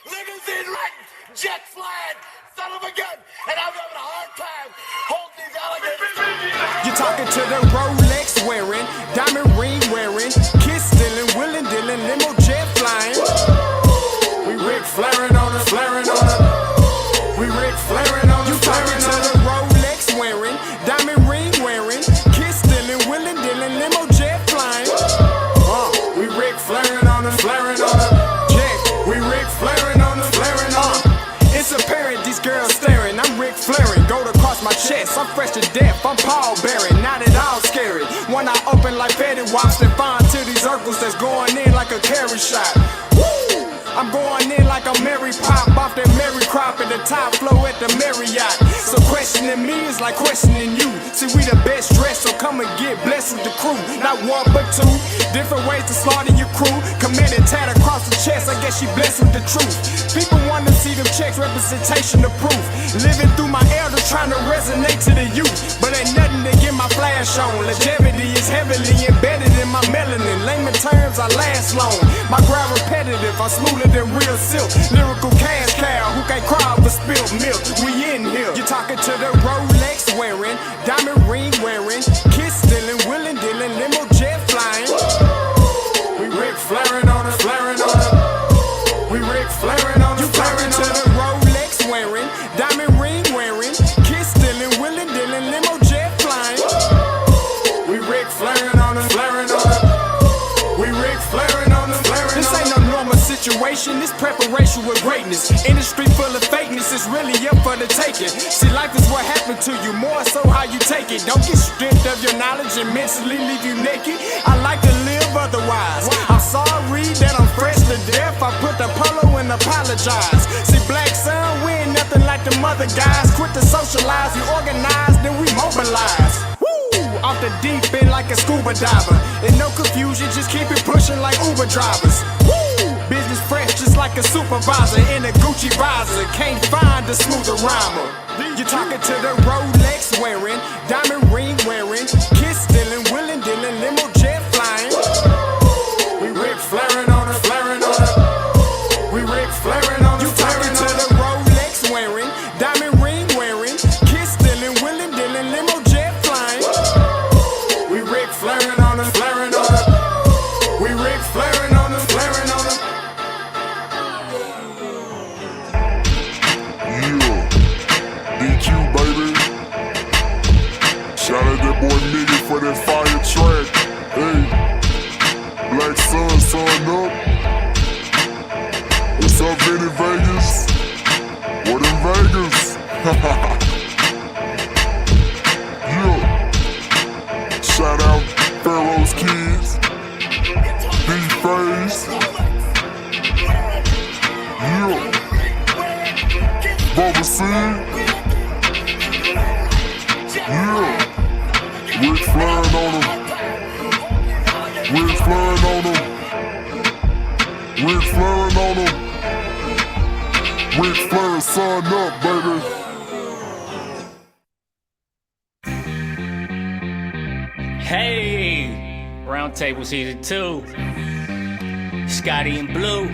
limousine riding, jet flying, son of a gun, and I'm having a hard time holding these alligators. You're talking to the Rolex wearing, diamond ring wearing, kiss stealing, willing dealing, limo jet flying. We Ric Flairin' on us, flaring on us. We Ric Flairin' on us. You talking to the Rolex wearing, diamond ring wearing, kiss stealing, willing dealing, limo jet flying. We Ric Flairin' on us, flaring on us. We Ric Flairin' on us, flaring on us. It's apparent these girls staring. I'm Ric Flairin', gold across my chest. I'm fresh to death. I'm Paul Bearing, not at all scary. One eye open like Betty Wops and fine to these circles that's going in like a carry shot. Woo! I'm going in like a Mary Pop off that Mary Crop at the top flow at the Marriott. So questioning me is like questioning you. See, we the best dressed, so come and get blessed with the crew. Not one but two, different ways to slaughter your crew. Committed tat across the chest, I guess she blessed with the truth. People want to see them checks, representation of proof. Living through my elders trying to resonate to the youth. But ain't nothing to get my flash on. Longevity is heavily embedded in my melanin. Layman terms, I last long. My grind repetitive, I'm smoother than real silk. Lyrical cash cow who can't cry over spilled milk. We in here. You're talking to the Rolex wearing, diamond ring wearing, kiss stealing, willing dealing, limo jet flying. We Ric Flairin' on us, flaring on us. We Ric Flairin' on us. You talking to the Rolex wearing, diamond ring wearing, kiss stealing, willing dealing, limo jet flying. We Ric Flairin' on us, flaring on us. We Ric Flairin' on us, flaring on us. This ain't no normal situation, this preparation with greatness. Industry full of fakeness, it's really up for the taking. See, life is what happened to you, more so how you take it. Don't get stripped of your knowledge and mentally leave you naked. I like to live otherwise. I'm sorry that I'm fresh to death. I put the polo and apologize. See, black son, we ain't nothing like them other guys. Quit to socialize, we organize, then we mobilize. Off the deep end like a scuba diver. And no confusion, just keep it pushing like Uber drivers. Woo! Business fresh just like a supervisor in a Gucci visor. Can't find a smoother rhymer. You're talking to the Rolex wearing, diamond ring wearing, kiss stealing, willing dealing, limo jet flying. We Ric Flairin' on us, flaring on us. We Ric Flairin' on us. You talking to the Rolex wearing, diamond ring wearing, kiss stealing, willing dealing, limo jet flying. We Ric Flairin' on us, flaring on us. We Ric Flairin' on us, flaring on us. Yeah, DQ baby. Shout out that boy Nigga for that fire track. Hey, Black Sun, sun up. What's up, Vinny Vegas? What in Vegas? Yeah. Shout out Pharaoh's Kids, D-Phase, yeah, Bubba C, yeah, Ric Flairin' on him, Ric Flairin' on him, Ric Flairin' on him, Ric Flairin' son up, baby. Hey, Roundtable Season 2. Scotty and Blue.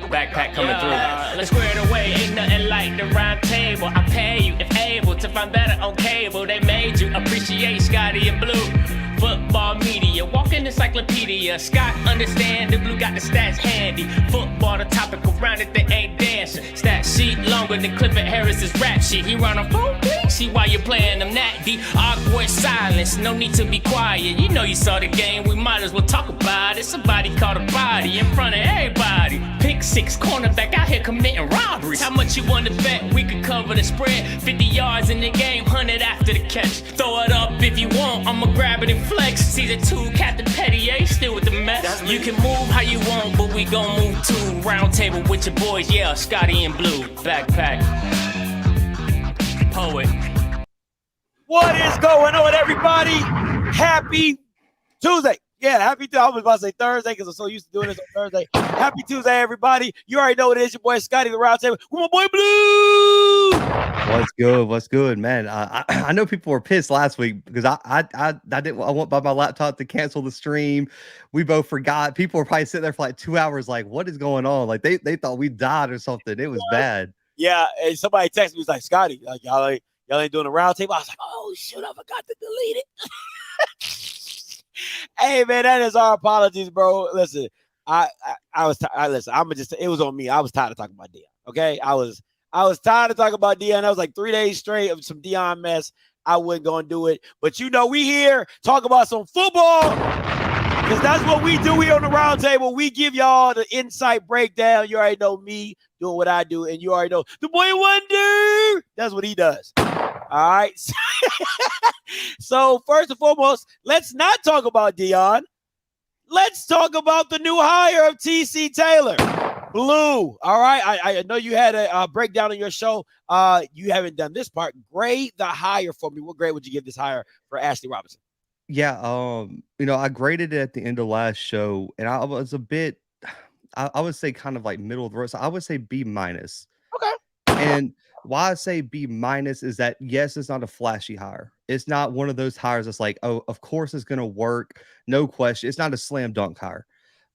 Backpack coming through. Let's square it away. Ain't nothing like the round table. I pay you if able to find better on cable. They made you appreciate Scotty and Blue. Football media, walking encyclopedia. Scott understand the Blue got the stats handy. Football, the topic around it, they ain't dancing. Stat sheet longer than Clifford Harris's rap sheet. He run a phone, please. See why you're playing them that deep. Awkward silence, no need to be quiet. You know you saw the game, we might as well talk about it. Somebody caught a body in front of everybody. Pick six, cornerback out here committing robberies. How much you wanna bet we could cover the spread? 50 yards in the game, 100 after the catch. Throw it up if you want, I'ma grab it and flex. Season 2, Captain Pettier, still with the mess. You can move how you want, but we gon' move too. Round table with your boys, yeah, Scotty and Blue. Backpack. Poet. What is going on, everybody? Happy Tuesday. Yeah, happy Tuesday. I was about to say Thursday because I'm so used to doing this on Thursday. Happy Tuesday, everybody. You already know what it is. Your boy Scotty, the Roundtable with my boy Blue. What's good? What's good, man? I know people were pissed last week because I went by my laptop to cancel the stream. We both forgot. People were probably sitting there for like 2 hours, like, what is going on? Like they thought we died or something. It was bad. Yeah, and somebody texted me, was like, Scotty, like y'all ain't doing a round table. I was like, oh shoot, I forgot to delete it. Hey man, that is our apologies, bro. Listen, I listen. It was on me. I was tired of talking about Dion. Okay, I was tired of talking about Dion. I was like 3 days straight of some Dion mess. I wasn't gonna do it, but we here talk about some football because that's what we do here on the round table. We give y'all the insight breakdown. You already know me doing what I do, and you already know the boy Wonder. That's what he does. All right. So first and foremost, let's not talk about Dion. Let's talk about the new hire of TC Taylor. Blue. All right. I know you had a breakdown on your show. You haven't done this part. Grade the hire for me. What grade would you give this hire for Ashley Robinson? Yeah. I graded it at the end of last show, and I was a bit, I would say kind of like middle of the road. So I would say B minus. Okay. And why I say B minus is that, yes, it's not a flashy hire. It's not one of those hires that's like, oh, of course it's going to work. No question. It's not a slam dunk hire.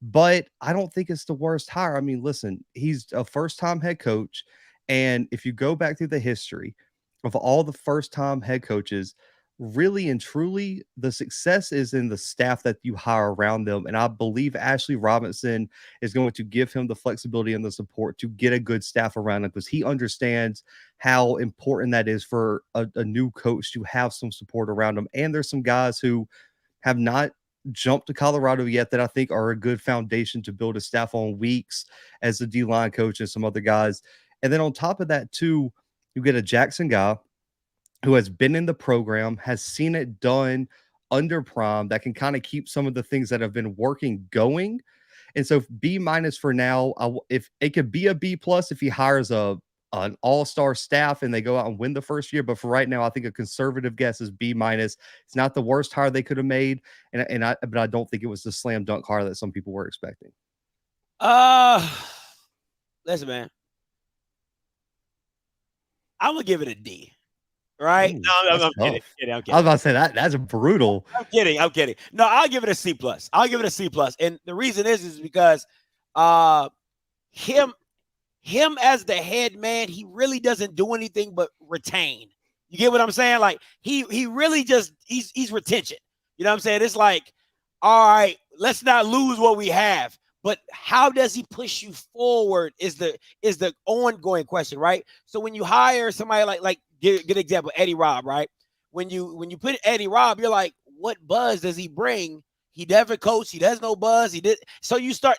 But I don't think it's the worst hire. I mean, listen, he's a first-time head coach. And if you go back through the history of all the first-time head coaches, really and truly, the success is in the staff that you hire around them. And I believe Ashley Robinson is going to give him the flexibility and the support to get a good staff around him because he understands how important that is for a new coach to have some support around him. And there's some guys who have not jumped to Colorado yet that I think are a good foundation to build a staff on. Weeks as a D-line coach and some other guys. And then on top of that, too, you get a Jackson guy who has been in the program, has seen it done under Prime, that can kind of keep some of the things that have been working going. And so B minus for now. If it could be a B plus if he hires an all-star staff and they go out and win the first year. But for right now, I think a conservative guess is B minus. It's not the worst hire they could have made. But I don't think it was the slam dunk hire that some people were expecting. Listen, man. I'm going to give it a D. Right? Ooh, No, I'm kidding. I was about to say that's brutal. I'm kidding. No, I'll give it a C plus. And the reason is because him as the head man, he really doesn't do anything but retain. You get what I'm saying? Like he really just he's retention. You know what I'm saying? It's like, all right, let's not lose what we have. But how does he push you forward is the ongoing question, right? So when you hire somebody like good example, Eddie Robb, right? When you put Eddie Robb, you're like, what buzz does he bring? He never coached. He does no buzz. He did. So you start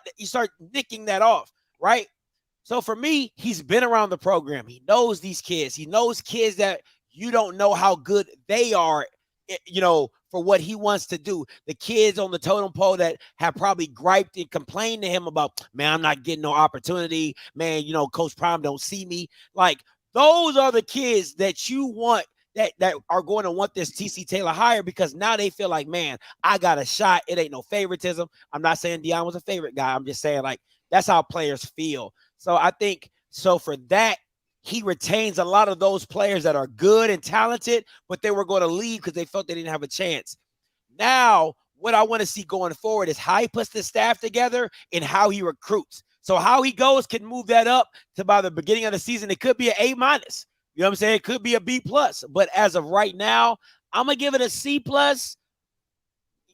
nicking that off, right? So for me, he's been around the program. He knows these kids. He knows kids that you don't know how good they are, for what he wants to do. The kids on the totem pole that have probably griped and complained to him about, man, I'm not getting no opportunity. Man, Coach Prime don't see me. Like, those are the kids that you want that are going to want this TC Taylor hire because now they feel like, man, I got a shot. It ain't no favoritism. I'm not saying Dion was a favorite guy. I'm just saying, like, that's how players feel. So I think for that, he retains a lot of those players that are good and talented, but they were going to leave because they felt they didn't have a chance. Now, what I want to see going forward is how he puts the staff together and how he recruits. So how he goes can move that up to by the beginning of the season. It could be an A minus. You know what I'm saying? It could be a B plus. But as of right now, I'm gonna give it a C plus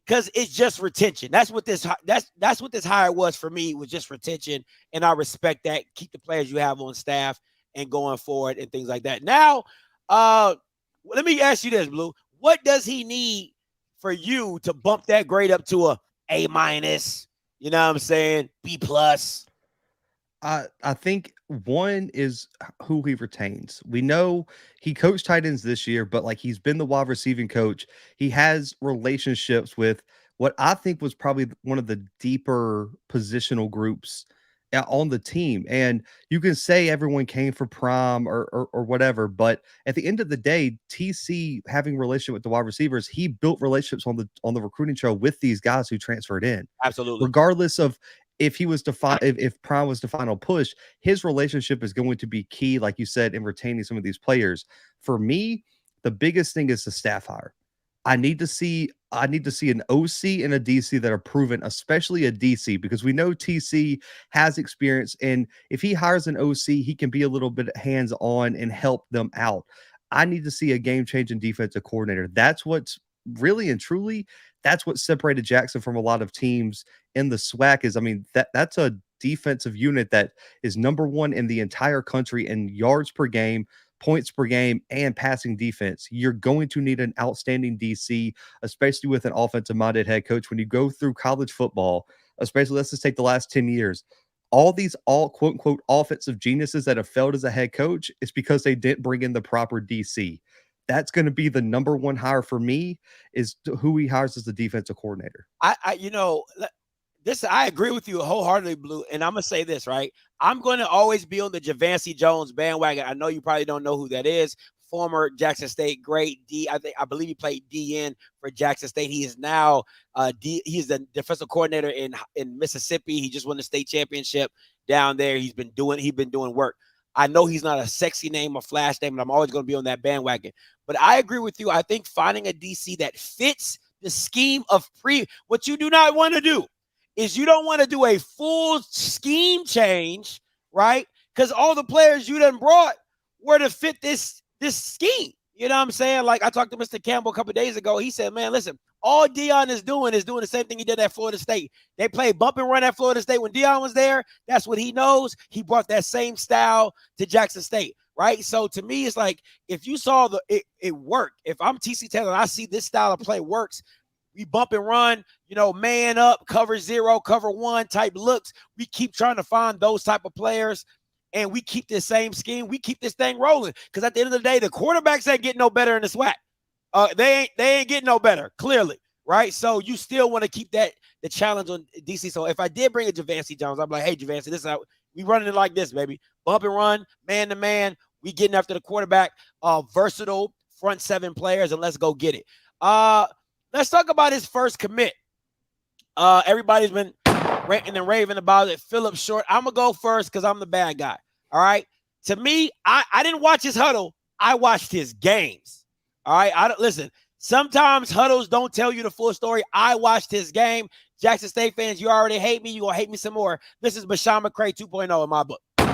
because it's just retention. That's what this hire was for me, was just retention. And I respect that. Keep the players you have on staff and going forward and things like that. Now, let me ask you this, Blue. What does he need for you to bump that grade up to a minus? You know what I'm saying? B plus. I think one is who he retains. We know he coached tight ends this year, but like he's been the wide receiving coach. He has relationships with what I think was probably one of the deeper positional groups on the team. And you can say everyone came for Prime or whatever, but at the end of the day, TC having a relationship with the wide receivers, he built relationships on the recruiting trail with these guys who transferred in. Absolutely. Regardless of if he was to if Prime was the final push, his relationship is going to be key, like you said, in retaining some of these players. For me, the biggest thing is the staff hire. I need to see an OC and a DC that are proven, especially a DC, because we know TC has experience, and if he hires an OC, he can be a little bit hands-on and help them out. I need to see a game-changing defensive coordinator. That's what's really and truly, that's what separated Jackson from a lot of teams in the SWAC is, I mean, that's a defensive unit that is number one in the entire country in yards per game, points per game, and passing defense. You're going to need an outstanding DC, especially with an offensive-minded head coach. When you go through college football, especially let's just take the last 10 years, all these quote unquote offensive geniuses that have failed as a head coach is because they didn't bring in the proper DC. That's going to be the number one hire for me, is who he hires as the defensive coordinator. I agree with you wholeheartedly, Blue. And I'm gonna say this, right? I'm going to always be on the Javancy Jones bandwagon. I know you probably don't know who that is. Former Jackson State great D. I believe he played DN for Jackson State. He is now he's the defensive coordinator in Mississippi. He just won the state championship down there. He's been doing work. I know he's not a sexy name or flash name, and I'm always going to be on that bandwagon. But I agree with you. I think finding a DC that fits the scheme of what you do not want to do is you don't want to do a full scheme change, right? Because all the players you done brought were to fit this scheme. You know what I'm saying? Like I talked to Mr. Campbell a couple of days ago. He said, man, listen, all Deion is doing the same thing he did at Florida State. They played bump and run at Florida State when Deion was there. That's what he knows. He brought that same style to Jackson State, right? So to me, it's like if you saw it worked. If I'm TC Taylor and I see this style of play works, we bump and run, man up, cover 0, cover 1 type looks. We keep trying to find those type of players, and we keep this same scheme. We keep this thing rolling, because at the end of the day, the quarterbacks ain't getting no better in the SWAC. They ain't getting no better, clearly, right? So you still want to keep the challenge on DC. So if I did bring a Javancy Jones, I'm like, hey, Javancy, this is how we running it like this, baby. Bump and run, man to man. We getting after the quarterback, versatile front 7 players, and let's go get it. Let's talk about his first commit. Everybody's been ranting and raving about it. Philip Short. I'm going to go first because I'm the bad guy. All right. To me, I didn't watch his huddle. I watched his games. All right. Listen, sometimes huddles don't tell you the full story. I watched his game. Jackson State fans, you already hate me. You're going to hate me some more. This is Bashawn McCray 2.0 in my book. All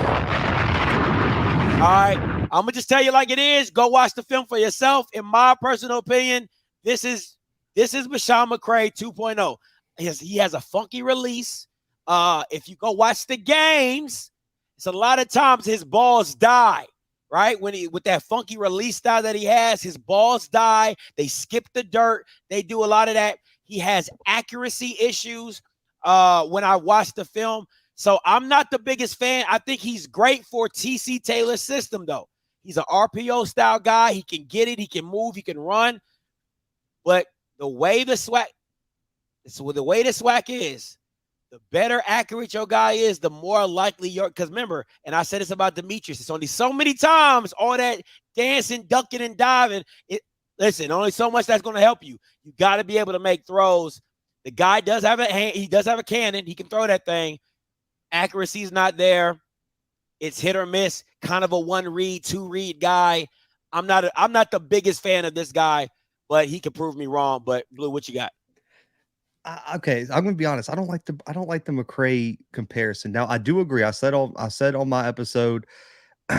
right. I'm going to just tell you like it is. Go watch the film for yourself. In my personal opinion, this is Bashawn McCray 2.0. He has a funky release. If you go watch the games, it's a lot of times his balls die, right? With that funky release style that he has, his balls die. They skip the dirt. They do a lot of that. He has accuracy issues when I watch the film. So I'm not the biggest fan. I think he's great for TC Taylor's system, though. He's an RPO style guy. He can get it. He can move. He can run. But the way the SWAC is, the better accurate your guy is, the more likely because remember, and I said this about Demetrius, it's only so many times all that dancing, ducking, and diving. Listen, only so much that's going to help you. You got to be able to make throws. The guy does have a hand. He does have a cannon. He can throw that thing. Accuracy's not there. It's hit or miss, kind of a 1-read, 2-read guy. I'm not the biggest fan of this guy, but he could prove me wrong. But Blue, what you got? Okay, I'm gonna be honest. I don't like the McCray comparison. Now, I do agree. I said on my episode,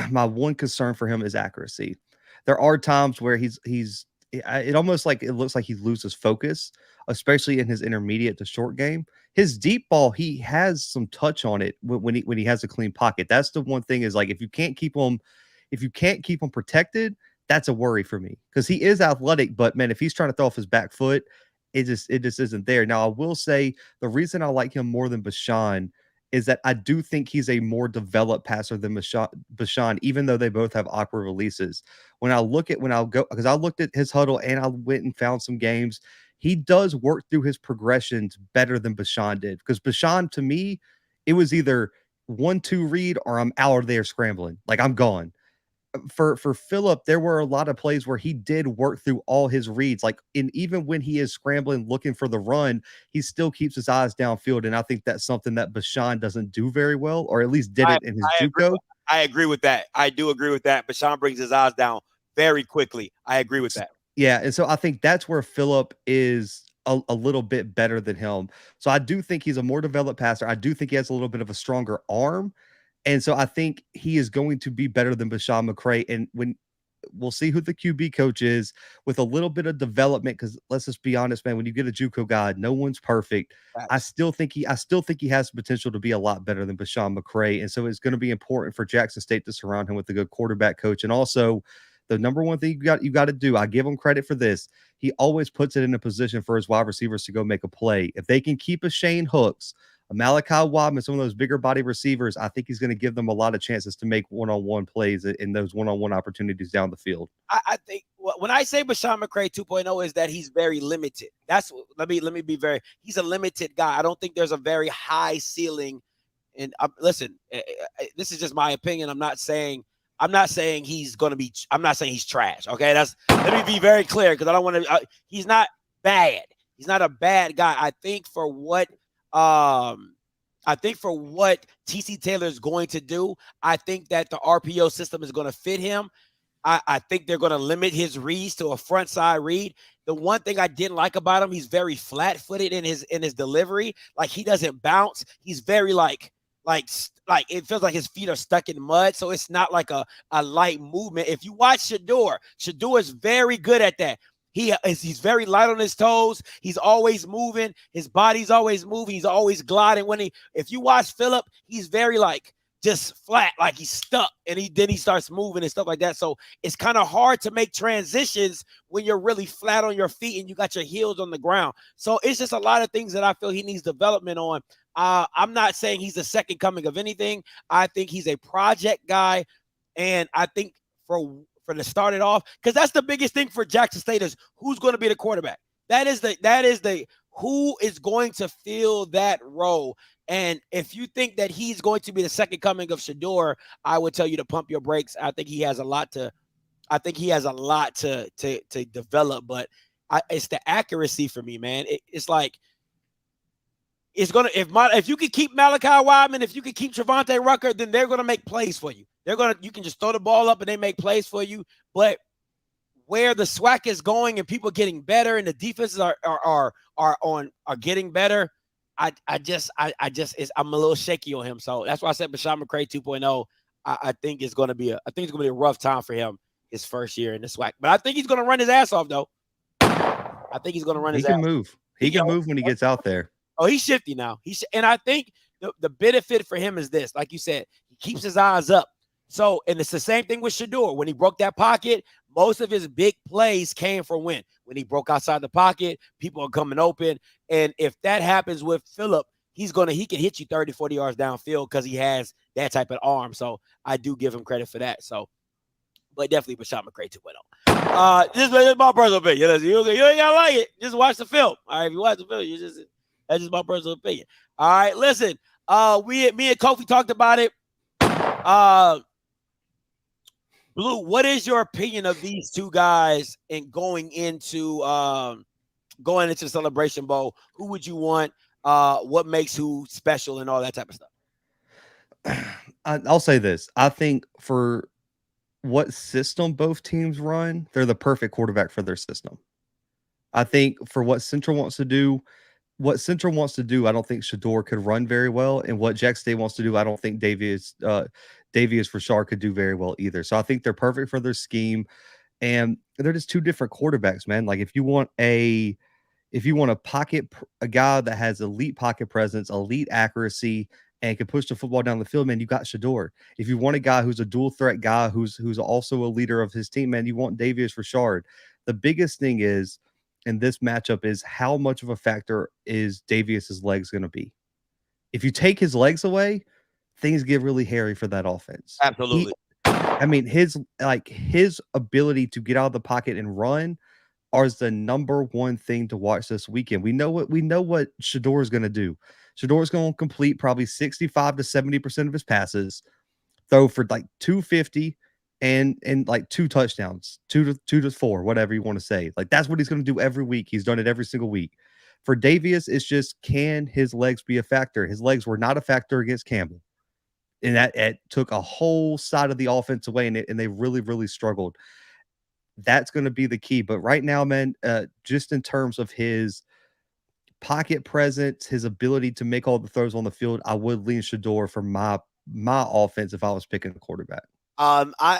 my one concern for him is accuracy. There are times where it almost like it looks like he loses focus, especially in his intermediate to short game. His deep ball, he has some touch on it when he has a clean pocket. That's the one thing, is like if you can't keep him protected, that's a worry for me, because he is athletic, but man, if he's trying to throw off his back foot, it just isn't there. Now, I will say the reason I like him more than Bashawn is that I do think he's a more developed passer than Bashawn, even though they both have awkward releases. Because I looked at his huddle and I went and found some games, he does work through his progressions better than Bashawn did. Because Bashawn, to me, it was either 1-2 read or I'm out there scrambling. Like, I'm gone. for Phillip, there were a lot of plays where he did work through all his reads. Like, and even when he is scrambling, looking for the run, he still keeps his eyes downfield. And I think that's something that Bashan doesn't do very well, or at least didn't in his JUCO. I agree with that. I do agree with that. Bashan brings his eyes down very quickly. I agree with that. Yeah, and so I think that's where Phillip is a little bit better than him. So I do think he's a more developed passer. I do think he has a little bit of a stronger arm. And so I think he is going to be better than Bashan McCray. And when we'll see who the QB coach is with a little bit of development, because let's just be honest, man, when you get a JUCO guy, no one's perfect. Right. I still think he has the potential to be a lot better than Bashan McCray. And so it's going to be important for Jackson State to surround him with a good quarterback coach. And also, the number one thing you got to do, I give him credit for this. He always puts it in a position for his wide receivers to go make a play. If they can keep a Shane Hooks, a Malachi Wadman, some of those bigger body receivers, I think he's going to give them a lot of chances to make one-on-one plays in those one-on-one opportunities down the field. I think when I say Bashan McCray 2.0 is that he's very limited. That's let me be very. He's a limited guy. I don't think there's a very high ceiling. And listen, this is just my opinion. I'm not saying he's going to be. I'm not saying he's trash. Okay, let me be very clear because I don't want to. He's not bad. He's not a bad guy. I think for what TC Taylor is going to do, I think that the RPO system is going to fit him. I think they're going to limit his reads to a front side read. The one thing I didn't like about him, he's very flat footed in his delivery. Like he doesn't bounce. He's very like it feels like his feet are stuck in mud. So it's not like a light movement. If you watch Shador is very good at that. He's very light on his toes. He's always moving. His body's always moving. He's always gliding. If you watch Phillip, he's very like just flat, like he's stuck, and then he starts moving and stuff like that. So it's kind of hard to make transitions when you're really flat on your feet and you got your heels on the ground. So it's just a lot of things that I feel he needs development on. I'm not saying he's the second coming of anything. I think he's a project guy, and I think for to start it off, because that's the biggest thing for Jackson State is who's going to be the quarterback. That is the who is going to fill that role. And if you think that he's going to be the second coming of Shador, I would tell you to pump your brakes. I think he has a lot to develop, but it's the accuracy for me, man. It's like if you can keep Malachi Wadman, if you can keep Trevante Rucker, then they're gonna make plays for you. You can just throw the ball up and they make plays for you. But where the SWAC is going and people getting better and the defenses are getting better, I'm a little shaky on him. So that's why I said Bashan McCray 2.0. I think it's gonna be a rough time for him his first year in the SWAC. But I think he's gonna run his ass off though. I think he's gonna run his ass. He can move when he gets out there. Oh, he's shifty now. And I think the benefit for him is this, like you said, he keeps his eyes up. So, and it's the same thing with Shador. When he broke that pocket, most of his big plays came from when he broke outside the pocket, people are coming open. And if that happens with Phillip, he can hit you 30, 40 yards downfield because he has that type of arm. So I do give him credit for that. So, but definitely Bashan McCray 2.0. This is my personal opinion. You ain't gotta like it. Just watch the film. All right, if you watch the film, that's just my personal opinion. All right, listen. Me and Kofi talked about it. Blue, what is your opinion of these two guys and going into the Celebration Bowl? Who would you want? What makes who special and all that type of stuff? I'll say this. I think for what system both teams run, they're the perfect quarterback for their system. I think for what Central wants to do, I don't think Shador could run very well. And what Jack State wants to do, I don't think Davius Rashard could do very well either. So I think they're perfect for their scheme. And they're just two different quarterbacks, man. Like if you want a guy that has elite pocket presence, elite accuracy, and can push the football down the field, man, you got Shador. If you want a guy who's a dual threat guy, who's also a leader of his team, man, you want Davius Rashard. The biggest thing is in this matchup is how much of a factor is Davius's legs going to be. If you take his legs away, things get really hairy for that offense. Absolutely. His ability to get out of the pocket and run is the number one thing to watch this weekend. We know what Shador is going to do. Shador is going to complete probably 65 to 70% of his passes, throw for like 250, and like 2 touchdowns, 2 to 4, whatever you want to say. Like that's what he's going to do every week. He's done it every single week. For Davius, it's just, can his legs be a factor? His legs were not a factor against Campbell. And that it took a whole side of the offense away, and they really, really struggled. That's going to be the key. But right now, man, just in terms of his pocket presence, his ability to make all the throws on the field, I would lean Shador for my offense if I was picking a quarterback. I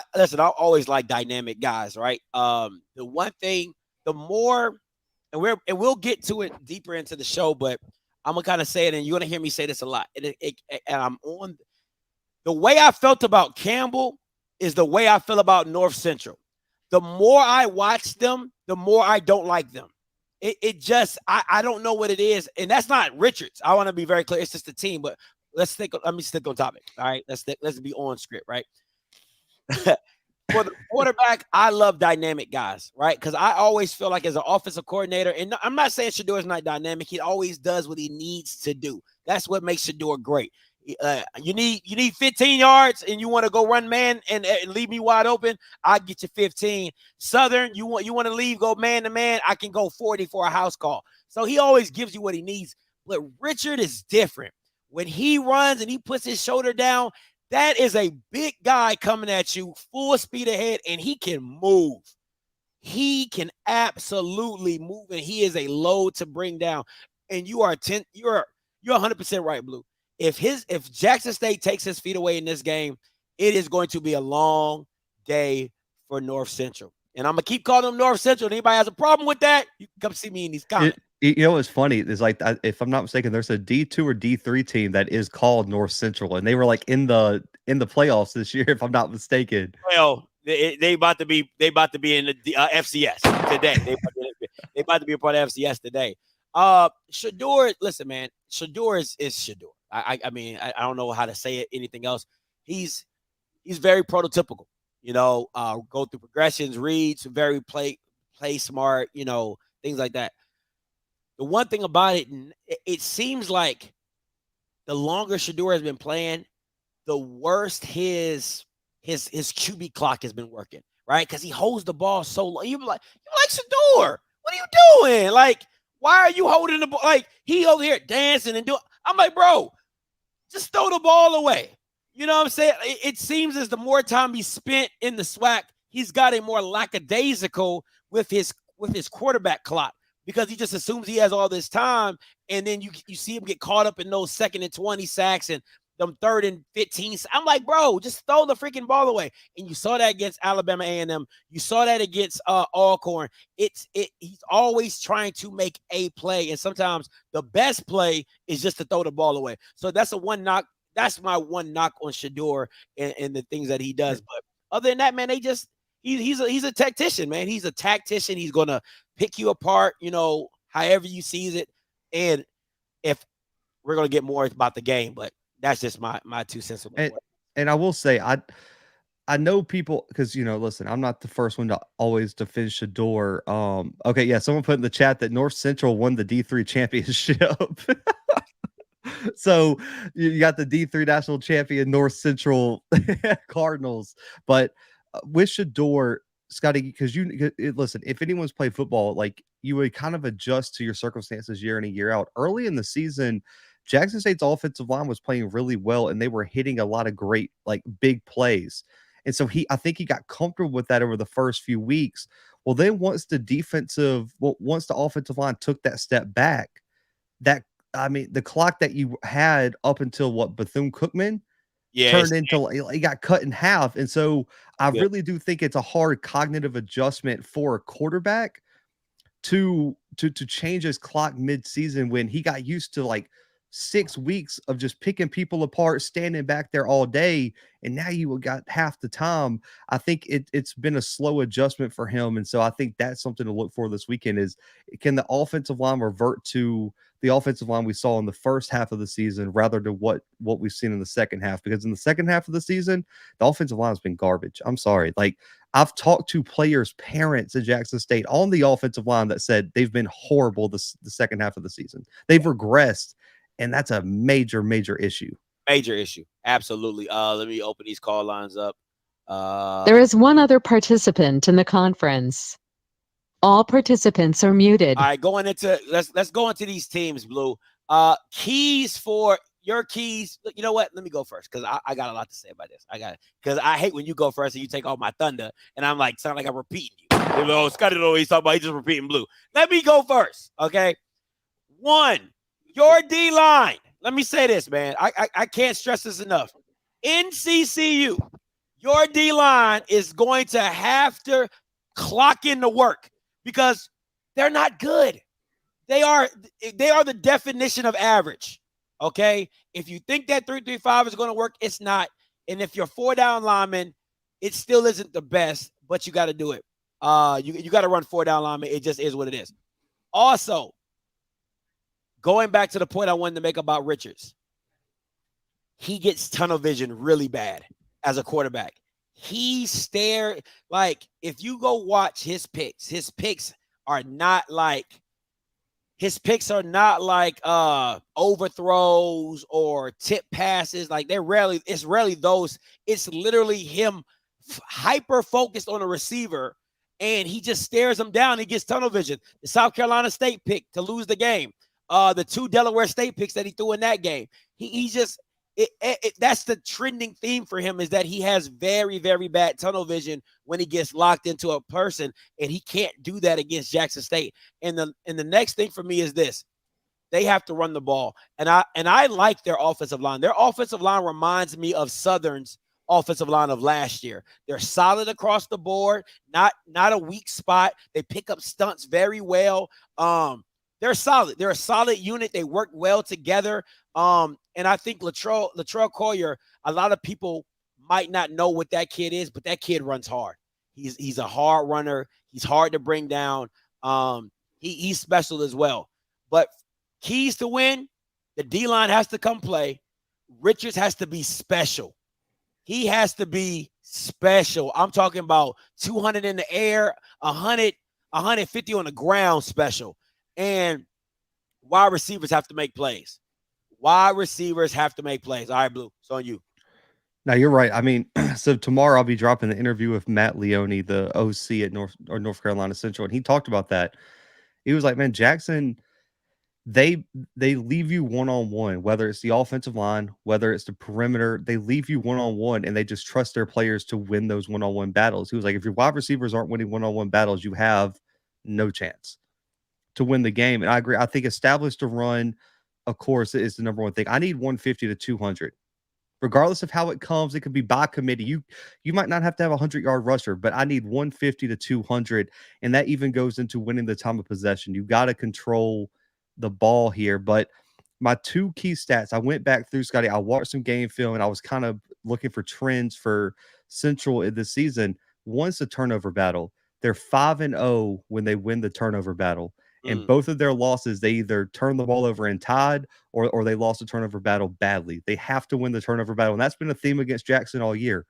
always like dynamic guys, right? The one thing, the more, and we'll get to it deeper into the show, but I'm gonna kind of say it, and you're gonna hear me say this a lot. And I'm on the way I felt about Campbell is the way I feel about North Central. The more I watch them, the more I don't like them. It just, I don't know what it is, and that's not Richards. I want to be very clear. It's just the team, but let me stick on topic. All right, let's be on script, right? For the quarterback, I love dynamic guys, right? Because I always feel like as an offensive coordinator, and I'm not saying Shador is not dynamic. He always does what he needs to do. That's what makes Shador great. You need 15 yards and you want to go run man and leave me wide open, I get you 15. Southern, you want to leave, go man to man, I can go 40 for a house call. So he always gives you what he needs. But Richard is different. When he runs and he puts his shoulder down, that is a big guy coming at you full speed ahead, and he can move. He can absolutely move, and he is a load to bring down. And you're 100% right, Blue. If Jackson State takes his feet away in this game, it is going to be a long day for North Central. And I'm going to keep calling them North Central. And anybody has a problem with that, you can come see me in these comments. You know what's funny is, like, if I'm not mistaken, there's a D2 or D3 team that is called North Central, and they were like in the playoffs this year, if I'm not mistaken. Well, they about to be in the FCS today. They about to be a part of FCS today. Shador, listen, man, Shador is Shador. I mean, I don't know how to say it, anything else. He's very prototypical, go through progressions, reads, very play smart, things like that. The one thing about it seems like the longer Shador has been playing, the worse his QB clock has been working, right? Because he holds the ball so long. You're like Shador, what are you doing? Like, why are you holding the ball? Like, he over here dancing and doing. I'm like, bro, just throw the ball away. You know what I'm saying? It seems as the more time he spent in the SWAC, he's got a more lackadaisical with his quarterback clock, because he just assumes he has all this time, and then you see him get caught up in those 2nd and 20 sacks and them 3rd and 15. I'm like, bro, just throw the freaking ball away. And you saw that against Alabama A&M. You saw that against Alcorn. He's always trying to make a play, and sometimes the best play is just to throw the ball away. So that's that's my one knock on Shador and the things that he does. But other than that, man, he's a tactician, man. He's a tactician. He's gonna pick you apart, however you sees it. And if we're gonna get more about the game, but that's just my 2 cents. And I will say, I know people, because listen, I'm not the first one to always defend Shador. Okay, yeah, someone put in the chat that North Central won the D3 championship. So you got the D3 national champion North Central Cardinals, but with Shador, Scotty, because listen, if anyone's played football, like, you would kind of adjust to your circumstances year in and year out. Early in the season, Jackson State's offensive line was playing really well, and they were hitting a lot of great, like, big plays. And so I think he got comfortable with that over the first few weeks. Well, then once the offensive line took that step back, the clock that you had up until Bethune-Cookman turned into, he got cut in half. And so I really do think it's a hard cognitive adjustment for a quarterback to change his clock mid-season, when he got used to like 6 weeks of just picking people apart, standing back there all day, and now you got half the time. I think it's been a slow adjustment for him, and so I think that's something to look for this weekend. Is, can the offensive line revert to the offensive line we saw in the first half of the season, rather than what we've seen in the second half? Because in the second half of the season, the offensive line has been garbage. I'm sorry. Like, I've talked to players' parents at Jackson State on the offensive line that said they've been horrible the second half of the season. They've regressed, and that's a major, major issue. Major issue. Absolutely. Let me open these call lines up. There is one other participant in the conference. All participants are muted. All right, let's go into these teams, Blue. Keys for your keys. You know what? Let me go first because I got a lot to say about this. Because I hate when you go first and you take all my thunder, and I'm like, sound like I'm repeating you. Oh, Scotty don't know what he's talking about. He's just repeating Blue. Let me go first, okay? 1, your D line. Let me say this, man. I can't stress this enough. NCCU, your D line is going to have to clock in the work because they're not good. They are the definition of average. Okay. If you think that 3-3-5 is going to work, it's not. And if you're 4-down lineman, it still isn't the best, but you got to do it. You got to run 4-down lineman. It just is what it is. Also, going back to the point I wanted to make about Richards, he gets tunnel vision really bad as a quarterback. He stared like if you go watch his picks are not like overthrows or tip passes. Like it's rarely those. It's literally him hyper focused on a receiver and he just stares him down. He gets tunnel vision. The South Carolina State pick to lose the game. The 2 Delaware State picks that he threw in that game. He just that's the trending theme for him is that he has very, very bad tunnel vision when he gets locked into a person, and he can't do that against Jackson State. And the next thing for me is this: they have to run the ball, and I like their offensive line. Their offensive line reminds me of Southern's offensive line of last year. They're solid across the board, not a weak spot. They pick up stunts very well. They're solid. They're a solid unit. They work well together. And I think Latrell Collier, a lot of people might not know what that kid is, but that kid runs hard. He's a hard runner. He's hard to bring down. He's special as well. But keys to win, the D-line has to come play. Richards has to be special. He has to be special. I'm talking about 200 in the air, 100, 150 on the ground special. And wide receivers have to make plays. Wide receivers have to make plays. All right, Blue, it's on you. Now, you're right. I mean, so tomorrow I'll be dropping the interview with Matt Leone, the OC at North Carolina Central, and he talked about that. He was like, man, Jackson, they leave you one-on-one, whether it's the offensive line, whether it's the perimeter, they leave you one-on-one, and they just trust their players to win those one-on-one battles. He was like, if your wide receivers aren't winning one-on-one battles, you have no chance to win the game. And I agree. I think established to run, of course, is the number one thing. I need 150 to 200. Regardless of how it comes, it could be by committee. You might not have to have a 100-yard rusher, but I need 150 to 200, and that even goes into winning the time of possession. You got to control the ball here. But my 2 key stats, I went back through, Scotty. I watched some game film, and I was kind of looking for trends for Central in this season. One's the turnover battle. They're 5-0 when they win the turnover battle. And both of their losses, they either turn the ball over and tied or they lost the turnover battle badly. They have to win the turnover battle. And that's been a theme against Jackson all year.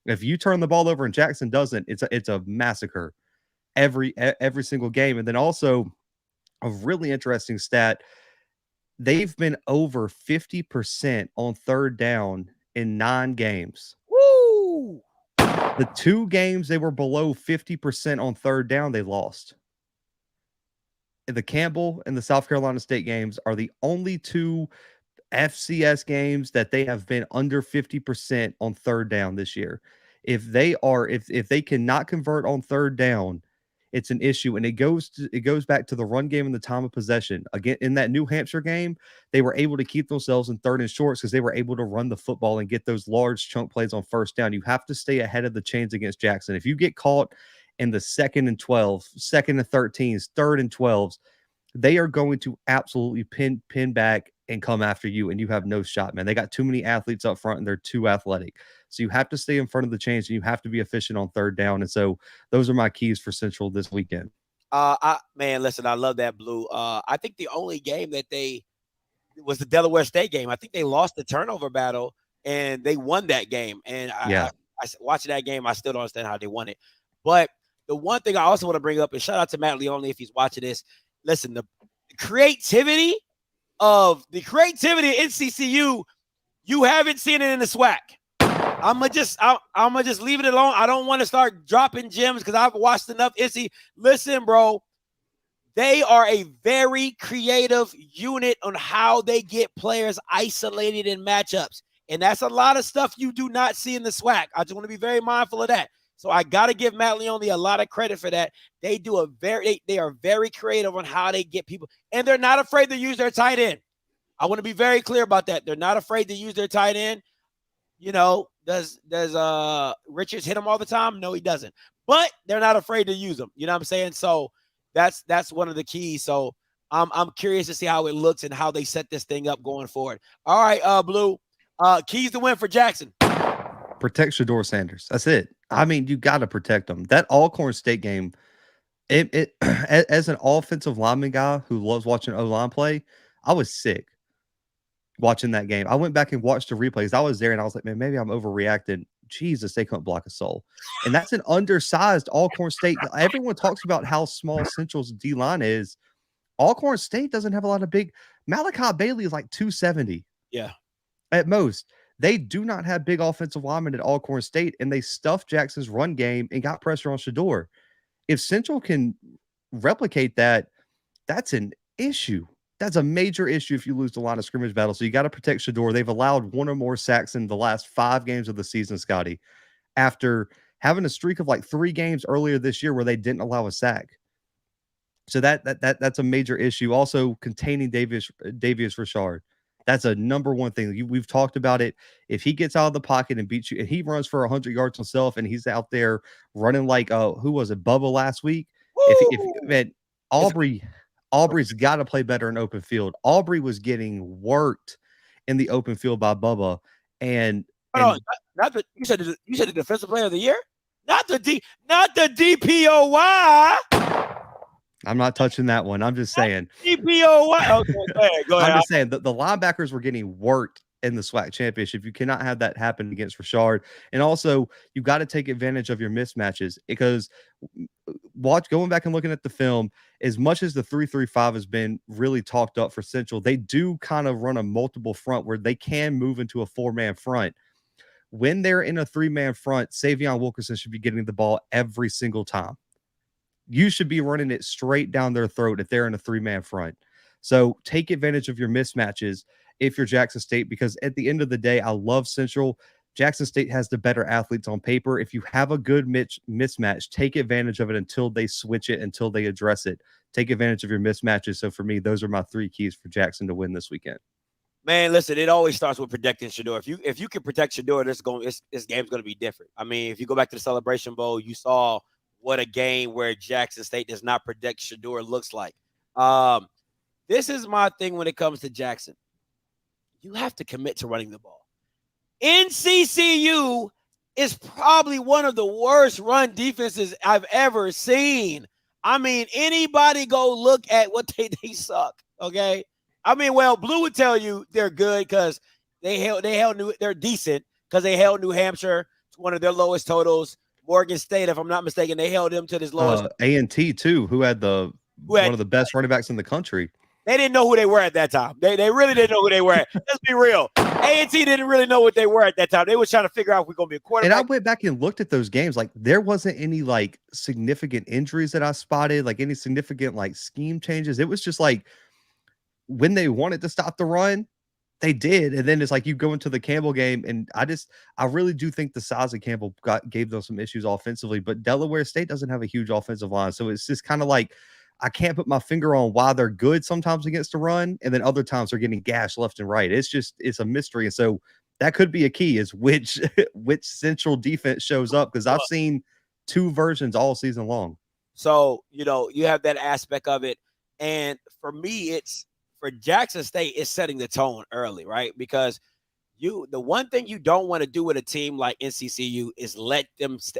If you turn the ball over and Jackson doesn't, it's a massacre every single game. And then also a really interesting stat, they've been over 50% on 3rd down in 9 games. Woo! The 2 games they were below 50% on 3rd down, they lost. The Campbell and the South Carolina State games are the only 2 FCS games that they have been under 50% on 3rd down this year. If they cannot convert on 3rd down, it's an issue. And it goes back to the run game and the time of possession. Again, in that New Hampshire game, they were able to keep themselves in 3rd and shorts because they were able to run the football and get those large chunk plays on 1st down. You have to stay ahead of the chains against Jackson. If you get caught in the 2nd and 12, 2nd and 13s, 3rd and 12s, they are going to absolutely pin back and come after you, and you have no shot, man. They got too many athletes up front, and they're too athletic. So you have to stay in front of the chains, and you have to be efficient on 3rd down. And so those are my keys for Central this weekend. Listen, I love that, Blue. I think the only game that was the Delaware State game. I think they lost the turnover battle, and they won that game. And I watching that game, I still don't understand how they won it. But the one thing I also want to bring up, and shout out to Matt Leone if he's watching this. Listen, the creativity of NCCU, you haven't seen it in the SWAC. I'm gonna just leave it alone. I don't want to start dropping gems because I've watched enough Issy. Listen, bro, they are a very creative unit on how they get players isolated in matchups. And that's a lot of stuff you do not see in the SWAC. I just want to be very mindful of that. So I got to give Matt Leone a lot of credit for that. They are very creative on how they get people. And they're not afraid to use their tight end. I want to be very clear about that. They're not afraid to use their tight end. You know, does Richards hit him all the time? No, he doesn't. But they're not afraid to use them. You know what I'm saying? So that's one of the keys. So I'm curious to see how it looks and how they set this thing up going forward. All right, Blue. Keys to win for Jackson. Protect Shador Sanders. That's it. I mean, you got to protect them. That Alcorn State game, it as an offensive lineman guy who loves watching O-line play, I was sick watching that game. I went back and watched the replays. I was there and I was like, man, maybe I'm overreacting. Jesus, they couldn't block a soul. And that's an undersized Alcorn State. Everyone talks about how small Central's D-line is. Alcorn State doesn't have a lot of big. Malachi Bailey is like 270. Yeah. At most. They do not have big offensive linemen at Alcorn State, and they stuffed Jackson's run game and got pressure on Shador. If Central can replicate that, that's an issue. That's a major issue if you lose the line of scrimmage battle. So you got to protect Shador. They've allowed one or more sacks in the last 5 games of the season, Scotty, after having a streak of like 3 games earlier this year where they didn't allow a sack. So that's a major issue. Also, containing Davius Richard. That's a number one thing. We've talked about it. If he gets out of the pocket and beats you, and he runs for 100 yards himself, and he's out there running like who was it, Bubba last week? Man, Aubrey's got to play better in open field. Aubrey was getting worked in the open field by Bubba, and you said the defensive player of the year, not the DPOY. I'm not touching that one. I'm just saying. DPOY. Okay, go ahead. I'm just saying that the linebackers were getting worked in the SWAC championship. You cannot have that happen against Richard. And also, you got to take advantage of your mismatches because going back and looking at the film, as much as the 3-3-5 has been really talked up for Central, they do kind of run a multiple front where they can move into a 4-man front. When they're in a 3-man front, Savion Wilkerson should be getting the ball every single time. You should be running it straight down their throat if they're in a 3-man front. So take advantage of your mismatches if you're Jackson State, because at the end of the day, I love Central. Jackson State has the better athletes on paper. If you have a good mismatch, take advantage of it until they switch it, until they address it. Take advantage of your mismatches. So for me, those are my 3 keys for Jackson to win this weekend. Man, listen, it always starts with protecting Shador. If you can protect Shador, this game's going to be different. I mean, if you go back to the Celebration Bowl, you saw what a game where Jackson State does not protect Shador looks like. This is my thing when it comes to Jackson. You have to commit to running the ball. NCCU is probably one of the worst run defenses I've ever seen. I mean, anybody go look at what they suck, okay? I mean, well, Blue would tell you they're good because they're decent because they held New Hampshire to one of their lowest totals. Morgan State, if I'm not mistaken, they held them to this lowest. A&T too, who had one of the best running backs in the country. They didn't know who they were at that time. They really didn't know who they were. Let's be real. A&T didn't really know what they were at that time. They were trying to figure out if we're going to be a quarterback. And I went back and looked at those games. Like, there wasn't any like significant injuries that I spotted, like any significant like scheme changes. It was just like when they wanted to stop the run, they did. And then it's like you go into the Campbell game, and I really do think the size of Campbell gave them some issues offensively. But Delaware State doesn't have a huge offensive line. So it's just kind of like I can't put my finger on why they're good sometimes against the run, and then other times they're getting gashed left and right. It's a mystery. And so that could be a key, is which Central defense shows up, because I've seen 2 versions all season long. So, you have that aspect of it. And for me, for Jackson State, it's setting the tone early, right? Because the one thing you don't want to do with a team like NCCU is let them stay.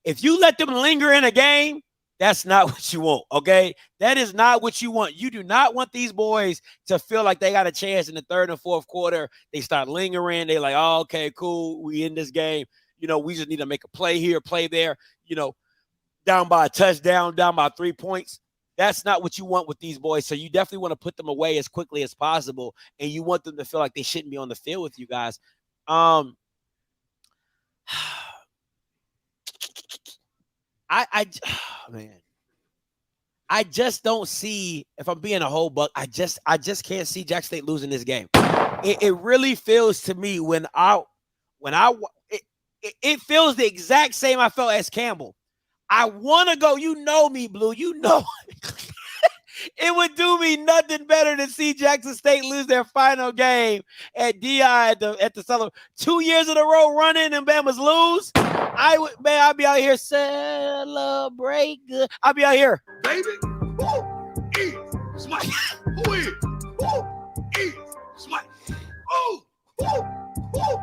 If you let them linger in a game, that's not what you want, okay? That is not what you want. You do not want these boys to feel like they got a chance in the 3rd and 4th quarter. They start lingering. They're like, oh, okay, cool. We in this game. We just need to make a play here, play there, down by a touchdown, down by 3 points. That's not what you want with these boys. So you definitely want to put them away as quickly as possible, and you want them to feel like they shouldn't be on the field with you guys. Man, I just don't see. If I'm being a whole buck, I just can't see Jackson State losing this game. It really feels to me it feels the exact same I felt as Campbell. I want to go. You know me, Blue. You know. It would do me nothing better than see Jackson State lose their final game at DI at the Southern. 2 years in a row running and Bama's lose. I'd be out here celebrate good. I'll be out here. Baby, woo, eat, smack, who is, woo, eat, smack, oh, woo, woo,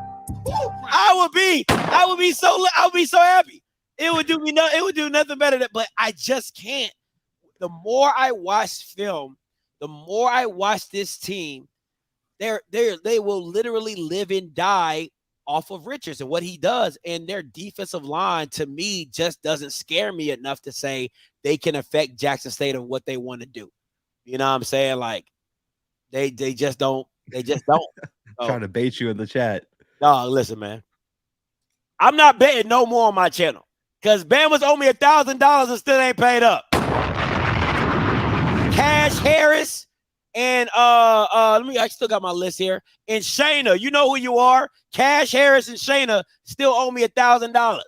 woo. I would be so happy. It would do nothing better than, but I just can't. The more I watch film, the more I watch this team, they will literally live and die off of Richards and what he does. And their defensive line, to me, just doesn't scare me enough to say they can affect Jackson State of what they want to do. You know what I'm saying? Like, they just don't. They just don't. Trying to bait you in the chat. No, listen, man. I'm not betting no more on my channel because Bama's owe me $1,000 and still ain't paid up. Cash Harris and I still got my list here. And Shayna, you know who you are. Cash Harris and Shayna still owe me $1,000.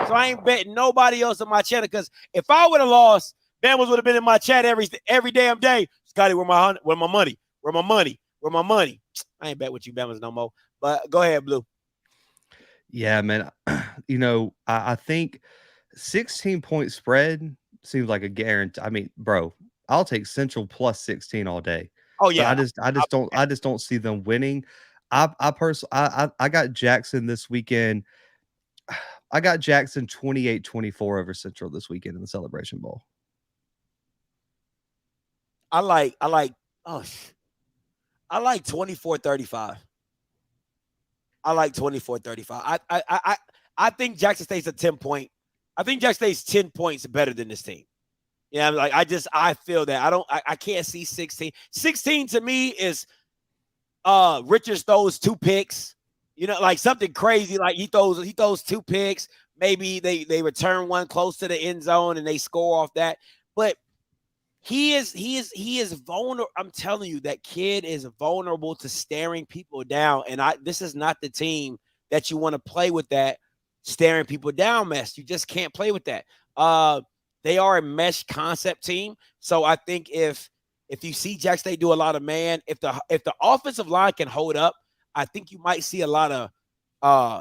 So I ain't betting nobody else on my channel because if I would have lost, Bama's would have been in my chat every damn day. Scotty, where my money? Where my money? Where my money? I ain't bet with you, Bama's no more. But go ahead, Blue. Yeah, man. You know, I think 16-point spread seems like a guarantee. I mean, bro, I'll take Central plus 16 all day. Oh yeah, but I just don't see them winning. I personally got Jackson this weekend. I got Jackson 28-24 over Central this weekend in the Celebration Bowl. I like 24-35. I like 24-35. I think Jackson State's a 10-point. I think Jackson State's 10 points better than this team. Yeah, like I feel that. I can't see 16. 16 to me is Richards throws 2 picks. You know, like something crazy. Like he throws 2 picks. Maybe they return one close to the end zone and they score off that. But he is vulnerable. I'm telling you, that kid is vulnerable to staring people down. And this is not the team that you want to play with, that staring people down mess. You just can't play with that. They are a mesh concept team. So I think if you see Jackson State do a lot of man, if the offensive line can hold up, I think you might see a lot of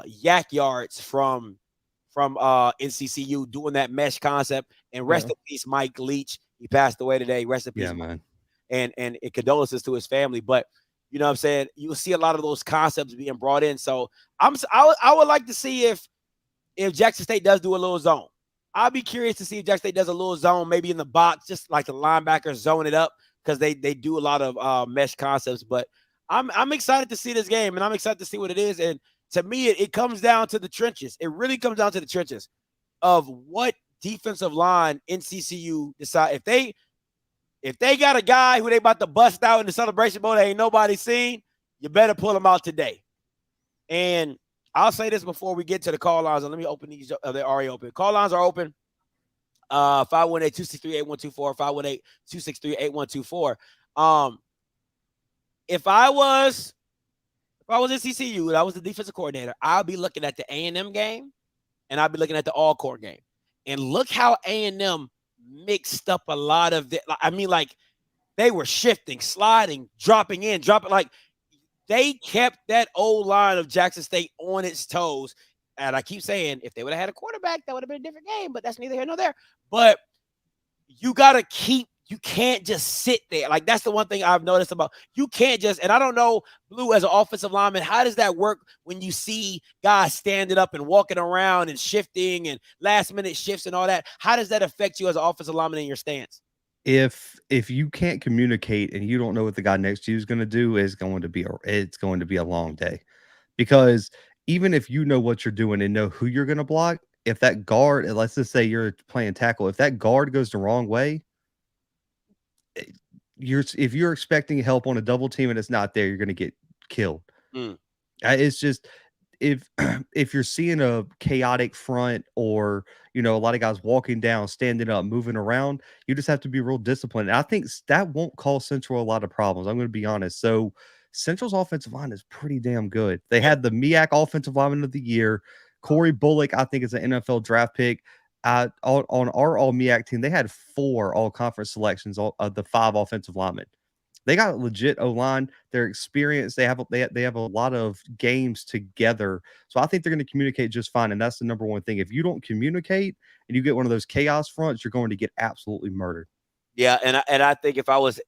yak yards from NCCU doing that mesh concept. And rest in peace, Mike Leach. He passed away today. Rest in peace, man. And condolences to his family. But you know what I'm saying? You'll see a lot of those concepts being brought in. So I would like to see if Jackson State does do a little zone. I'll be curious to see if Jackson State does a little zone, maybe in the box, just like the linebackers zone it up, because they do a lot of mesh concepts. But I'm excited to see this game, and I'm excited to see what it is. And to me, it comes down to the trenches. It really comes down to the trenches of what defensive line NCCU decide. If they got a guy who they about to bust out in the Celebration Bowl that ain't nobody seen, you better pull him out today. And I'll say this before we get to the call lines. Let me open these. They're already open. Call lines are open. 518-263-8124. 518-263-8124. If I was in CCU and I was the defensive coordinator, I'll be looking at the A&M game and I'll be looking at the all-court game. And look how A&M mixed up a lot of it. I mean, like, they were shifting, sliding, dropping. Like, they kept that old line of Jackson State on its toes. And I keep saying, if they would have had a quarterback, that would have been a different game. But that's neither here nor there. But you can't just sit there. Like, that's the one thing I've noticed about, you can't just, and I don't know, Blue, as an offensive lineman, how does that work when you see guys standing up and walking around and shifting and last minute shifts and all that? How does that affect you as an offensive lineman in your stance? If you can't communicate and you don't know what the guy next to you is going to do, it's going to be a long day. Because even if you know what you're doing and know who you're going to block, if that guard, let's just say you're playing tackle, if that guard goes the wrong way, if you're expecting help on a double team and it's not there, you're going to get killed. It's just, if if you're seeing a chaotic front, or a lot of guys walking down, standing up, moving around, you just have to be real disciplined. And I think that won't cause Central a lot of problems. I'm going to be honest. So Central's offensive line is pretty damn good. They had the MEAC offensive lineman of the year. Corey Bullock, I think, is an NFL draft pick. On our all MEAC team, they had 4 all conference selections of the 5 offensive linemen. They got a legit O-line. They're experienced. They have a lot of games together. So I think they're going to communicate just fine. And that's the number one thing. If you don't communicate and you get one of those chaos fronts, you're going to get absolutely murdered. Yeah, and I think what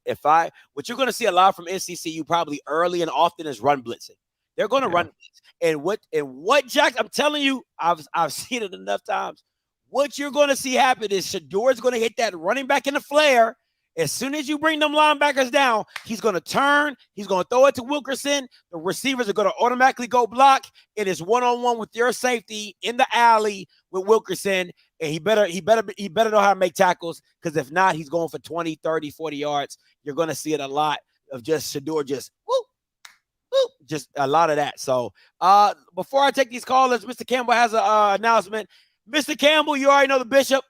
you're going to see a lot from NCCU probably early and often is run blitzing. They're going to run blitz. And what Jack, I'm telling you, I've seen it enough times. What you're going to see happen is Shador's going to hit that running back in the flare. As soon as you bring them linebackers down, he's going to turn. He's going to throw it to Wilkerson. The receivers are going to automatically go block. It is one-on-one with your safety in the alley with Wilkerson. And he better know how to make tackles, because if not, he's going for 20, 30, 40 yards. You're going to see it a lot of just Shador just whoop, whoop, just a lot of that. So before I take these callers, Mr. Campbell has an announcement. Mr. Campbell, you already know the Bishop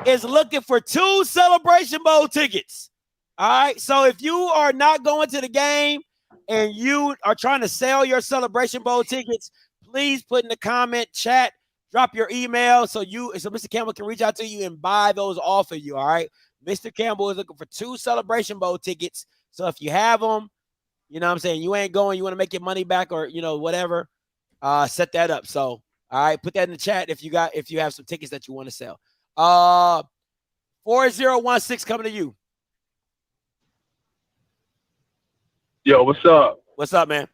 is looking for 2 Celebration Bowl tickets. All right. So if you are not going to the game and you are trying to sell your Celebration Bowl tickets, please put in the comment chat, drop your email so Mr. Campbell can reach out to you and buy those off of you. All right. Mr. Campbell is looking for 2 Celebration Bowl tickets. So if you have them, you know what I'm saying, you ain't going, you want to make your money back, or whatever, set that up. So all right, put that in the chat if you have some tickets that you want to sell. 4016 coming to you. Yo, what's up? What's up, man?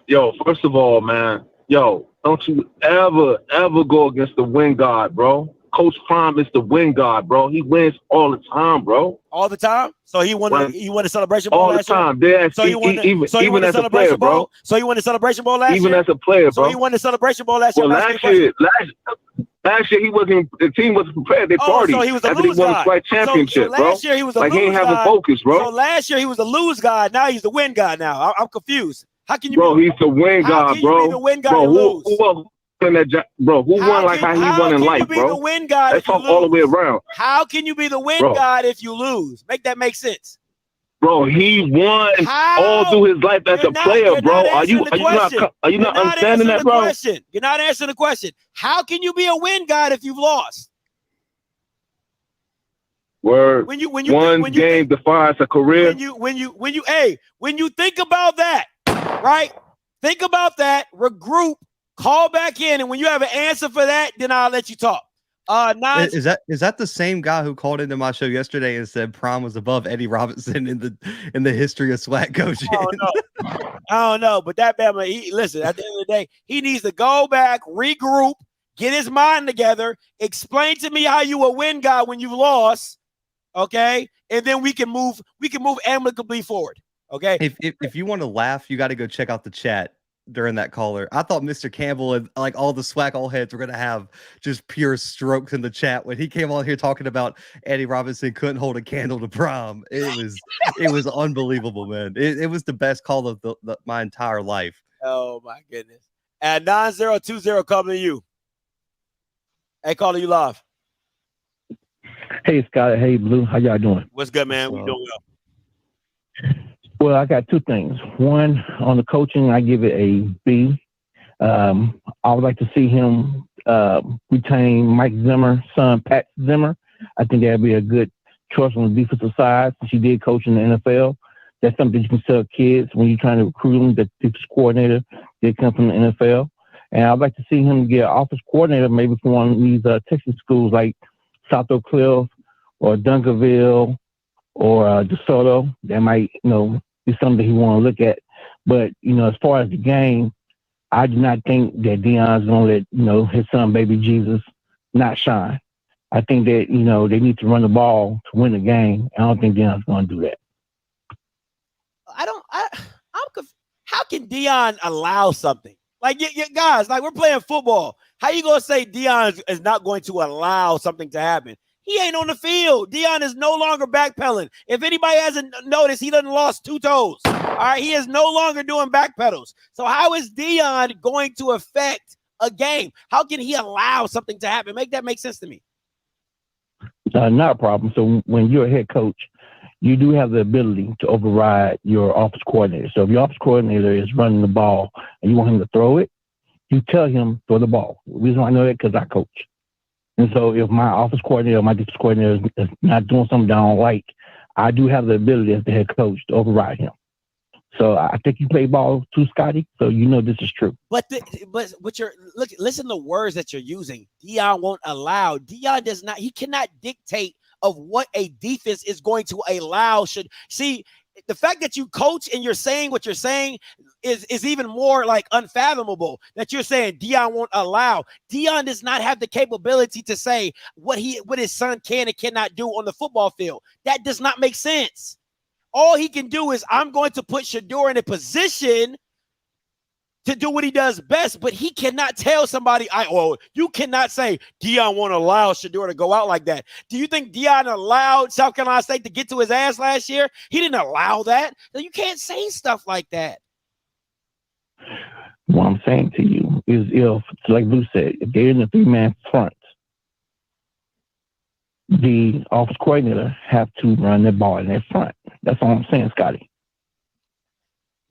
Yo, first of all, man, don't you ever go against the win God, bro. Coach Prime is the win God, bro. He wins all the time, bro. All the time? So he won the Celebration Bowl all last the time. year? So even as a player, bro. So he won the Celebration Bowl last year? Even as a player, bro. So he won the Celebration Bowl last year? Well, last year he wasn't. The team wasn't prepared. They partied. So he was a after lose he won the guy. SWAC Championship, so last year he was a like lose he ain't having guy. focus, bro. So last year he was the lose guy. Now he's the win guy. Now I'm confused. How can you? Bro, he's the win guy, bro. How can you be the win guy and lose? Who won like how he won in life, bro? The win guy. Let's talk all the way around. How can you be the win guy if you lose? Make that make sense. Bro, he won all through his life as a player, bro. Are you not understanding that, bro? You're not answering the question. How can you be a win guy if you've lost? Word. When you game defines a career. When you think about that, right? Think about that. Regroup. Call back in, and when you have an answer for that, then I'll let you talk. Is that the same guy who called into my show yesterday and said Prime was above Eddie Robinson in the history of SWAC coaching? I don't know, but that man, listen. At the end of the day, he needs to go back, regroup, get his mind together, explain to me how you a win guy when you lost, okay? And then we can move amicably forward, okay? If you want to laugh, you got to go check out the chat during that caller. I thought Mr. Campbell and like all the SWAC all heads were going to have just pure strokes in the chat when he came on here talking about Eddie Robinson couldn't hold a candle to Prime. It was unbelievable, man. It was the best call of my entire life. Oh my goodness. At 9020 coming to you. Hey, calling you live. Hey, Scott. Hey, Blue. How y'all doing? What's good, man? We doing well. Well, I got 2 things. One, on the coaching, I give it a B. I would like to see him retain Mike Zimmer's son, Pat Zimmer. I think that'd be a good choice on the defensive side, since he did coach in the NFL. That's something you can tell kids when you're trying to recruit them. The defensive coordinator did come from the NFL. And I'd like to see him get an office coordinator maybe for one of these Texas schools like South Oak Cliff or Dunkerville or DeSoto. That might, be something he want to look at. But, as far as the game, I do not think that Deion's going to let, his son, baby Jesus, not shine. I think that, they need to run the ball to win the game. I don't think Deion's going to do that. How can Deion allow something? Like, guys, like, we're playing football. How you going to say Deion is not going to allow something to happen? He ain't on the field. Deion is no longer backpedaling. If anybody hasn't noticed, he done lost 2 toes. All right, he is no longer doing backpedals. So how is Deion going to affect a game? How can he allow something to happen? Make that make sense to me. Not a problem. So when you're a head coach, you do have the ability to override your office coordinator. So if your office coordinator is running the ball and you want him to throw it, you tell him throw the ball. The reason why I know that because I coach. And so if my office coordinator or my defense coordinator is not doing something I don't like, I do have the ability as the head coach to override him. So I think you play ball too, Scotty. So you know this is true. But you're listen to the words that you're using. Deion won't allow. Deion does not. He cannot dictate of what a defense is going to allow. The fact that you coach and you're saying what you're saying is even more like unfathomable, that you're saying Deion won't allow. Deion does not have the capability to say what his son can and cannot do on the football field. That does not make sense. All he can do is, I'm going to put Shedeur in a position to do what he does best, but he cannot tell somebody, you cannot say Deion won't allow Shedeur to go out like that. Do you think Deion allowed South Carolina State to get to his ass last year? He didn't allow that. So you can't say stuff like that. What I'm saying to you is, if, like Blue said, if they're in the 3-man front, the office coordinator have to run the ball in their front. That's all I'm saying, Scotty.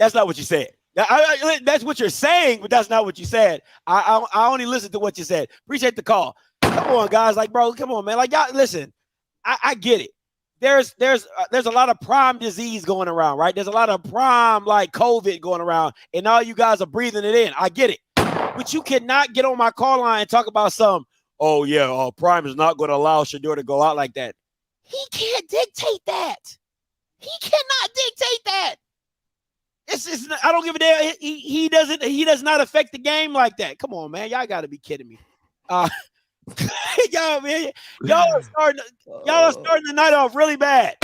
That's not what you said. That's what you're saying, but that's not what you said. I only listened to what you said. Appreciate the call. Come on, guys. Like, bro, come on, man. Like, y'all, listen. I get it. There's a lot of prime disease going around, right? There's a lot of prime like COVID going around, and all you guys are breathing it in. I get it, but you cannot get on my call line and talk about some. Oh yeah, prime is not going to allow Shedeur to go out like that. He can't dictate that. He cannot dictate that. I don't give a damn. He does not affect the game like that. Come on, man. Y'all got to be kidding me. Y'all are starting the night off really bad.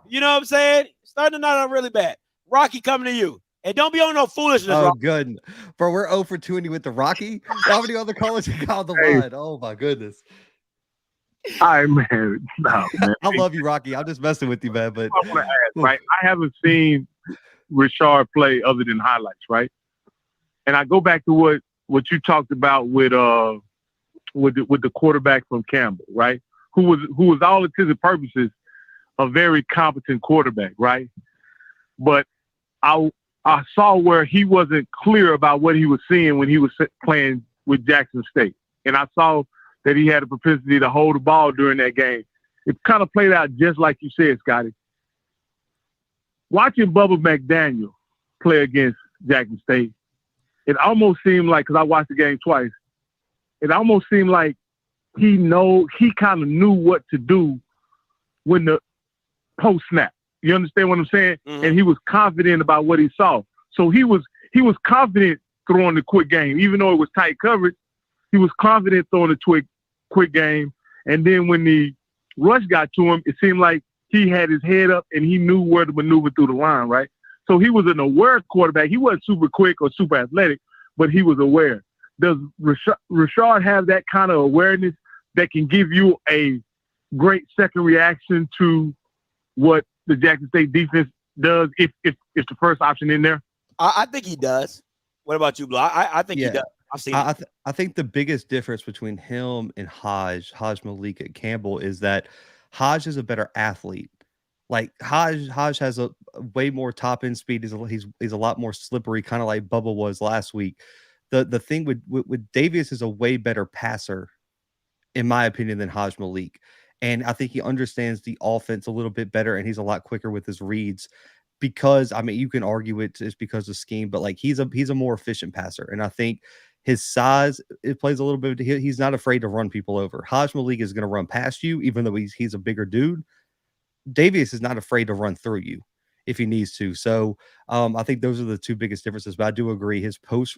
You know what I'm saying? Starting the night off really bad. Rocky, coming to you. And don't be on no foolishness. Oh, Rocky. good. Bro, we're 0 for 20 with the Rocky. How many other callers you got on the line? Oh, my goodness. All right, man. No, man. I love you, Rocky. I'm just messing with you, man. But I want to ask, right? I haven't seen Rashard play other than highlights, right? And I go back to what you talked about with the quarterback from Campbell, right? Who was all intents and purposes a very competent quarterback, right? But I saw where he wasn't clear about what he was seeing when he was playing with Jackson State, and I saw that he had a propensity to hold the ball during that game. It kind of played out just like you said, Scotty. Watching Bubba McDaniel play against Jackson State, it almost seemed like, because I watched the game twice, it almost seemed like he kind of knew what to do when the post snap. You understand what I'm saying? Mm-hmm. And he was confident about what he saw. So he was confident throwing the quick game, even though it was tight coverage. He was confident throwing the quick game. And then when the rush got to him, it seemed like he had his head up and he knew where to maneuver through the line, right? So he was an aware quarterback. He wasn't super quick or super athletic, but he was aware. Does Rashard have that kind of awareness that can give you a great second reaction to what the Jackson State defense does if the first option in there? I think he does. What about you, Blah? I think he does. I've seen it. I think the biggest difference between him and Hajj Malik at Campbell is that Hajj is a better athlete. Like Hajj has a way more top end speed. He's a lot more slippery, kind of like Bubba was last week. The thing with Davis is a way better passer, in my opinion, than Hajj Malik. And I think he understands the offense a little bit better, and he's a lot quicker with his reads. Because I mean, you can argue it's because of scheme, but like he's a more efficient passer, and I think his size it plays a little bit. He's not afraid to run people over. Hajj Malik is going to run past you, even though he's a bigger dude. Davius is not afraid to run through you if he needs to. So I think those are the two biggest differences. But I do agree his post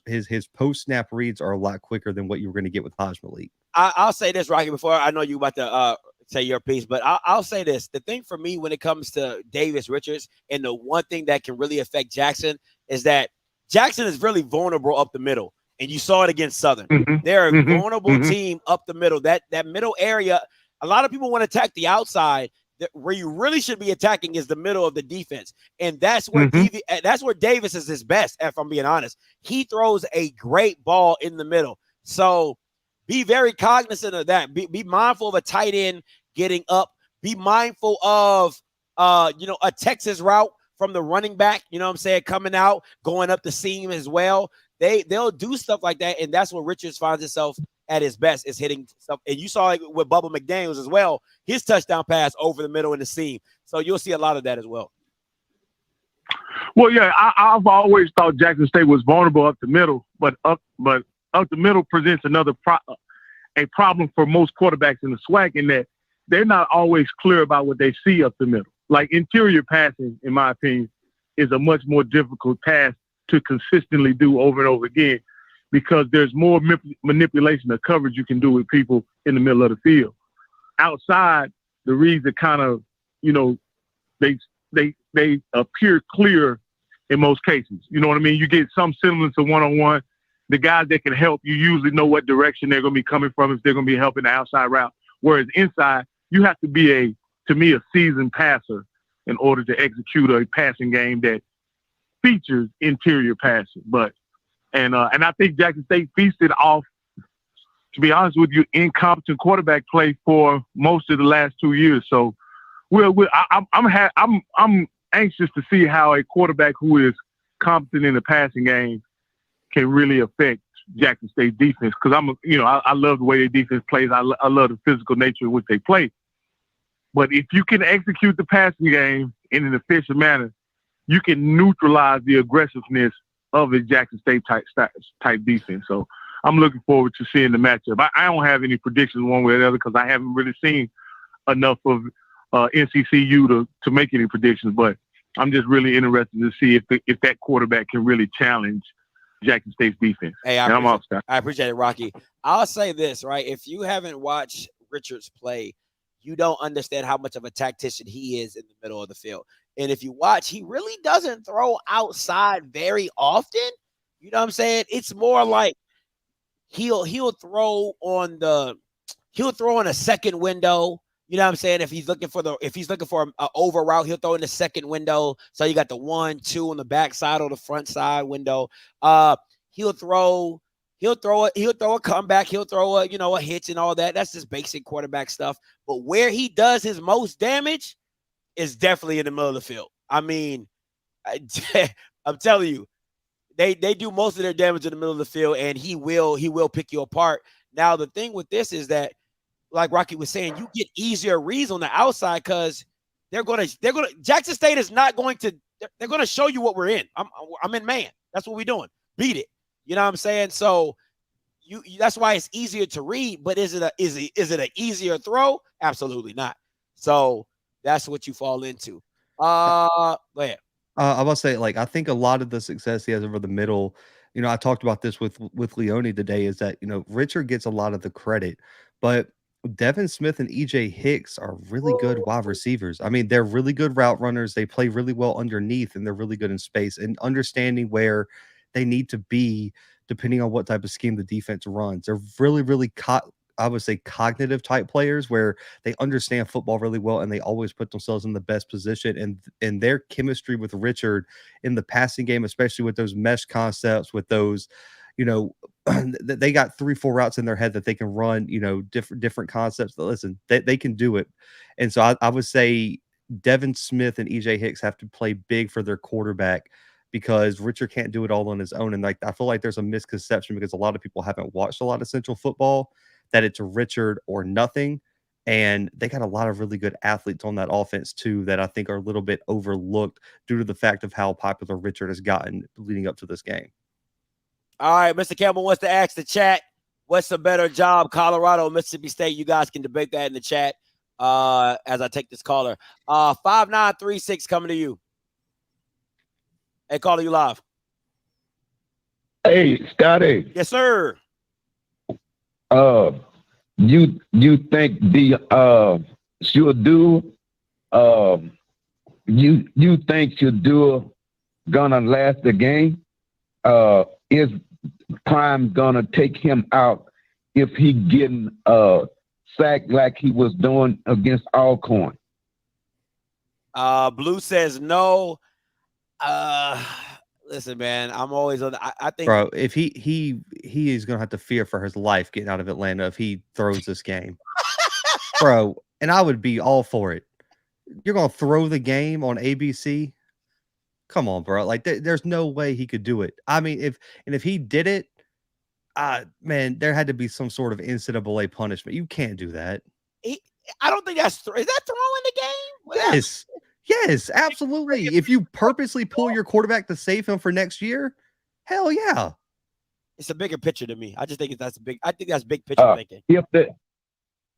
snap reads are a lot quicker than what you were going to get with Hajj Malik. I'll say this, Rocky. Before I know you about to say your piece, but I'll say this. The thing for me when it comes to Davis Richards, and the one thing that can really affect Jackson is that Jackson is really vulnerable up the middle. And you saw it against Southern. Mm-hmm. They're a vulnerable team up the middle. That middle area, A lot of people want to attack the outside. Where you really should be attacking is the middle of the defense, and that's where Davis is his best. If I'm being honest, he throws a great ball in the middle. So be very cognizant of that. Be mindful of a tight end getting up. Be mindful of a Texas route from the running back. You know what I'm saying, coming out, going up the seam as well. They'll do stuff like that, and that's where Richards finds himself at his best, is hitting stuff. And you saw it with Bubba McDaniels as well, his touchdown pass over the middle in the seam. So you'll see a lot of that as well. Well, yeah, I've always thought Jackson State was vulnerable up the middle, but up the middle presents another problem for most quarterbacks in the SWAC, in that they're not always clear about what they see up the middle. Like interior passing, in my opinion, is a much more difficult task to consistently do over and over again, because there's more manipulation of coverage you can do with people in the middle of the field. Outside, the reads are kind of, they appear clear in most cases. You know what I mean? You get some semblance of one-on-one. The guys that can help, you usually know what direction they're going to be coming from if they're going to be helping the outside route. Whereas inside, you have to be a seasoned passer in order to execute a passing game that features interior passing. And I think Jackson State feasted off, to be honest with you, incompetent quarterback play for most of the last 2 years. So I'm anxious to see how a quarterback who is competent in the passing game can really affect Jackson State defense. Because I love the way their defense plays. I love the physical nature in which they play. But if you can execute the passing game in an efficient manner, you can neutralize the aggressiveness of a Jackson State type defense. So I'm looking forward to seeing the matchup. I don't have any predictions one way or the other, because I haven't really seen enough of NCCU to make any predictions. But I'm just really interested to see if that quarterback can really challenge Jackson State's defense. Hey, I appreciate it, Rocky. I'll say this, right? If you haven't watched Richards play, you don't understand how much of a tactician he is in the middle of the field. And if you watch, he really doesn't throw outside very often. You know what I'm saying? It's more like he'll throw on a second window. You know what I'm saying? If he's looking for an over route, he'll throw in the second window. So you got the 1, 2 on the back side or the front side window. He'll throw a comeback. He'll throw a hitch and all that. That's just basic quarterback stuff. But where he does his most damage is definitely in the middle of the field. I mean, I'm telling you, they do most of their damage in the middle of the field, and he will pick you apart. Now, the thing with this is that, like Rocky was saying, you get easier reads on the outside, because Jackson State is not going to, they're going to show you what we're in. I'm in man. That's what we're doing. Beat it. You know what I'm saying? So that's why it's easier to read, but is it an easier throw? Absolutely not. So that's what you fall into. Go ahead. I must say, I think a lot of the success he has over the middle, I talked about this with Leone today, is that, Richard gets a lot of the credit, but Devin Smith and EJ Hicks are really good wide receivers. I mean, they're really good route runners. They play really well underneath, and they're really good in space and understanding where they need to be depending on what type of scheme the defense runs. They're really, really, I would say, cognitive type players where they understand football really well, and they always put themselves in the best position. And their chemistry with Richard in the passing game, especially with those mesh concepts, with those, they got 3-4 routes in their head that they can run, different concepts. But listen, they can do it. And so I would say Devin Smith and EJ Hicks have to play big for their quarterback, because Richard can't do it all on his own. And I feel like there's a misconception, because a lot of people haven't watched a lot of Central football, that it's Richard or nothing. And they got a lot of really good athletes on that offense too, that I think are a little bit overlooked due to the fact of how popular Richard has gotten leading up to this game. All right, Mr. Campbell wants to ask the chat, what's a better job, Colorado or Mississippi State? You guys can debate that in the chat as I take this caller. 5936 coming to you. Hey, caller, you live. Hey, Scotty. Yes, sir. You think Shadua you think Shadua gonna last the game? Is Prime gonna take him out if he getting sack like he was doing against Alcorn? Blue says no. Listen, man, I'm always on. I think, bro, if he is gonna have to fear for his life getting out of Atlanta if he throws this game, bro. And I would be all for it. You're gonna throw the game on ABC? Come on, bro. Like there's no way he could do it. I mean, if he did it, man, there had to be some sort of NCAA punishment. You can't do that. I don't think that's is that throwing the game? Yes. Yes, absolutely. If you purposely pull your quarterback to save him for next year, hell yeah. It's a bigger picture to me. I just think that's big big picture thinking.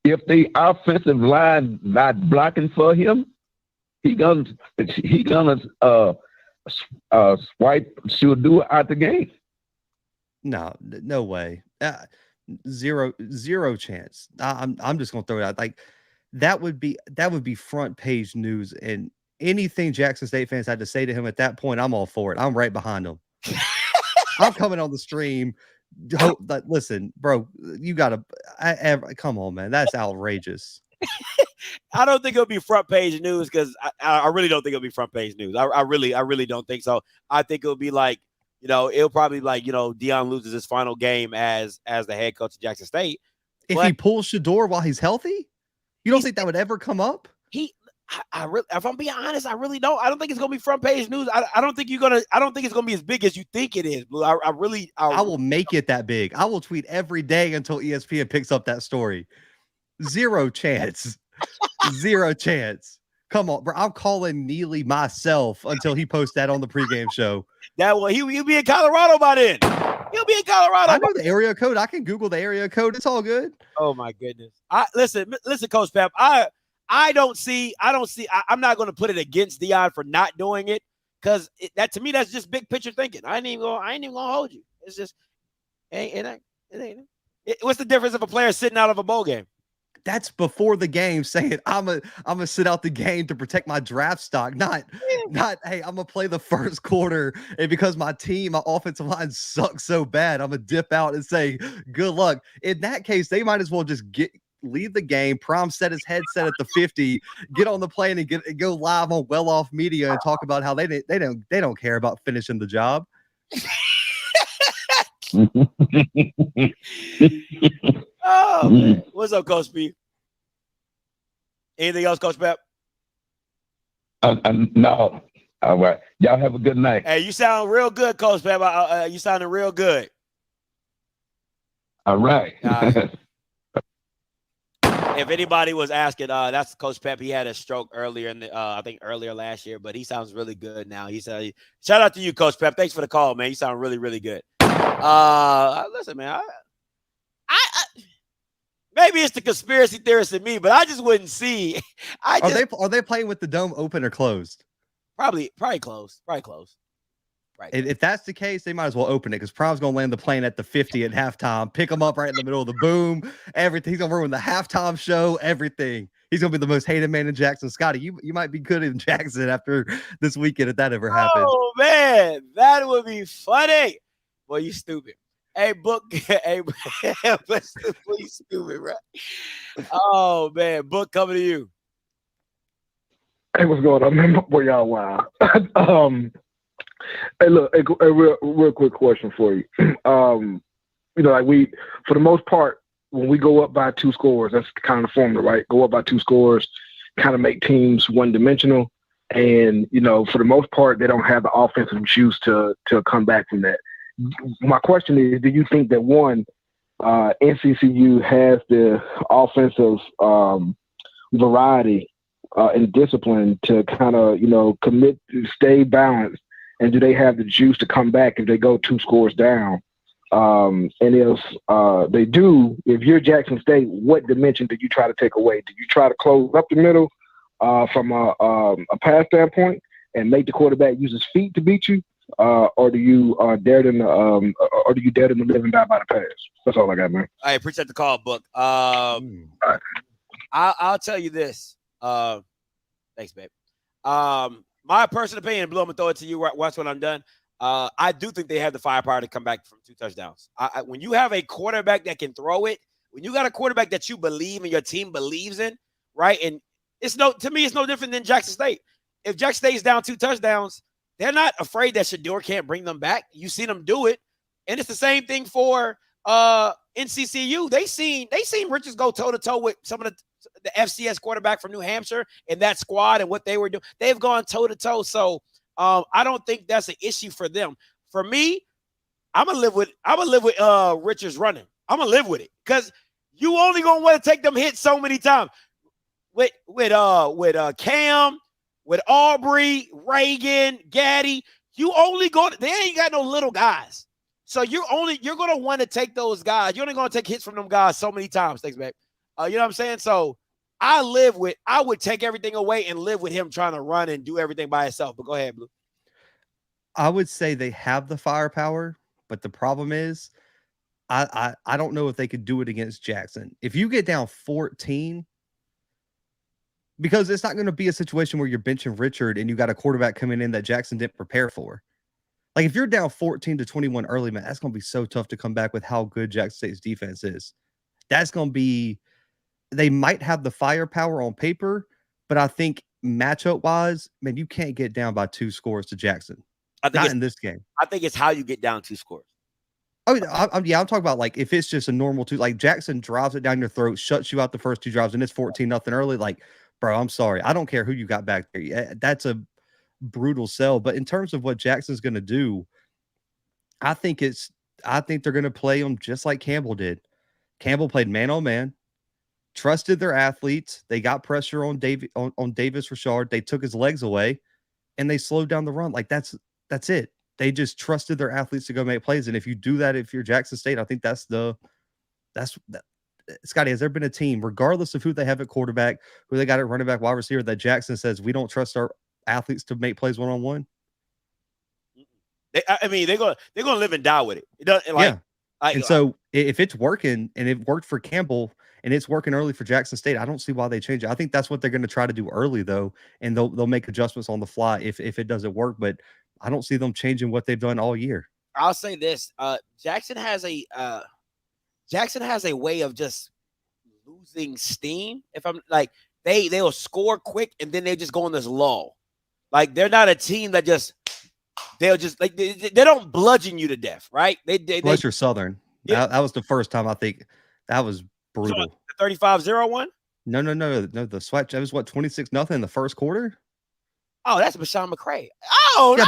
If the offensive line not blocking for him, he gonna swipe should do it out the game. No way. Zero chance. I'm just gonna throw it out. Like that would be front page news, and anything Jackson State fans had to say to him at that point, I'm all for it. I'm right behind them. I'm coming on the stream. Listen, bro, you gotta come on, man. That's outrageous. I don't think it'll be front page news because I really don't think it'll be front page news. I really don't think so. I think it'll be like, it'll probably be like, Deion loses his final game as the head coach of Jackson State. If he pulls Shador while he's healthy, you don't think that would ever come up? If I'm being honest, I really don't. I don't think it's gonna be front page news. I don't think it's gonna be as big as you think it is, Blue. I will make it that big. I will tweet every day until ESPN picks up that story. Zero chance. Zero chance. Come on, bro. I'm calling Neely myself until he posts that on the pregame show. He'll be in Colorado by then. He'll be in Colorado. I know the area code. I can Google the area code. It's all good. Oh my goodness. Listen, Coach Pep. I'm not going to put it against Deion for not doing it because that to me that's just big picture thinking. I ain't even gonna hold you. It's just it ain't. What's the difference if a player sitting out of a bowl game? That's before the game saying I'm gonna sit out the game to protect my draft stock. Not hey, I'm gonna play the first quarter, and because my offensive line sucks so bad, I'm gonna dip out and say good luck. In that case, they might as well just leave the game. Prom set his headset at the 50, get on the plane and go live on Well Off Media and talk about how they don't care about finishing the job. Oh man. What's up, Coach B? Anything else, Coach Pep? No. All right. Y'all have a good night. Hey, you sound real good, Coach Pep. You sounding real good. All right. If anybody was asking, that's Coach Pep. He had a stroke earlier earlier last year, but he sounds really good now. He said, "Shout out to you, Coach Pep. Thanks for the call, man. You sound really, really good." Listen, man. Maybe it's the conspiracy theorist in me, but I just wouldn't see. Are they playing with the dome open or closed? Probably closed. Probably closed. Right. If that's the case, they might as well open it because Prom's going to land the plane at the 50 at halftime, pick him up right in the middle of the boom, everything. He's going to ruin the halftime show, everything. He's going to be the most hated man in Jackson. Scotty, you might be good in Jackson after this weekend if that ever happened. Oh, man. That would be funny. Boy, you stupid. Hey, Book. Hey, you stupid, right? Oh, man. Book coming to you. Hey, what's going on, man? Boy, y'all wow. Hey, look, a real quick question for you. Like for the most part, when we go up by 2 scores, that's kind of the formula, right? Go up by 2 scores, kind of make teams one-dimensional. And, for the most part, they don't have the offensive juice to come back from that. My question is, do you think that, one, NCCU has the offensive variety and discipline to kind of, commit to stay balanced? And do they have the juice to come back if they go 2 scores down? And if they do, if you're Jackson State, what dimension do you try to take away? Do you try to close up the middle from a pass standpoint and make the quarterback use his feet to beat you, or do you dare them to live and die by the pass? That's all I got, man. I appreciate the call, Book. I'll tell you this. Thanks, babe. My personal opinion, Blue, I'm going to throw it to you once when I'm done. I do think they have the firepower to come back from 2 touchdowns. When you have a quarterback that can throw it, when you got a quarterback that you believe and your team believes in, right? And to me, it's no different than Jackson State. If Jackson State is down 2 touchdowns, they're not afraid that Shador can't bring them back. You see them do it. And it's the same thing for NCCU. They seen Richards go toe-to-toe with some of the FCS quarterback from New Hampshire and that squad and what they were doing. They've gone toe-to-toe. So I don't think that's an issue for them. For me, I'm gonna live with Richards running. I'm gonna live with it because you only gonna want to take them hits so many times. With Cam, with Aubrey, Reagan, Gaddy, they ain't got no little guys. So you're gonna want to take those guys. You're only gonna take hits from them guys so many times. Thanks, babe. You know what I'm saying? So I would take everything away and live with him trying to run and do everything by himself. But go ahead, Blue. I would say they have the firepower, but the problem is I don't know if they could do it against Jackson. If you get down 14, because it's not going to be a situation where you're benching Richard and you got a quarterback coming in that Jackson didn't prepare for. Like if you're down 14-21 early, man, that's going to be so tough to come back with how good Jackson State's defense is. That's going to be, they might have the firepower on paper, but I think matchup wise, man, you can't get down by 2 scores to Jackson. Not in this game. I think it's how you get down 2 scores. Oh, I'm talking about like if it's just a normal 2, like Jackson drives it down your throat, shuts you out the first 2 drives, and it's 14-0 early. Like, bro, I'm sorry. I don't care who you got back there. Yeah, that's a brutal sell. But in terms of what Jackson's going to do, I think they're going to play them just like Campbell did. Campbell played man on man, trusted their athletes. They got pressure on Davis Richard. They took his legs away, and they slowed down the run. Like that's it. They just trusted their athletes to go make plays. And if you do that, if you're Jackson State, I think that's Scotty, has there been a team, regardless of who they have at quarterback, who they got at running back, wide receiver, that Jackson says we don't trust our athletes to make plays one-on-one? They're gonna live and die with it. So if it's working and it worked for Campbell and it's working early for Jackson State, I don't see why they change it. I think that's what they're going to try to do early though, and they'll make adjustments on the fly if it doesn't work. But I don't see them changing what they've done all year. I'll say this: Jackson has a way of just losing steam. If I'm like they'll score quick and then they just go in this lull. Like they're not a team that they'll just like they don't bludgeon you to death, right? Unless you're Southern. Yeah. That was the first time I think that was brutal. So, 35-0-1? No. The SWAC, it was what, 26-0 in the first quarter? Oh, that's Bashawn McCray. Oh, yeah,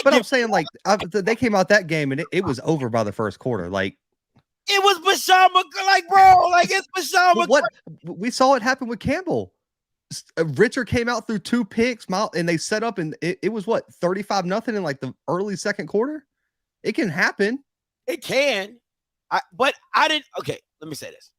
but I'm saying like they came out that game and it was over by the first quarter. Like it was Bashawn McCray, like bro, like it's Bashawn McCray. What we saw it happen with Campbell. Richard came out through 2 picks, and they set up, and it was what 35-0 in like the early second quarter. It can happen. It can. But I didn't. Okay, let me say this.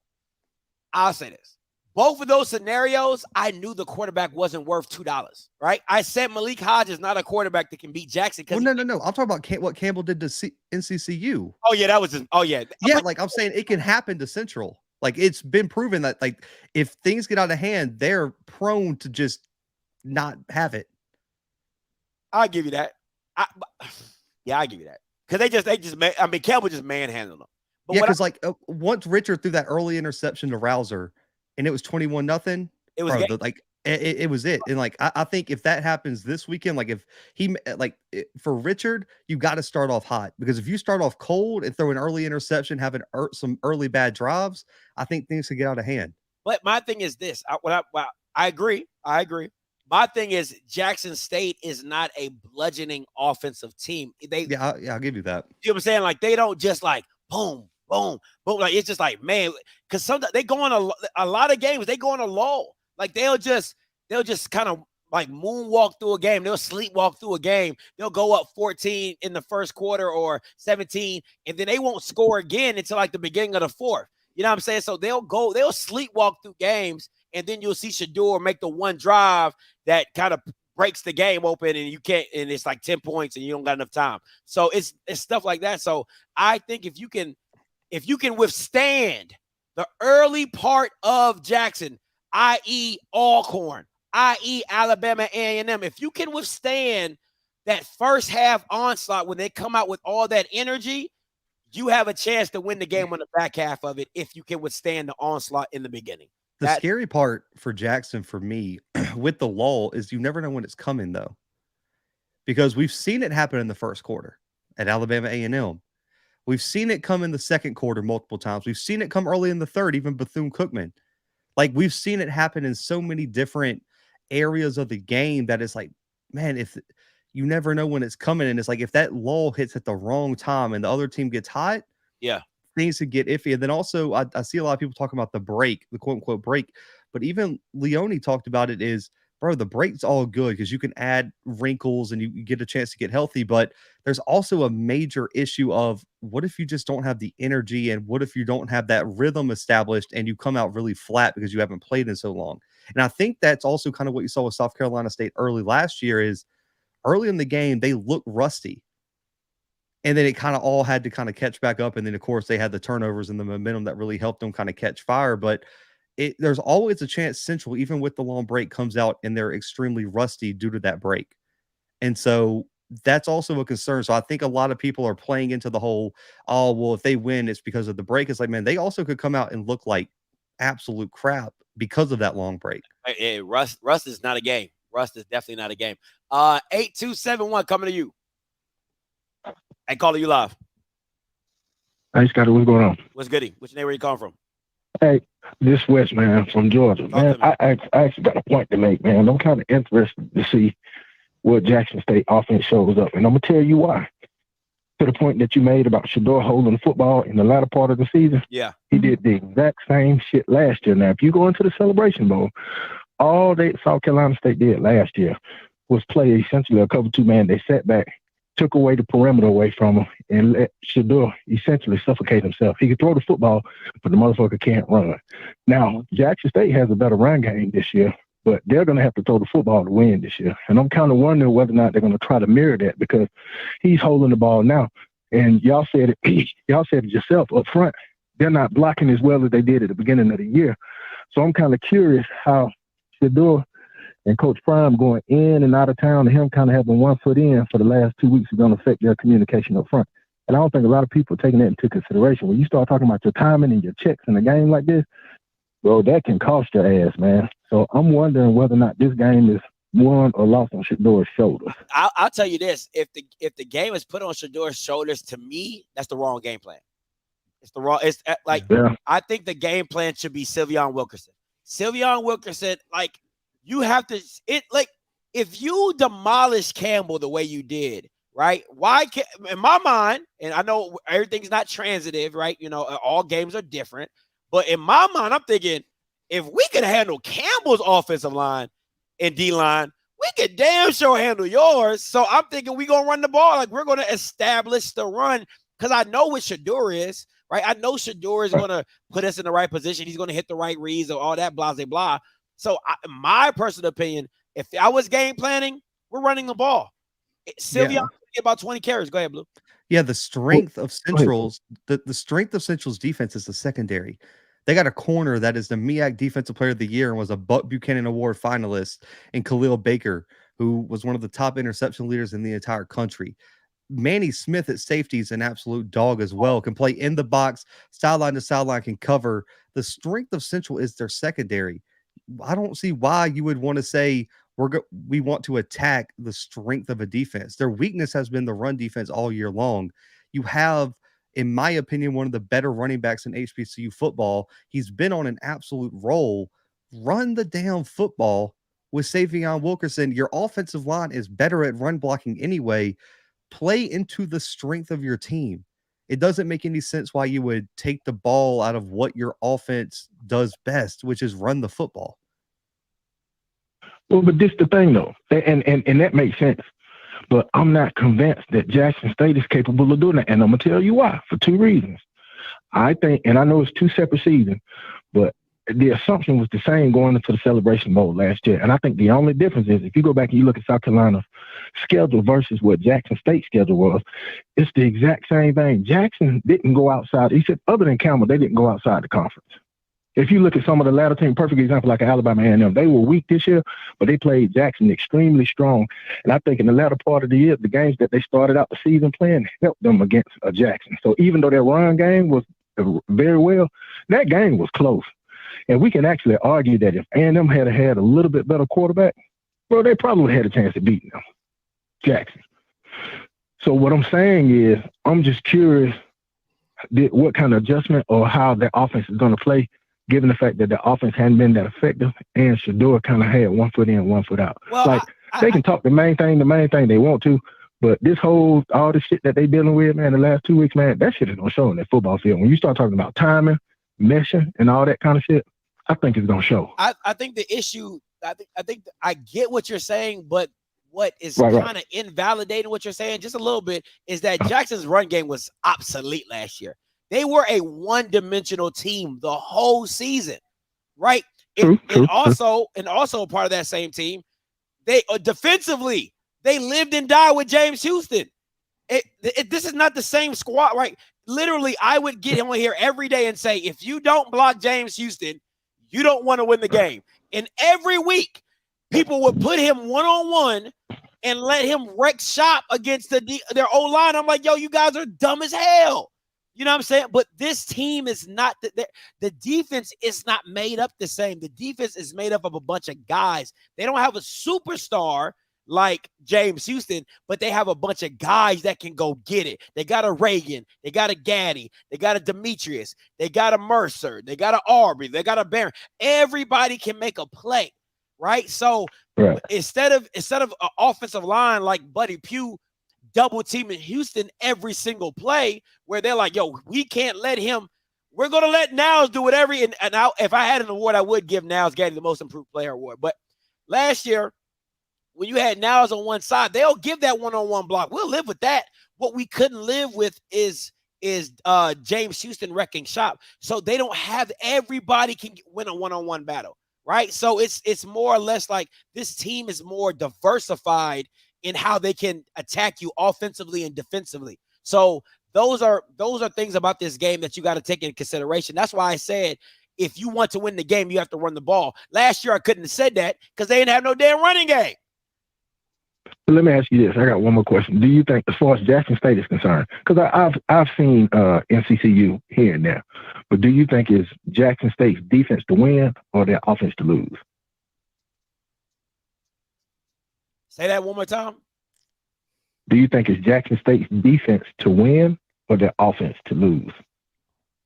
I'll say this. Both of those scenarios, I knew the quarterback wasn't worth $2, right? I said Malik Hodge is not a quarterback that can beat Jackson. Well, no. I'm talking about what Campbell did to NCCU. Oh, yeah, that was just, oh, yeah. Yeah, like I'm saying, it can happen to Central. Like it's been proven that like if things get out of hand, they're prone to just not have it. I'll give you that. I'll give you that. Because Campbell just manhandled them. But yeah, because once Richard threw that early interception to Rouser, and it was 21-0. It was it was it. And like I think if that happens this weekend, like if he for Richard, you got to start off hot, because if you start off cold and throw an early interception, having some early bad drives, I think things could get out of hand. But my thing is this: I agree. My thing is Jackson State is not a bludgeoning offensive team. I'll give you that. You know what I'm saying? Like they don't just like boom, boom, boom. Like it's just like, man, because sometimes they go on a lot of games, they go on a lull. Like they'll just kind of like moonwalk through a game. They'll sleepwalk through a game. They'll go up 14 in the first quarter or 17, and then they won't score again until like the beginning of the fourth. You know what I'm saying? So they'll sleepwalk through games, and then you'll see Shador make the one drive that kind of breaks the game open, and it's like 10 points and you don't got enough time. So it's stuff like that. So I think if you can withstand the early part of Jackson, i.e. Alcorn, i.e. Alabama A&M, if you can withstand that first half onslaught when they come out with all that energy, you have a chance to win the game on the back half of it if you can withstand the onslaught in the beginning. The scary part for Jackson, for me, with the lull is you never know when it's coming, though, because we've seen it happen in the first quarter at Alabama A&M. We've seen it come in the second quarter multiple times. We've seen it come early in the third, even Bethune-Cookman. Like, we've seen it happen in so many different areas of the game that it's like, man, if you never know when it's coming, and it's like if that lull hits at the wrong time and the other team gets hot, things could get iffy. And then also, I see a lot of people talking about the break, the quote unquote break, but even Leone talked about it is, bro, the break's all good because you can add wrinkles and you get a chance to get healthy. But there's also a major issue of what if you just don't have the energy, and what if you don't have that rhythm established and you come out really flat because you haven't played in so long. And I think that's also kind of what you saw with South Carolina State early last year is early in the game, they looked rusty. And then it kind of all had to kind of catch back up. And then, of course, they had the turnovers and the momentum that really helped them kind of catch fire. But there's always a chance Central, even with the long break, comes out and they're extremely rusty due to that break. And so that's also a concern. So I think a lot of people are playing into the whole, oh, well, if they win, it's because of the break. It's like, man, they also could come out and look like absolute crap because of that long break. Hey, Rust is not a game. Rust is definitely not a game. 8271 coming to you. Hey, caller, you live. Hey, Scotty, what's going on? What's goody? What's your name? Where you calling from? Hey, this West, man, from Georgia. Man, I actually got a point to make, man. I'm kind of interested to see what Jackson State offense shows up. And I'm going to tell you why. To the point that you made about Shador holding the football in the latter part of the season. Yeah. He did the exact same shit last year. Now, if you go into the Celebration Bowl, all that South Carolina State did last year was play essentially a cover two man. They sat back, took away the perimeter away from him, and let Shador essentially suffocate himself. He could throw the football, but the motherfucker can't run. Now, Jackson State has a better run game this year, but they're going to have to throw the football to win this year. And I'm kind of wondering whether or not they're going to try to mirror that, because he's holding the ball now. And y'all said it yourself up front. They're not blocking as well as they did at the beginning of the year. So I'm kind of curious how Shador and Coach Prime going in and out of town, and him kind of having one foot in for the last 2 weeks is going to affect their communication up front. And I don't think a lot of people are taking that into consideration. When you start talking about your timing and your checks in a game like this, bro, that can cost your ass, man. So I'm wondering whether or not this game is won or lost on Shador's shoulders. I'll tell you this: if the game is put on Shador's shoulders, to me, that's the wrong game plan. It's the wrong. It's like I think the game plan should be Sylveon Wilkerson. Sylveon Wilkerson, like. You have to if you demolish Campbell the way you did, right? Why can't, in my mind, and I know everything's not transitive, right? You know, all games are different, but in my mind, I'm thinking if we could handle Campbell's offensive line and D line, we could damn sure handle yours. So I'm thinking we're gonna run the ball, like we're gonna establish the run, because I know what Shador is, right? I know Shador is gonna put us in the right position. He's gonna hit the right reads or all that blah blah blah. So, my personal opinion, if I was game planning, we're running the ball. Sylveon get about 20 carries. Go ahead, Blue. Yeah, the strength of Central's the strength of Central's defense is the secondary. They got a corner that is the MEAC Defensive Player of the Year and was a Buck Buchanan Award finalist, and Khalil Baker, who was one of the top interception leaders in the entire country. Manny Smith at safety is an absolute dog as well. Can play in the box, sideline to sideline, can cover. The strength of Central is their secondary. I don't see why you would want to say we want to attack the strength of a defense. Their weakness has been the run defense all year long. You have, in my opinion, one of the better running backs in HBCU football. He's been on an absolute roll. Run the damn football with Sylveon Wilkerson. Your offensive line is better at run blocking anyway. Play into the strength of your team. It doesn't make any sense why you would take the ball out of what your offense does best, which is run the football. Well, but this the thing, though, and that makes sense. But I'm not convinced that Jackson State is capable of doing that, and I'm going to tell you why, for two reasons. I think, and I know it's two separate seasons, but the assumption was the same going into the Celebration Bowl last year. And I think the only difference is if you go back and you look at South Carolina's schedule versus what Jackson State's schedule was, it's the exact same thing. Jackson didn't go outside. He said, other than Campbell, they didn't go outside the conference. If you look at some of the latter team, perfect example like Alabama A&M, they were weak this year, but they played Jackson extremely strong. And I think in the latter part of the year, the games that they started out the season playing helped them against Jackson. So even though their run game was very well, that game was close. And we can actually argue that if A&M had a little bit better quarterback, well, they probably would have had a chance at beating them, Jackson. So what I'm saying is, I'm just curious what kind of adjustment or how their offense is going to play, given the fact that the offense hadn't been that effective, and Shedeur kind of had 1 foot in, 1 foot out. Well, they can talk the main thing they want to, but all the shit that they dealing with, man, the last 2 weeks, man, that shit is gonna show in that football field. When you start talking about timing, meshing, and all that kind of shit, I think it's gonna show. I think the issue, I think I get what you're saying, but what is kind of invalidating what you're saying just a little bit is that Jackson's run game was obsolete last year. They were a one-dimensional team the whole season, right? And also part of that same team, they defensively, they lived and died with James Houston. This is not the same squad, right? Literally, I would get on here every day and say, if you don't block James Houston, you don't want to win the game. And every week, people would put him one-on-one and let him wreck shop against their O-line. I'm like, yo, you guys are dumb as hell. You know what I'm saying? But this team is not the defense is not made up the same. The defense is made up of a bunch of guys. They don't have a superstar like James Houston, but they have a bunch of guys that can go get it. They got a Reagan, they got a Gaddy, they got a Demetrius, they got a Mercer, they got a Aubrey, they got a Barron. Everybody can make a play, right? So instead of an offensive line like Buddy Pugh double teaming Houston every single play, where they're like, yo, we can't let him. We're going to let Niles do whatever. And if I had an award, I would give Niles Gaddy the most improved player award. But last year, when you had Niles on one side, they'll give that one-on-one block. We'll live with that. What we couldn't live with is James Houston wrecking shop. So they don't have everybody can win a one-on-one battle, right? So it's more or less like this team is more diversified in how they can attack you offensively and defensively. So those are things about this game that you got to take into consideration. That's why I said, if you want to win the game, you have to run the ball. Last year, I couldn't have said that because they didn't have no damn running game. Let me ask you this. I got one more question. Do you think, as far as Jackson State is concerned, because I've seen NCCU here and there, but do you think it's Jackson State's defense to win or their offense to lose? Say that one more time. Do you think it's Jackson State's defense to win or their offense to lose?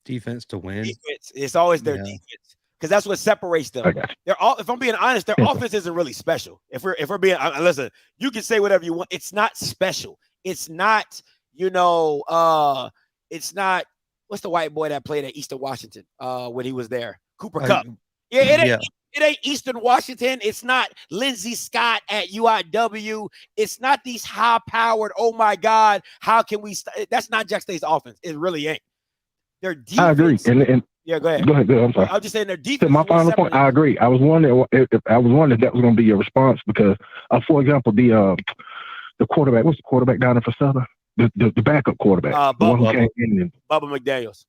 Defense to win. Defense. It's always their defense because that's what separates them. If I'm being honest, their offense isn't really special. If we're being listen, you can say whatever you want. It's not special. It's not, it's not. What's the white boy that played at Eastern Washington when he was there? Cooper Kupp. It ain't Eastern Washington. It's not Lindsey Scott at UIW. It's not these high-powered, oh, my God, how can we that's not Jack State's offense. It really ain't. Their defense. I agree. And yeah, go ahead. Go ahead. I'm sorry. I'm just saying their defense. To my final point, I agree. I was wondering if that was going to be your response because, for example, the quarterback, what's the quarterback down there for Southern? The backup quarterback. Bubba McDaniels.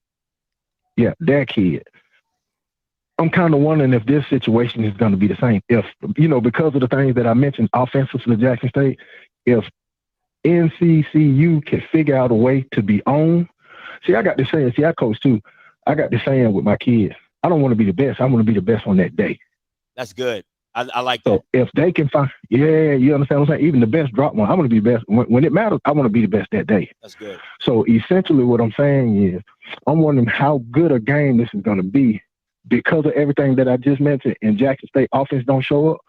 Yeah, that kid. I'm kind of wondering if this situation is going to be the same. If, because of the things that I mentioned, offensive for Jackson State, if NCCU can figure out a way to be on. See, I got this saying, I coach too. I got this saying with my kids. I don't want to be the best. I want to be the best on that day. That's good. I like that. So if they can find, you understand what I'm saying? Even the best drop one, I want to be best. When it matters, I want to be the best that day. That's good. So essentially what I'm saying is I'm wondering how good a game this is going to be because of everything that I just mentioned, and Jackson State offense don't show up,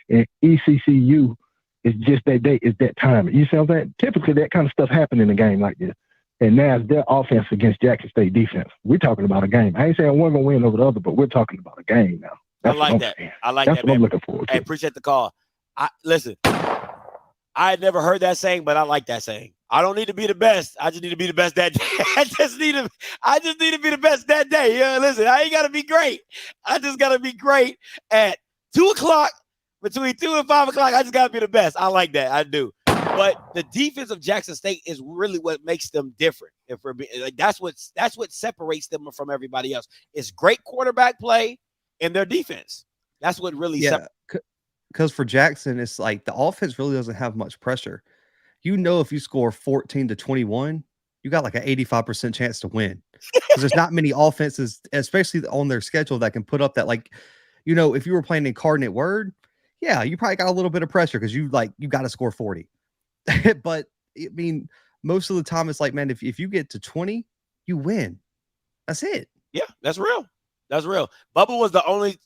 and ECCU is just that day, is that time. You see what I'm saying? Typically, that kind of stuff happens in a game like this. And now it's their offense against Jackson State defense. We're talking about a game. I ain't saying one going to win over the other, but we're talking about a game now. That's I like that. Saying. I like That's that. What I'm looking forward to. I appreciate the call. Listen, I had never heard that saying, but I like that saying. I don't need to be the best. I just need to be the best that day. I just need to be the best that day. Yeah, listen, I ain't got to be great. I just got to be great at 2 o'clock, between 2 and 5 o'clock. I just got to be the best. I like that. I do. But the defense of Jackson State is really what makes them different. If we're like, that's what separates them from everybody else. It's great quarterback play and their defense. That's what really because for Jackson, it's like the offense really doesn't have much pressure. You know, if you score 14-21, you got like an 85% chance to win. Because there's not many offenses, especially on their schedule, that can put up that, like, you know, if you were playing Incarnate Word, yeah, you probably got a little bit of pressure because you got to score 40. But I mean, most of the time it's like, man, if you get to 20, you win. That's it. Yeah, that's real. That's real. Bubba was the only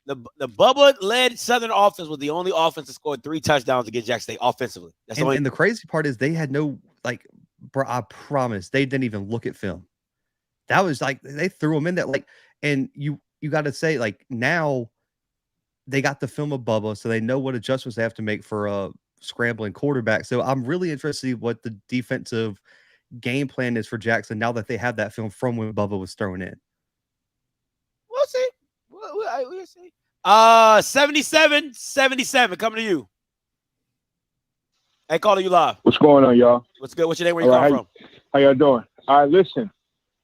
the Bubba-led Southern offense was the only offense that scored 3 touchdowns against Jackson State offensively. That's and the crazy part is they had no, like, bro, I promise they didn't even look at film. That was like they threw them in that, like, and you got to say, like, now they got the film of Bubba, so they know what adjustments they have to make for a scrambling quarterback. So I'm really interested to see what the defensive game plan is for Jackson now that they have that film from when Bubba was thrown in. We'll see. We'll see. 77-77 coming to you. Hey, calling you live. What's going on, y'all? What's good? What's your name? Where you calling from? How y'all doing? All right, listen.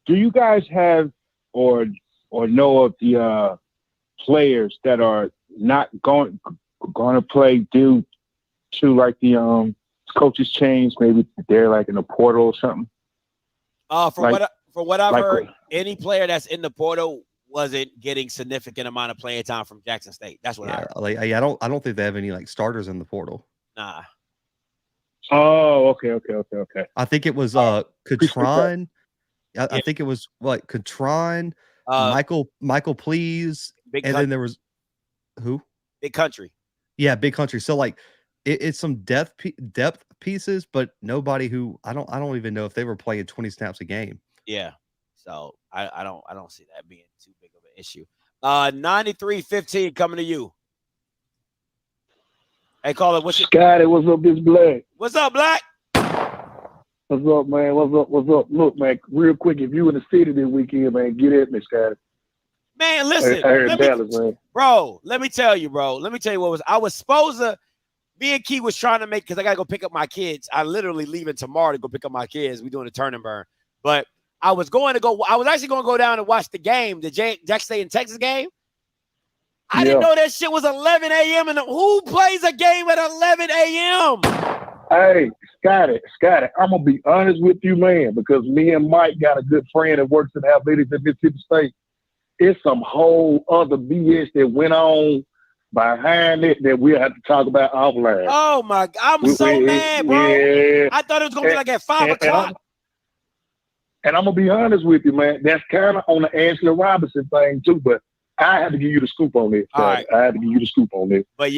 Do you guys have or know of the players that are not going to play due to, like, the coaches change? Maybe they're like in the portal or something. From what I've heard, any player that's in the portal wasn't getting significant amount of playing time from Jackson State. That's what I heard. Like, I don't think they have any, like, starters in the portal. Nah. Oh, okay. I think it was Katron. I think it was what Katron, Michael Please, then there was who? Big Country. Yeah, Big Country. So, like, it's some depth pieces, but nobody who I don't even know if they were playing 20 snaps a game. Yeah. So I don't see that being too big of an issue. 93-15 coming to you. Hey, caller, what's your Scotty? What's up, this Black? What's up, Black? What's up, man? What's up? Look, man, real quick, if you in the city this weekend, man, get at me, Scotty. Man, listen. I heard Dallas, man. Bro, let me tell you what I was supposed to. Me and Key was trying to make, because I gotta go pick up my kids. I literally leaving tomorrow to go pick up my kids. We doing a turn and burn, but I was actually going to go down and watch the game, the Jackson State and Texas game. I didn't know that shit was 11 a.m. And who plays a game at 11 a.m.? Hey, Scotty, I'm going to be honest with you, man, because me and Mike got a good friend that works in athletics at Mississippi State. It's some whole other BS that went on behind it that we'll have to talk about offline. Oh, my God. I'm so mad, bro. Yeah. I thought it was going to be like at 5 o'clock. And I'm going to be honest with you, man. That's kind of on the Ashley Robinson thing, too. But I had to give you the scoop on this. All right. I had to give you the scoop on this. But,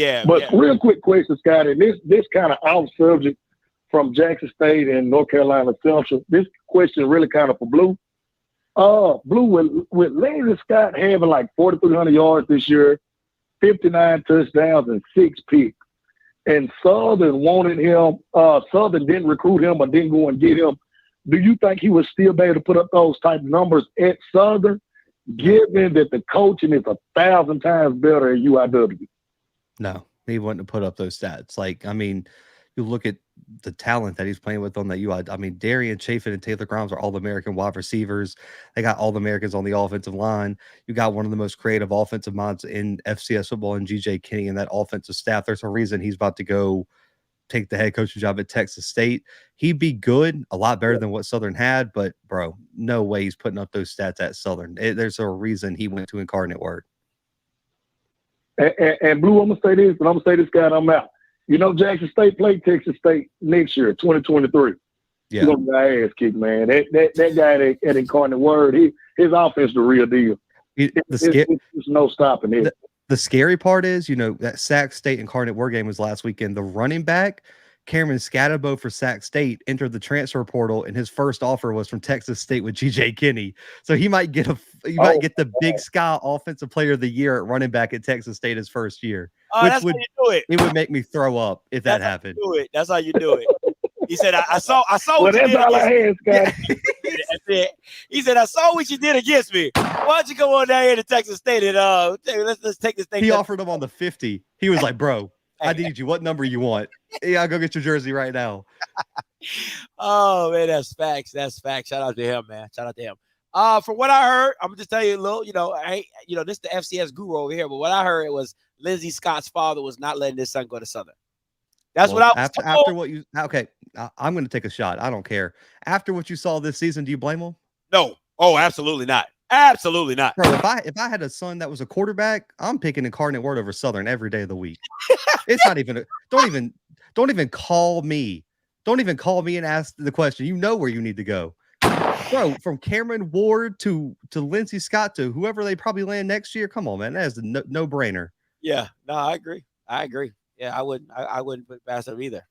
real quick question, Scotty. This kind of off subject from Jackson State and North Carolina Central. This question really kind of for Blue. Blue, with Landry Scott having like 4,300 yards this year, 59 touchdowns and 6 picks, and Southern wanted him. Southern didn't recruit him or didn't go and get him. Do you think he would still be able to put up those type of numbers at Southern, given that the coaching is 1,000 times better at UIW? No, he wouldn't have put up those stats. Like, I mean, you look at the talent that he's playing with on that UI. I mean, Darian Chafin and Taylor Grimes are All-American wide receivers. They got All-Americans on the offensive line. You got one of the most creative offensive minds in FCS football and GJ Kinney and that offensive staff. There's a reason he's about to go take the head coaching job at Texas State. He'd be good, a lot better than what Southern had, but bro, no way he's putting up those stats at Southern. There's a reason he went to Incarnate Word. And Blue, I'm gonna say this, and I'm gonna say this guy, and I'm out. You know, Jackson State played Texas State next year, 2023. Yeah, he's gonna get ass kicked, man. That guy at Incarnate Word, his offense the real deal. There's no stopping it. The scary part is, you know, that Sac State Incarnate Word game was last weekend. The running back, Cameron Scatterbo for Sac State, entered the transfer portal, and his first offer was from Texas State with GJ Kinney. So he might get the Big Sky Offensive Player of the Year at running back at Texas State his first year. Oh, that's how you do it. It would make me throw up if that happened. That's how you do it. He said, I saw well, what you that's did all I had, Scott. That's it. He said, I saw what you did against me. Why don't you go on down here to Texas State and let's take this thing. He offered him on the 50. He was like, bro, I need you. What number you want? Yeah, I'll go get your jersey right now. Oh man, that's facts. That's facts. Shout out to him, man. Shout out to him. From what I heard, I'm gonna just tell you a little. This is the FCS guru over here, but what I heard was Lindsey Scott's father was not letting his son go to Southern. That's what I was after what you. Okay, I'm going to take a shot. I don't care. After what you saw this season, do you blame him? No. Oh, absolutely not. Absolutely not. Bro, if I had a son that was a quarterback, I'm picking Incarnate Word over Southern every day of the week. It's not even. Don't even call me. Don't even call me and ask the question. You know where you need to go. Bro, from Cameron Ward to Lindsey Scott to whoever they probably land next year. Come on, man. That is a no-brainer. Yeah, no, I agree. Yeah, I wouldn't put past them either.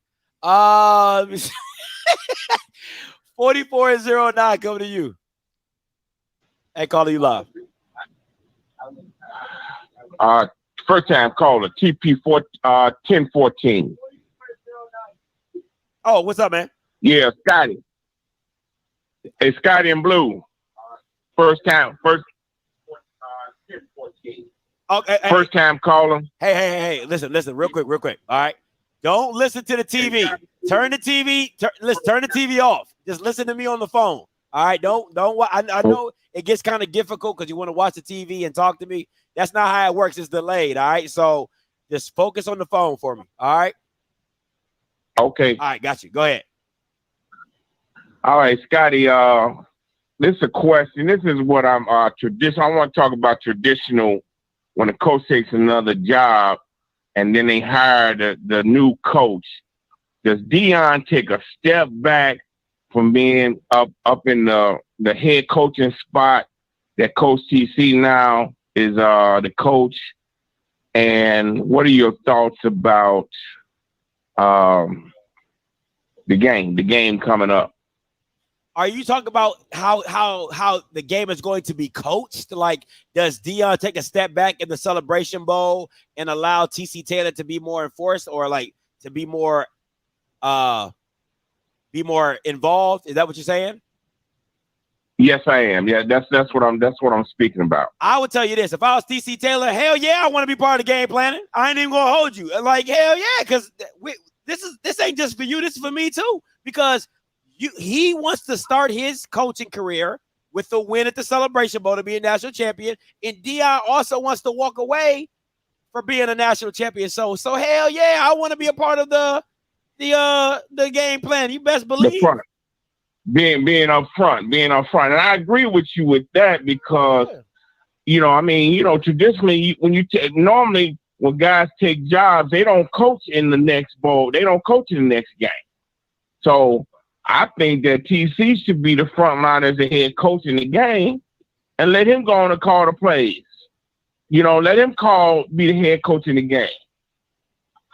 4409 coming to you. Hey, calling you live. First time caller, TP 1014. Oh, what's up, man? Yeah, Scotty. Hey, Scotty and Blue. First time. 1014. Okay, First time caller. Hey, listen, real quick. All right. Don't listen to the TV. Turn the TV. Turn the TV off. Just listen to me on the phone. All right. Don't. I know it gets kind of difficult because you want to watch the TV and talk to me. That's not how it works. It's delayed. All right. So just focus on the phone for me. All right. Okay. All right. Got you. Go ahead. All right, Scotty. This is a question. This is what I'm traditional. I want to talk about traditional. When a coach takes another job and then they hire the new coach, does Dion take a step back from being up in the head coaching spot that Coach TC now is the coach? And what are your thoughts about the game coming up? Are you talking about how the game is going to be coached? Like, does Dion take a step back in the Celebration Bowl and allow TC Taylor to be more enforced, or like to be more involved? Is that what you're saying? Yes, I am. Yeah, that's what I'm speaking about. I would tell you this: if I was TC Taylor, hell yeah, I want to be part of the game planning. I ain't even gonna hold you. Like, hell yeah, because this ain't just for you. This is for me too, because he wants to start his coaching career with the win at the Celebration Bowl to be a national champion, and Dion also wants to walk away for being a national champion. So hell yeah, I want to be a part of the game plan. You best believe being up front, and I agree with you with that because traditionally normally when guys take jobs, they don't coach in the next bowl, they don't coach in the next game. So I think that TC should be the front line as the head coach in the game and let him go on and call the plays. Let him be the head coach in the game.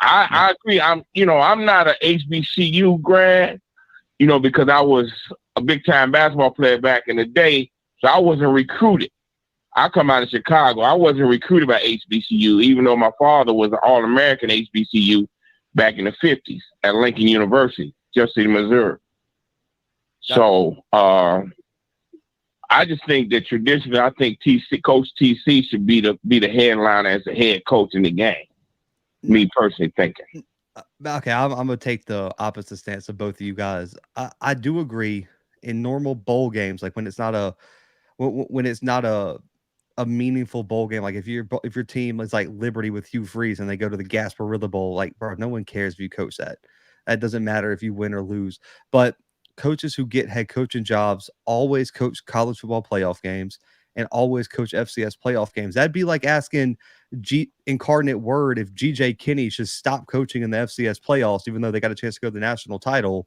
I agree. I'm not an HBCU grad, because I was a big time basketball player back in the day. So I wasn't recruited. I come out of Chicago. I wasn't recruited by HBCU, even though my father was an All-American HBCU back in the 50s at Lincoln University, Jeff City, Missouri. So I just think that traditionally, I think Coach TC should be the headliner as the head coach in the game. Me personally thinking. Okay, I'm gonna take the opposite stance of both of you guys. I do agree in normal bowl games, like when it's not a meaningful bowl game, like if your team is like Liberty with Hugh Freeze and they go to the Gasparilla Bowl, like bro, no one cares if you coach that. That doesn't matter if you win or lose. But coaches who get head coaching jobs always coach college football playoff games and always coach FCS playoff games. That'd be like asking Incarnate Word if GJ Kinney should stop coaching in the FCS playoffs, even though they got a chance to go to the national title,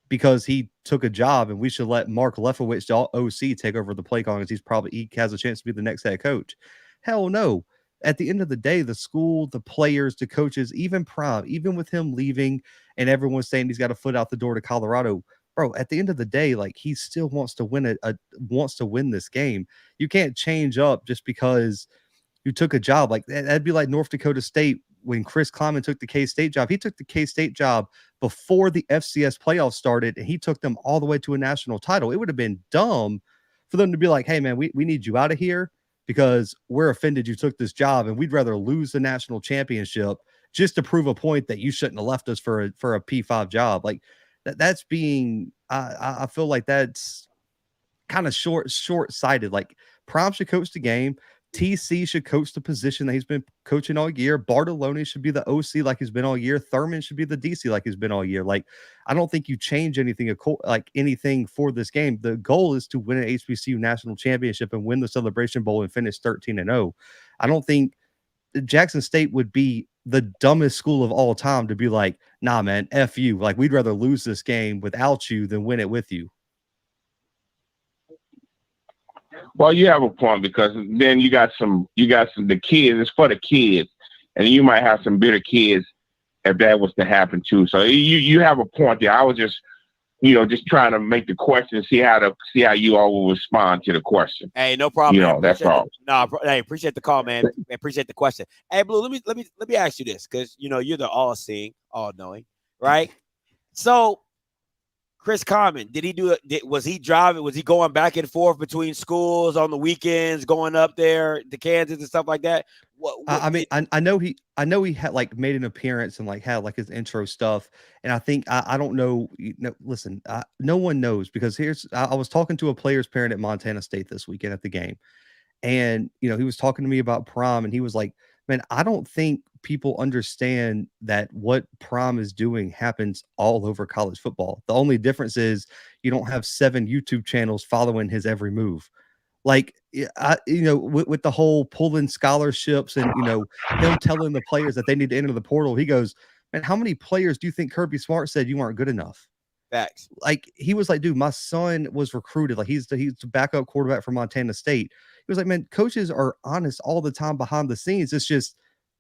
because he took a job, and we should let Mark Lefowitz, the OC, take over the play calling, because he has a chance to be the next head coach. Hell no. At the end of the day, the school, the players, the coaches, even Prime, even with him leaving and everyone saying he's got a foot out the door to Colorado, bro, at the end of the day, like, he still wants to win wants to win this game. You can't change up just because you took a job. Like, that'd be like North Dakota State when Chris Kleiman took the K-State job. He took the K-State job before the FCS playoffs started, and he took them all the way to a national title. It would have been dumb for them to be like, hey, man, we need you out of here because we're offended you took this job, and we'd rather lose the national championship just to prove a point that you shouldn't have left us for a P5 job. Like that's being, I feel like that's kind of short-sighted. Like Prime should coach the game. TC should coach the position that he's been coaching all year. Bartolone should be the OC like he's been all year. Thurman should be the DC like he's been all year. Like, I don't think you change anything for this game. The goal is to win an HBCU national championship and win the Celebration Bowl and finish 13-0. I don't think Jackson State would be the dumbest school of all time to be like, nah, man, F you. Like, we'd rather lose this game without you than win it with you. Well, you have a point, because then you got the kids. It's for the kids, and you might have some bitter kids if that was to happen too. So you have a point there. I was just trying to make the question, see how you all will respond to the question. Hey, no problem. Man. That's all. Hey, appreciate the call, man. Appreciate the question. Hey, Blue, let me ask you this, because you're the all-seeing, all-knowing, right? So, Chris Common, was he driving? Was he going back and forth between schools on the weekends, going up there to Kansas and stuff like that? I know he had like made an appearance and like had like his intro stuff. And I think, I don't know, listen, no one knows, because I was talking to a player's parent at Montana State this weekend at the game. And, he was talking to me about Prom, and he was like, man, I don't think people understand that what Prom is doing happens all over college football. The only difference is you don't have 7 YouTube channels following his every move. Like, with the whole pulling scholarships and, him telling the players that they need to enter the portal, he goes, man, how many players do you think Kirby Smart said you aren't good enough? Facts. Like, he was like, dude, my son was recruited. Like, he's the backup quarterback for Montana State. He was like, man, coaches are honest all the time behind the scenes. It's just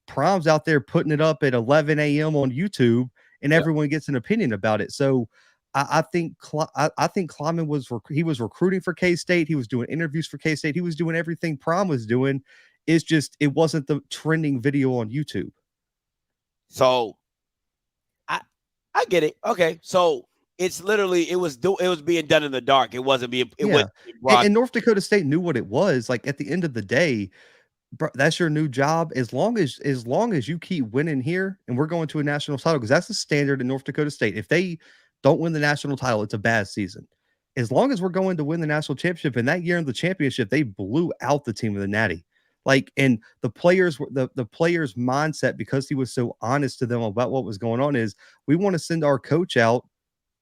Prom's out there putting it up at 11 a.m. on YouTube, and everyone gets an opinion about it. So I think Kleiman was recruiting for K-State. He was doing interviews for K-State. He was doing everything Prom was doing. It's just, it wasn't the trending video on YouTube. So I get it. Okay. So it's literally, it was being done in the dark. It wasn't being, and North Dakota State knew what it was. Like, at the end of the day, bro, that's your new job. As long as you keep winning here, and we're going to a national title, because that's the standard in North Dakota State. If they don't win the national title, it's a bad season. As long as we're going to win the national championship, and that year in the championship, they blew out the team of the Natty. Like, and the players' mindset, because he was so honest to them about what was going on, is we want to send our coach out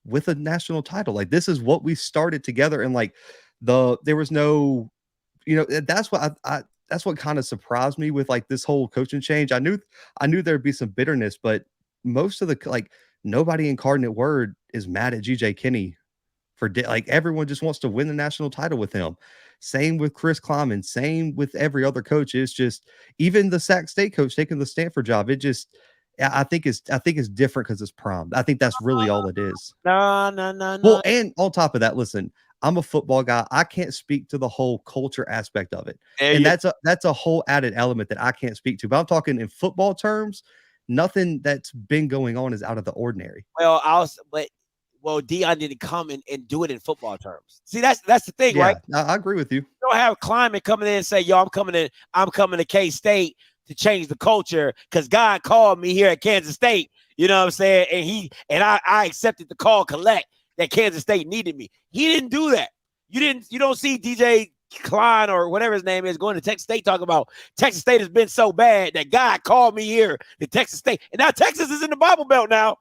with a national title. Like, this is what we started together. And like, there was no, that's what kind of surprised me with like this whole coaching change. I knew there'd be some bitterness, but most of nobody in Cardinate Word is mad at GJ Kinney everyone just wants to win the national title with him. Same with Chris Kleiman, same with every other coach. It's just, even the Sac State coach taking the Stanford job, it just, I think it's different because it's Prom. I think that's really all it is. No. Well, and on top of that, listen, I'm a football guy. I can't speak to the whole culture aspect of it. And that's a whole added element that I can't speak to. But I'm talking in football terms, nothing that's been going on is out of the ordinary. Well, Deion didn't come and do it in football terms. See, that's the thing, right? I agree with you. You don't have Kleiman coming in and say, yo, I'm coming to K-State to change the culture because God called me here at Kansas State. You know what I'm saying? And I accepted the call collect that Kansas State needed me. He didn't do that. You don't see DJ Klein or whatever his name is going to Texas State talking about Texas State has been so bad that God called me here to Texas State. And now Texas is in the Bible Belt now.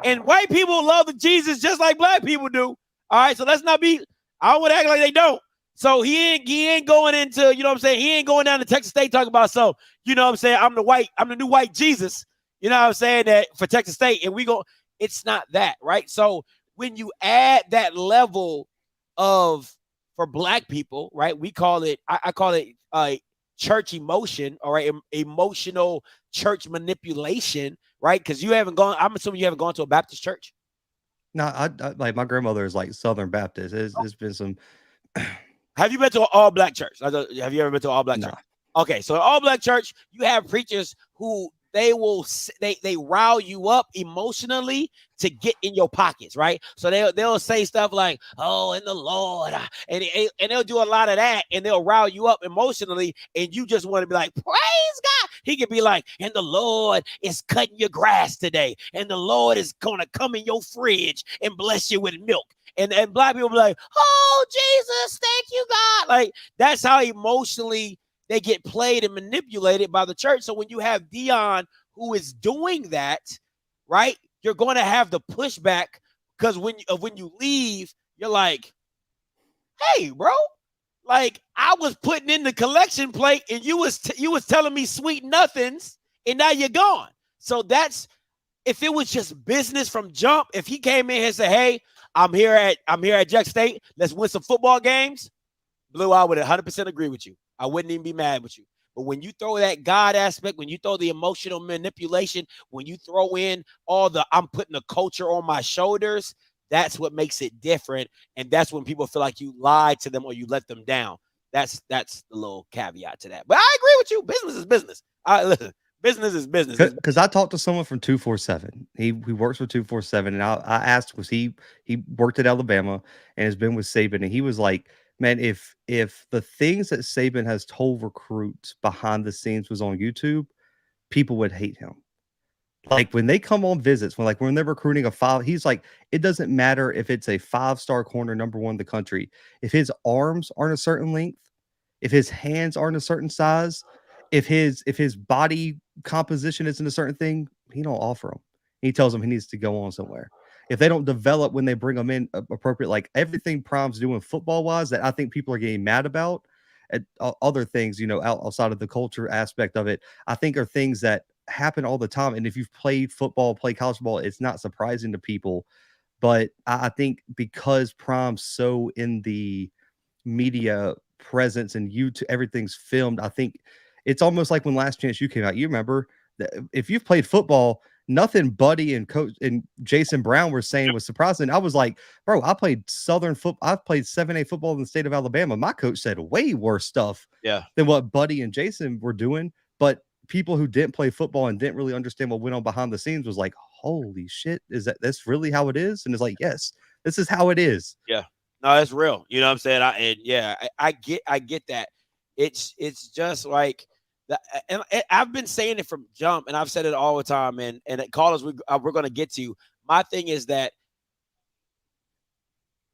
And white people love the Jesus just like black people do. All right, so let's not be, I don't want to act like they don't. So he ain't going into, you know what I'm saying? He ain't going down to Texas State talking about, so, you know what I'm saying? I'm the new white Jesus, you know what I'm saying, that for Texas State. And it's not that, right? So when you add that level of, for black people, right? We call it, I call it church emotion, all right? Emotional church manipulation, right? Because I'm assuming you haven't gone to a Baptist church. No, I like, my grandmother is like Southern Baptist. It's been some. Have you been to an all-black church? Have you ever been to an all-black church? Okay, so an all-black church, you have preachers who they rile you up emotionally to get in your pockets, right? So they'll say stuff like, "Oh, in the Lord," and they'll do a lot of that, and they'll rile you up emotionally, and you just want to be like, "Praise God." He could be like, "And the Lord is cutting your grass today, and the Lord is gonna come in your fridge and bless you with milk." And black people be like, "Oh, Jesus, thank you, God." Like, that's how emotionally they get played and manipulated by the church. So when you have Dion who is doing that, right, you're going to have the pushback, because when you leave, you're like, "Hey, bro, like, I was putting in the collection plate and you was telling me sweet nothings, and now you're gone." So that's, if it was just business from jump, if he came in here and said, "Hey, I'm here at Jack State, let's win some football games," Blue, I would 100% agree with you. I wouldn't even be mad with you. But when you throw that God aspect, when you throw the emotional manipulation, when you throw in all the "I'm putting the culture on my shoulders," that's what makes it different. And that's when people feel like you lied to them or you let them down. That's the little caveat to that. But I agree with you. Business is business. Listen, business is business. Because I talked to someone from 247. He works with 247, and I asked, was he worked at Alabama and has been with Saban, and he was like, "Man, if the things that Saban has told recruits behind the scenes was on YouTube, people would hate him. Like, when they come on visits, when they're recruiting a five, he's like, it doesn't matter if it's a 5-star corner, #1 in the country. If his arms aren't a certain length, if his hands aren't a certain size, if his body composition isn't a certain thing, he don't offer him. He tells him he needs to go on somewhere. If they don't develop when they bring them in appropriate, like everything Prime's doing football wise that I think people are getting mad about, and other things, outside of the culture aspect of it, I think are things that happen all the time. And if you've played football, played college football, it's not surprising to people. But I think because Prime's so in the media presence and YouTube, everything's filmed, I think it's almost like when Last Chance U came out. You remember that if you've played football, nothing Buddy and Coach and Jason Brown were saying was surprising. I was like, bro, I played Southern football. I've played 7A football in the state of Alabama. My coach said way worse stuff than what Buddy and Jason were doing. But people who didn't play football and didn't really understand what went on behind the scenes was like, holy shit, that's really how it is? And it's like, yes, this is how it is. Yeah. No, it's real. You know what I'm saying? I get that. It's just like that, and I've been saying it from jump, and I've said it all the time. And callers, we're going to get to. My thing is that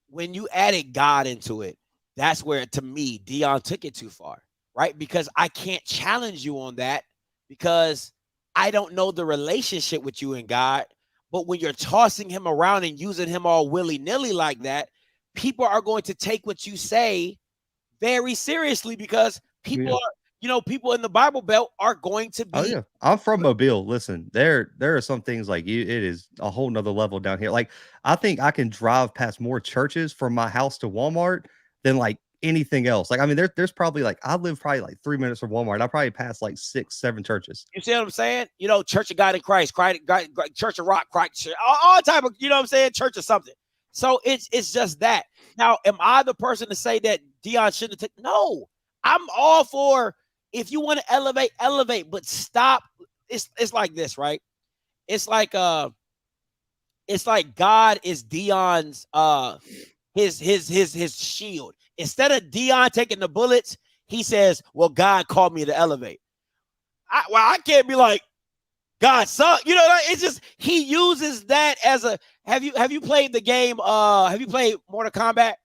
when you added God into it, that's where, to me, Dion took it too far, right? Because I can't challenge you on that because I don't know the relationship with you and God. But when you're tossing him around and using him all willy-nilly like that, people are going to take what you say very seriously, because people are, people in the Bible Belt are going to be. Oh yeah, I'm from Mobile. Listen, there are some things like it is a whole nother level down here. Like, I think I can drive past more churches from my house to Walmart than like anything else. Like, I mean, there's probably like, I live probably like 3 minutes from Walmart. I probably pass like 6, 7 churches. You see what I'm saying? Church of God in Christ, Church of Rock, Christ, all type of, you know what I'm saying? Church of something. So it's just that. Now, am I the person to say that Dion shouldn't have taken? No, I'm all for, if you want to elevate, but stop. It's like this, right? It's like God is Dion's his shield. Instead of Dion taking the bullets, he says, "Well, God called me to elevate." I can't be like, God suck. It's just, he uses that as a. Have you played the game? Have you played Mortal Kombat?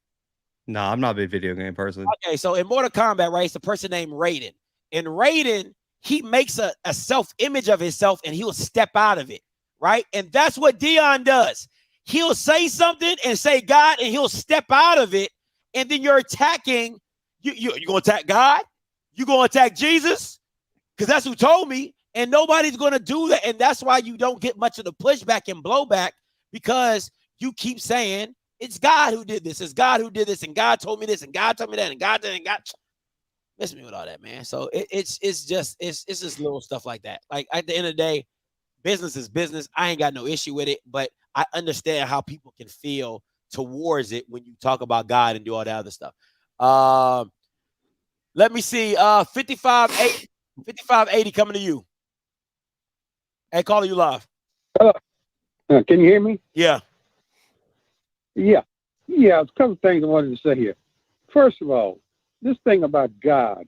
No, I'm not a big video game person. Okay, so in Mortal Kombat, right, it's a person named Raiden. And Raiden, he makes a self-image of himself, and he'll step out of it, right? And that's what Dion does. He'll say something and say God, and he'll step out of it, and then you're attacking. You're going to attack God? You're going to attack Jesus? Because that's who told me. And nobody's going to do that. And that's why you don't get much of the pushback and blowback, because you keep saying, it's God who did this. It's God who did this. And God told me this. And God told me that. And God did. And God miss me with all that, man. So it's just little stuff like that. Like, at the end of the day, business is business. I ain't got no issue with it. But I understand how people can feel towards it when you talk about God and do all that other stuff. Let me see. 5580 coming to you. Hey, caller, you live. Can you hear me? Yeah. Yeah. Yeah, a couple of things I wanted to say here. First of all, this thing about God,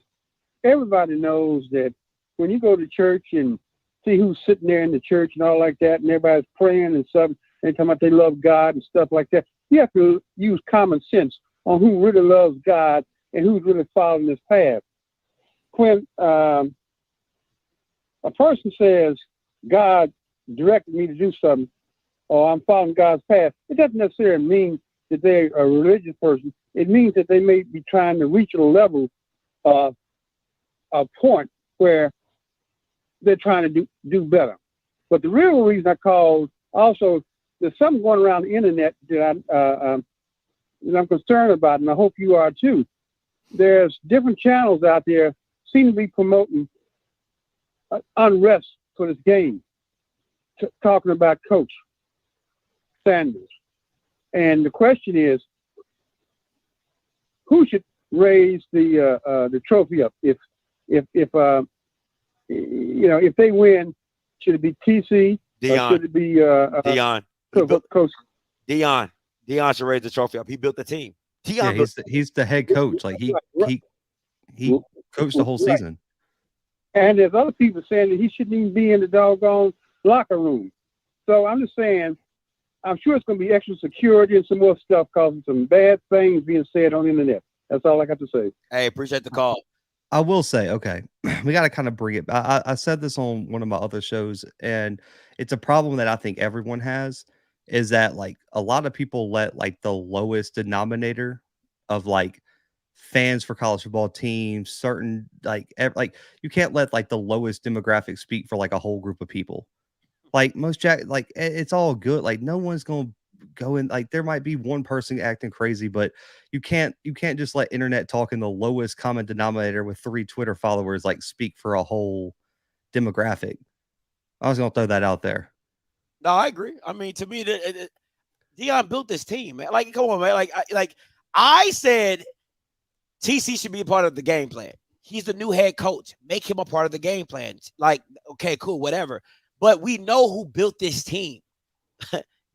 everybody knows that when you go to church and see who's sitting there in the church and all like that, and everybody's praying and stuff, and talking about they love God and stuff like that, you have to use common sense on who really loves God and who's really following this path. When a person says, God directed me to do something, or I'm following God's path, it doesn't necessarily mean that they're a religious person. It means that they may be trying to reach a level, a point where they're trying to do better. But the real reason I called, also, there's something going around the internet that I'm concerned about, and I hope you are too. There's different channels out there seem to be promoting unrest for this game, talking about Coach Sanders. And the question is, who should raise the trophy up? If they win, should it be TC? Deion. Or should it be Deion. Coach? Deion should raise the trophy up. He built the team. Deion he's the head coach. Like he coached the whole season. And there's other people saying that he shouldn't even be in the doggone locker room. So I'm just saying, I'm sure it's going to be extra security and some more stuff causing some bad things being said on the internet. That's all I got to say. Hey, appreciate the call. I will say, okay, we got to kind of bring it. I said this on one of my other shows, and it's a problem that I think everyone has, is that like a lot of people let like the lowest denominator of like fans for college football teams, certain like you can't let like the lowest demographic speak for like a whole group of people. Like it's all good. Like no one's going to go in. Like there might be one person acting crazy, but you can't just let internet talk in the lowest common denominator with 3 Twitter followers like speak for a whole demographic. I was going to throw that out there. No, I agree. I mean, to me, Deion built this team, man. Like, come on, man. Like I said, TC should be a part of the game plan. He's the new head coach. Make him a part of the game plan. Like, okay, cool, whatever. But we know who built this team.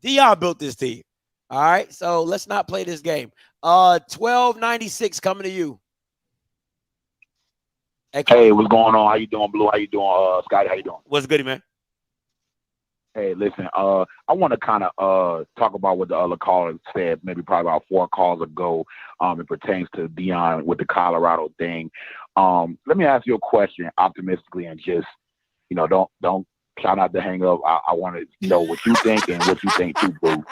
Deion built this team. All right, so let's not play this game. 1296 coming to you. Hey, what's going on? How you doing, Blue? How you doing, Scotty? How you doing? What's good, man? Hey, listen, I want to kind of talk about what the other caller said, maybe probably about 4 calls ago. It pertains to Deion with the Colorado thing. Let me ask you a question optimistically and just, don't try not to hang up. I want to know what you think and what you think too, Blue.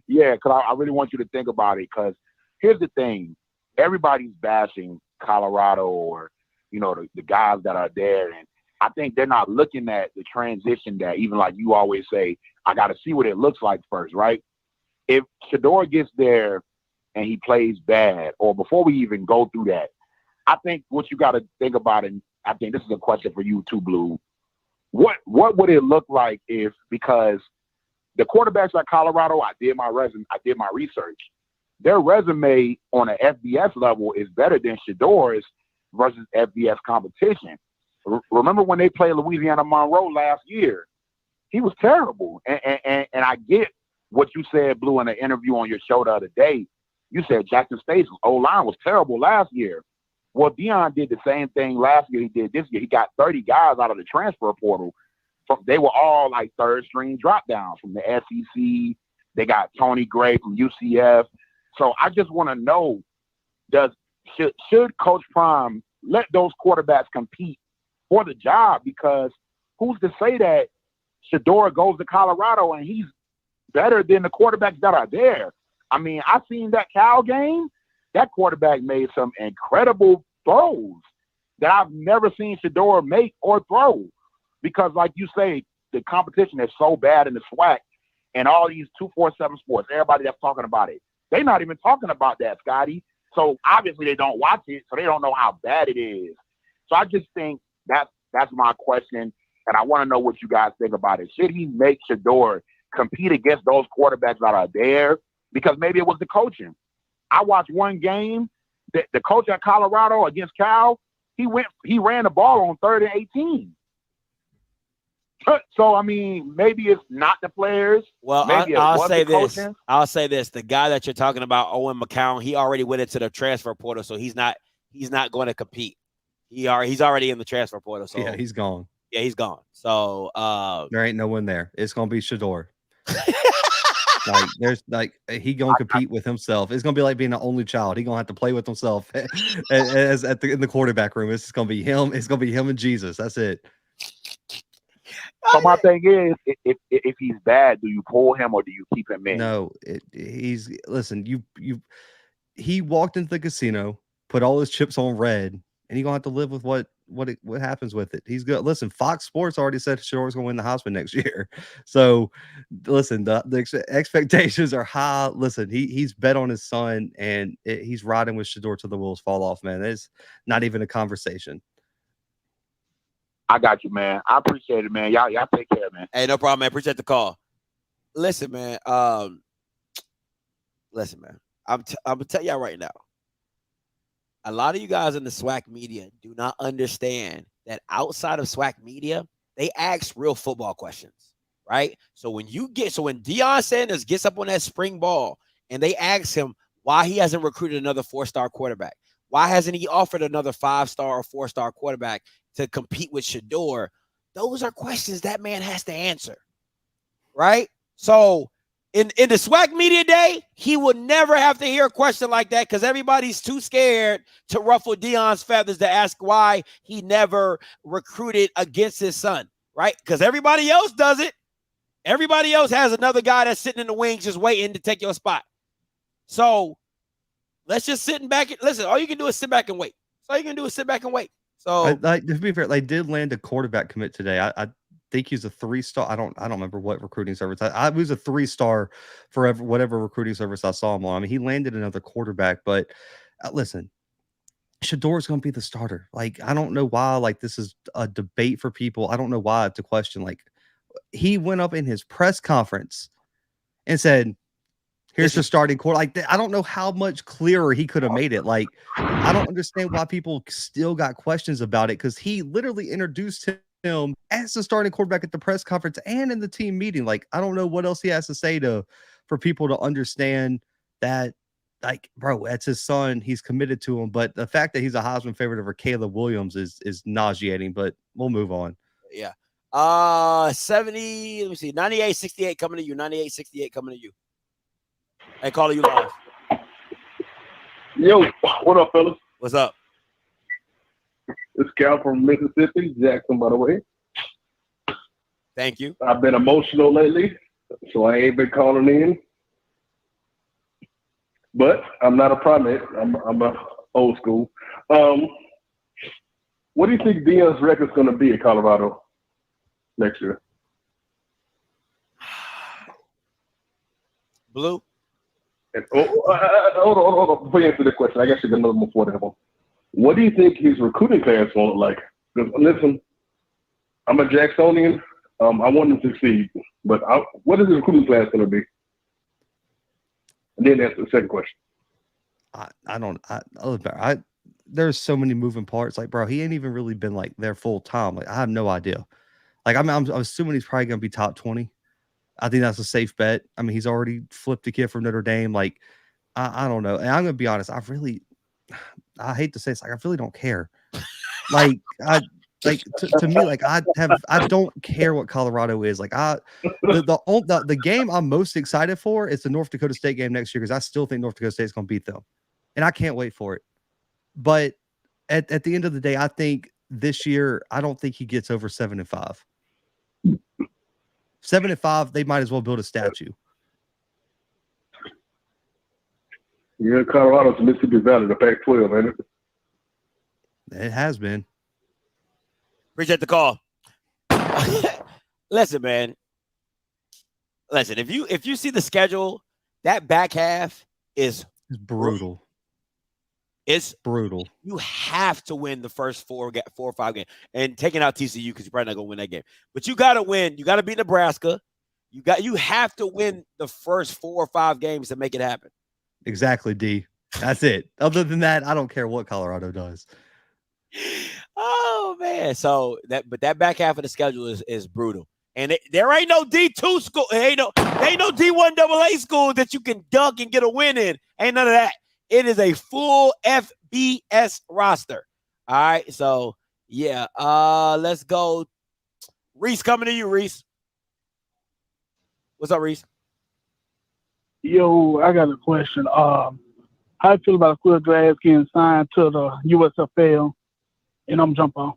Yeah, because I really want you to think about it, because here's the thing. Everybody's bashing Colorado or, the guys that are there, and I think they're not looking at the transition that, even like you always say, I got to see what it looks like first, right? If Shedeur gets there and he plays bad, or before we even go through that, I think what you got to think about, and I think this is a question for you too, Blue, what would it look like if, because the quarterbacks at Colorado, I did my research, their resume on an FBS level is better than Shedeur's versus FBS competition. Remember when they played Louisiana Monroe last year? He was terrible. And I get what you said, Blue, in an interview on your show the other day. You said Jackson State's O-line was terrible last year. Well, Deion did the same thing last year he did this year. He got 30 guys out of the transfer portal. They were all like third-string drop-downs from the SEC. They got Tony Gray from UCF. So I just want to know, should Coach Prime let those quarterbacks compete for the job? Because who's to say that Shedeur goes to Colorado and he's better than the quarterbacks that are there? I mean, I seen that Cal game. That quarterback made some incredible throws that I've never seen Shedeur make or throw. Because like you say, the competition is so bad in the SWAC and all these 247 sports, everybody that's talking about it, they're not even talking about that, Scotty. So obviously they don't watch it, so they don't know how bad it is. So I just think that's my question, and I want to know what you guys think about it. Should he make Shedeur compete against those quarterbacks that are there? Because maybe it was the coaching. I watched one game, the coach at Colorado against Cal, he ran the ball on 3rd and 18. So I mean, maybe it's not the players. Well, maybe I'll say this. coaching. I'll say this. The guy that you're talking about, Owen McCown, he already went into the transfer portal, so he's not going to compete. He's already in the transfer portal. So Yeah, he's gone. Yeah, he's gone. So there ain't no one there. It's gonna be Shador. He gonna compete with himself. It's gonna be like being an only child. He gonna have to play with himself in the quarterback room. It's just gonna be him. It's gonna be him and Jesus. That's it. So my thing is, if he's bad, do you pull him or do you keep him in? No, he walked into the casino, put all his chips on red, and he's gonna have to live with what happens with it. He's good. Listen, Fox Sports already said Shador's gonna win the Heisman next year. So listen, the expectations are high. Listen, he's bet on his son, and he's riding with Shador till the wheels fall off, man. It's not even a conversation. I got you, man. I appreciate it, man. Y'all take care, man. Hey, no problem, man. Appreciate the call. Listen, man. I'm gonna tell y'all right now. A lot of you guys in the SWAC media do not understand that outside of SWAC media, they ask real football questions, right? So when Deion Sanders gets up on that spring ball and they ask him why he hasn't recruited another 4-star quarterback, why hasn't he offered another 5-star or 4-star quarterback to compete with Shador? Those are questions that man has to answer, right? So in the SWAC media day, he would never have to hear a question like that because everybody's too scared to ruffle Deion's feathers to ask why he never recruited against his son, right? Because everybody else does it. Everybody else has another guy that's sitting in the wings just waiting to take your spot. So let's just sit back and listen. All you can do is sit back and wait. So all you can do is sit back and wait. So to be fair, they did land a quarterback commit today. I think he's a 3-star. I don't remember what recruiting service. I was a 3-star for whatever recruiting service I saw him on. I mean, he landed another quarterback, but listen, Shador's going to be the starter. Like, I don't know why. Like, this is a debate for people. I don't know why it's a question. Like, he went up in his press conference and said, "Here's the starting quarter." Like, I don't know how much clearer he could have made it. Like, I don't understand why people still got questions about it because he literally introduced him as the starting quarterback at the press conference and in the team meeting. Like, I don't know what else he has to say for people to understand that, like, bro, that's his son. He's committed to him. But the fact that he's a Heisman favorite over Caleb Williams is nauseating, but we'll move on. Yeah. 70, let me see, 98-68 coming to you. 98-68 coming to you. Hey, caller, you live. Yo, what up, fellas? What's up? It's Cal from Mississippi, Jackson, by the way. Thank you. I've been emotional lately, so I ain't been calling in. But I'm not a primate. I'm a old school. What do you think Deion's record's going to be at Colorado next year? Blue? And, hold on. Before you answer the question, I guess you got another one before that one. What do you think his recruiting class will look like? Because listen, I'm a Jacksonian. I want him to succeed, but what is his recruiting class going to be? And then that's the second question. There's so many moving parts. Like, bro, he ain't even really been like there full time. Like, I have no idea. Like, I'm assuming he's probably going to be top 20. I think that's a safe bet. I mean, he's already flipped a kid from Notre Dame. Like, I don't know. And I'm going to be honest. I hate to say this. Like, I really don't care. Like, to me, like, I don't care what Colorado is. Like, the game I'm most excited for is the North Dakota State game next year because I still think North Dakota State's going to beat them, and I can't wait for it. But at the end of the day, I think this year I don't think he gets over 7-5. 7-5, they might as well build a statue. Yeah, Colorado's Mississippi Valley, the Pac-12, ain't it? It has been. Appreciate the call. Listen, man. Listen, if you see the schedule, that back half is brutal. It's brutal. You have to win the first 4 or 5 games, and taking out TCU because you're probably not gonna win that game. But you got to win. You got to beat Nebraska. You have to win the first 4 or 5 games to make it happen. Exactly, D. That's it. Other than that, I don't care what Colorado does. Oh man. So that back half of the schedule is brutal. And there ain't no D2 school. Ain't no D1 AA school that you can dunk and get a win in. Ain't none of that. It is a full FBS roster. All right. So yeah. Let's go. Reese, coming to you, Reese. What's up, Reese? Yo, I got a question. How you feel about Quill Glass getting signed to the USFL? And I'm jump on.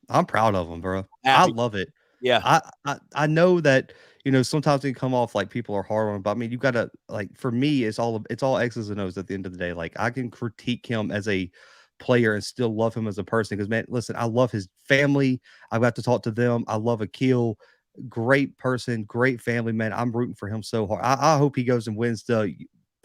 I'm proud of him, bro. Happy. I love it. Yeah. I know that, you know, sometimes they come off like people are hard on him, but I mean, you gotta, like, for me, it's all X's and O's at the end of the day. Like, I can critique him as a player and still love him as a person because, man, listen, I love his family. I've got to talk to them. I love Akil. Great person, great family, man. I'm rooting for him so hard. I hope he goes and wins the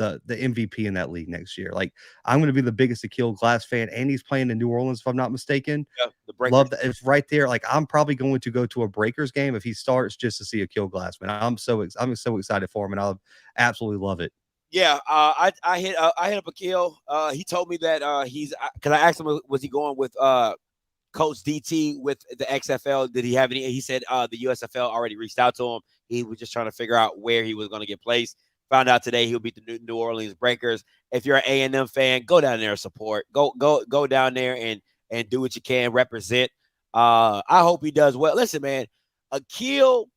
MVP in that league next year. Like, I'm going to be the biggest Akil Glass fan, and he's playing in New Orleans, if I'm not mistaken. Yeah, the Breakers. Love that. It's right there. Like, I'm probably going to go to a Breakers game if he starts just to see Akil Glass, man. I'm so excited for him, and I absolutely love it. Yeah, I hit up Akil. He told me that he's, because I asked him, was he going with Coach DT with the XFL? Did he have any? He said the USFL already reached out to him. He was just trying to figure out where he was going to get placed. Found out today he'll beat the New Orleans Breakers. If you're an A&M fan, go down there and support. Go down there and do what you can, represent. I hope he does well. Listen, man, Akil,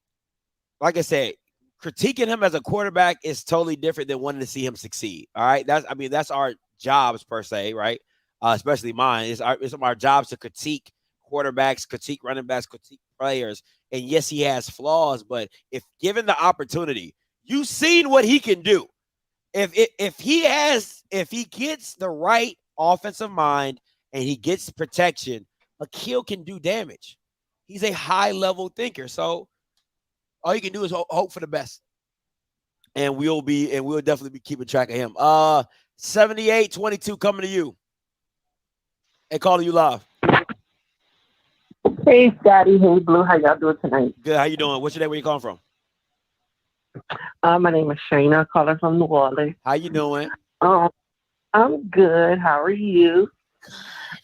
like I said, critiquing him as a quarterback is totally different than wanting to see him succeed. All right, that's our jobs per se, right? Especially mine. It's our jobs to critique quarterbacks, critique running backs, critique players. And yes, he has flaws, but if given the opportunity, you've seen what he can do. If he gets the right offensive mind and he gets protection, Akil can do damage. He's a high level thinker. So all you can do is hope for the best. And we'll definitely be keeping track of him. 78-22 coming to you. Hey, calling you live. Hey, Scotty. Hey, Blue. How y'all doing tonight? Good. How you doing? What's your name? Where you calling from? My name is Shayna, calling from New Orleans. How you doing? I'm good. How are you?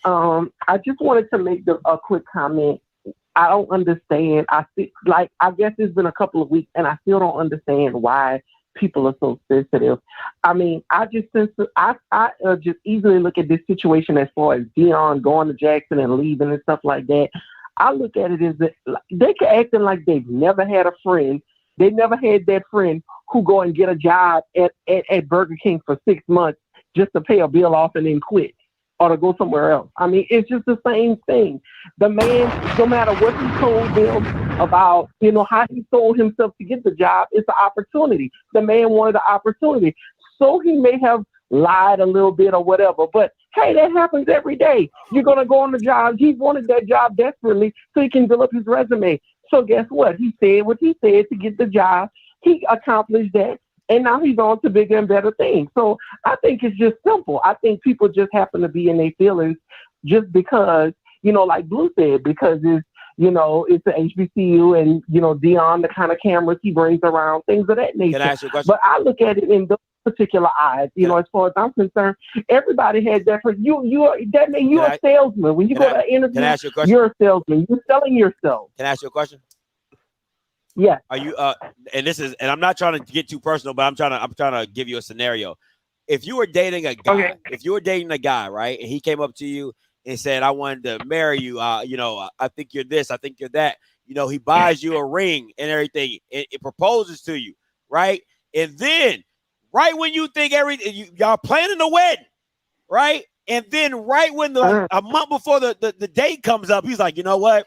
I just wanted to make a quick comment. I don't understand. I guess it's been a couple of weeks, and I still don't understand why people are so sensitive. I mean, I just easily look at this situation as far as Dion going to Jackson and leaving and stuff like that. I look at it as that they can acting like they've never had a friend. They never had that friend who go and get a job at Burger King for 6 months just to pay a bill off and then quit or to go somewhere else. I mean, it's just the same thing. The man, no matter what he told them about, how he sold himself to get the job, it's an opportunity. The man wanted the opportunity. So he may have lied a little bit or whatever, but hey, that happens every day. You're going to go on the job. He wanted that job desperately so he can build up his resume. So guess what? He said what he said to get the job. He accomplished that. And now he's on to bigger and better things. So I think it's just simple. I think people just happen to be in their feelings just because, like Blue said, because it's the HBCU and, Dion, the kind of cameras he brings around, things of that nature. Can I ask you a question? But I look at it in those particular eyes, as far as I'm concerned, everybody has that. You're a salesman. When you go to an interview, you're a salesman. You're selling yourself. Can I ask you a question? Yeah. Are you and I'm not trying to get too personal, but I'm trying to give you a scenario. If you were dating a guy, right, and he came up to you and said, I wanted to marry you, I think you're this, I think you're that, he buys you a ring and everything, it proposes to you, right? And then right when you think y'all planning the wedding, right? And then right when a month before the date comes up, he's like, you know what?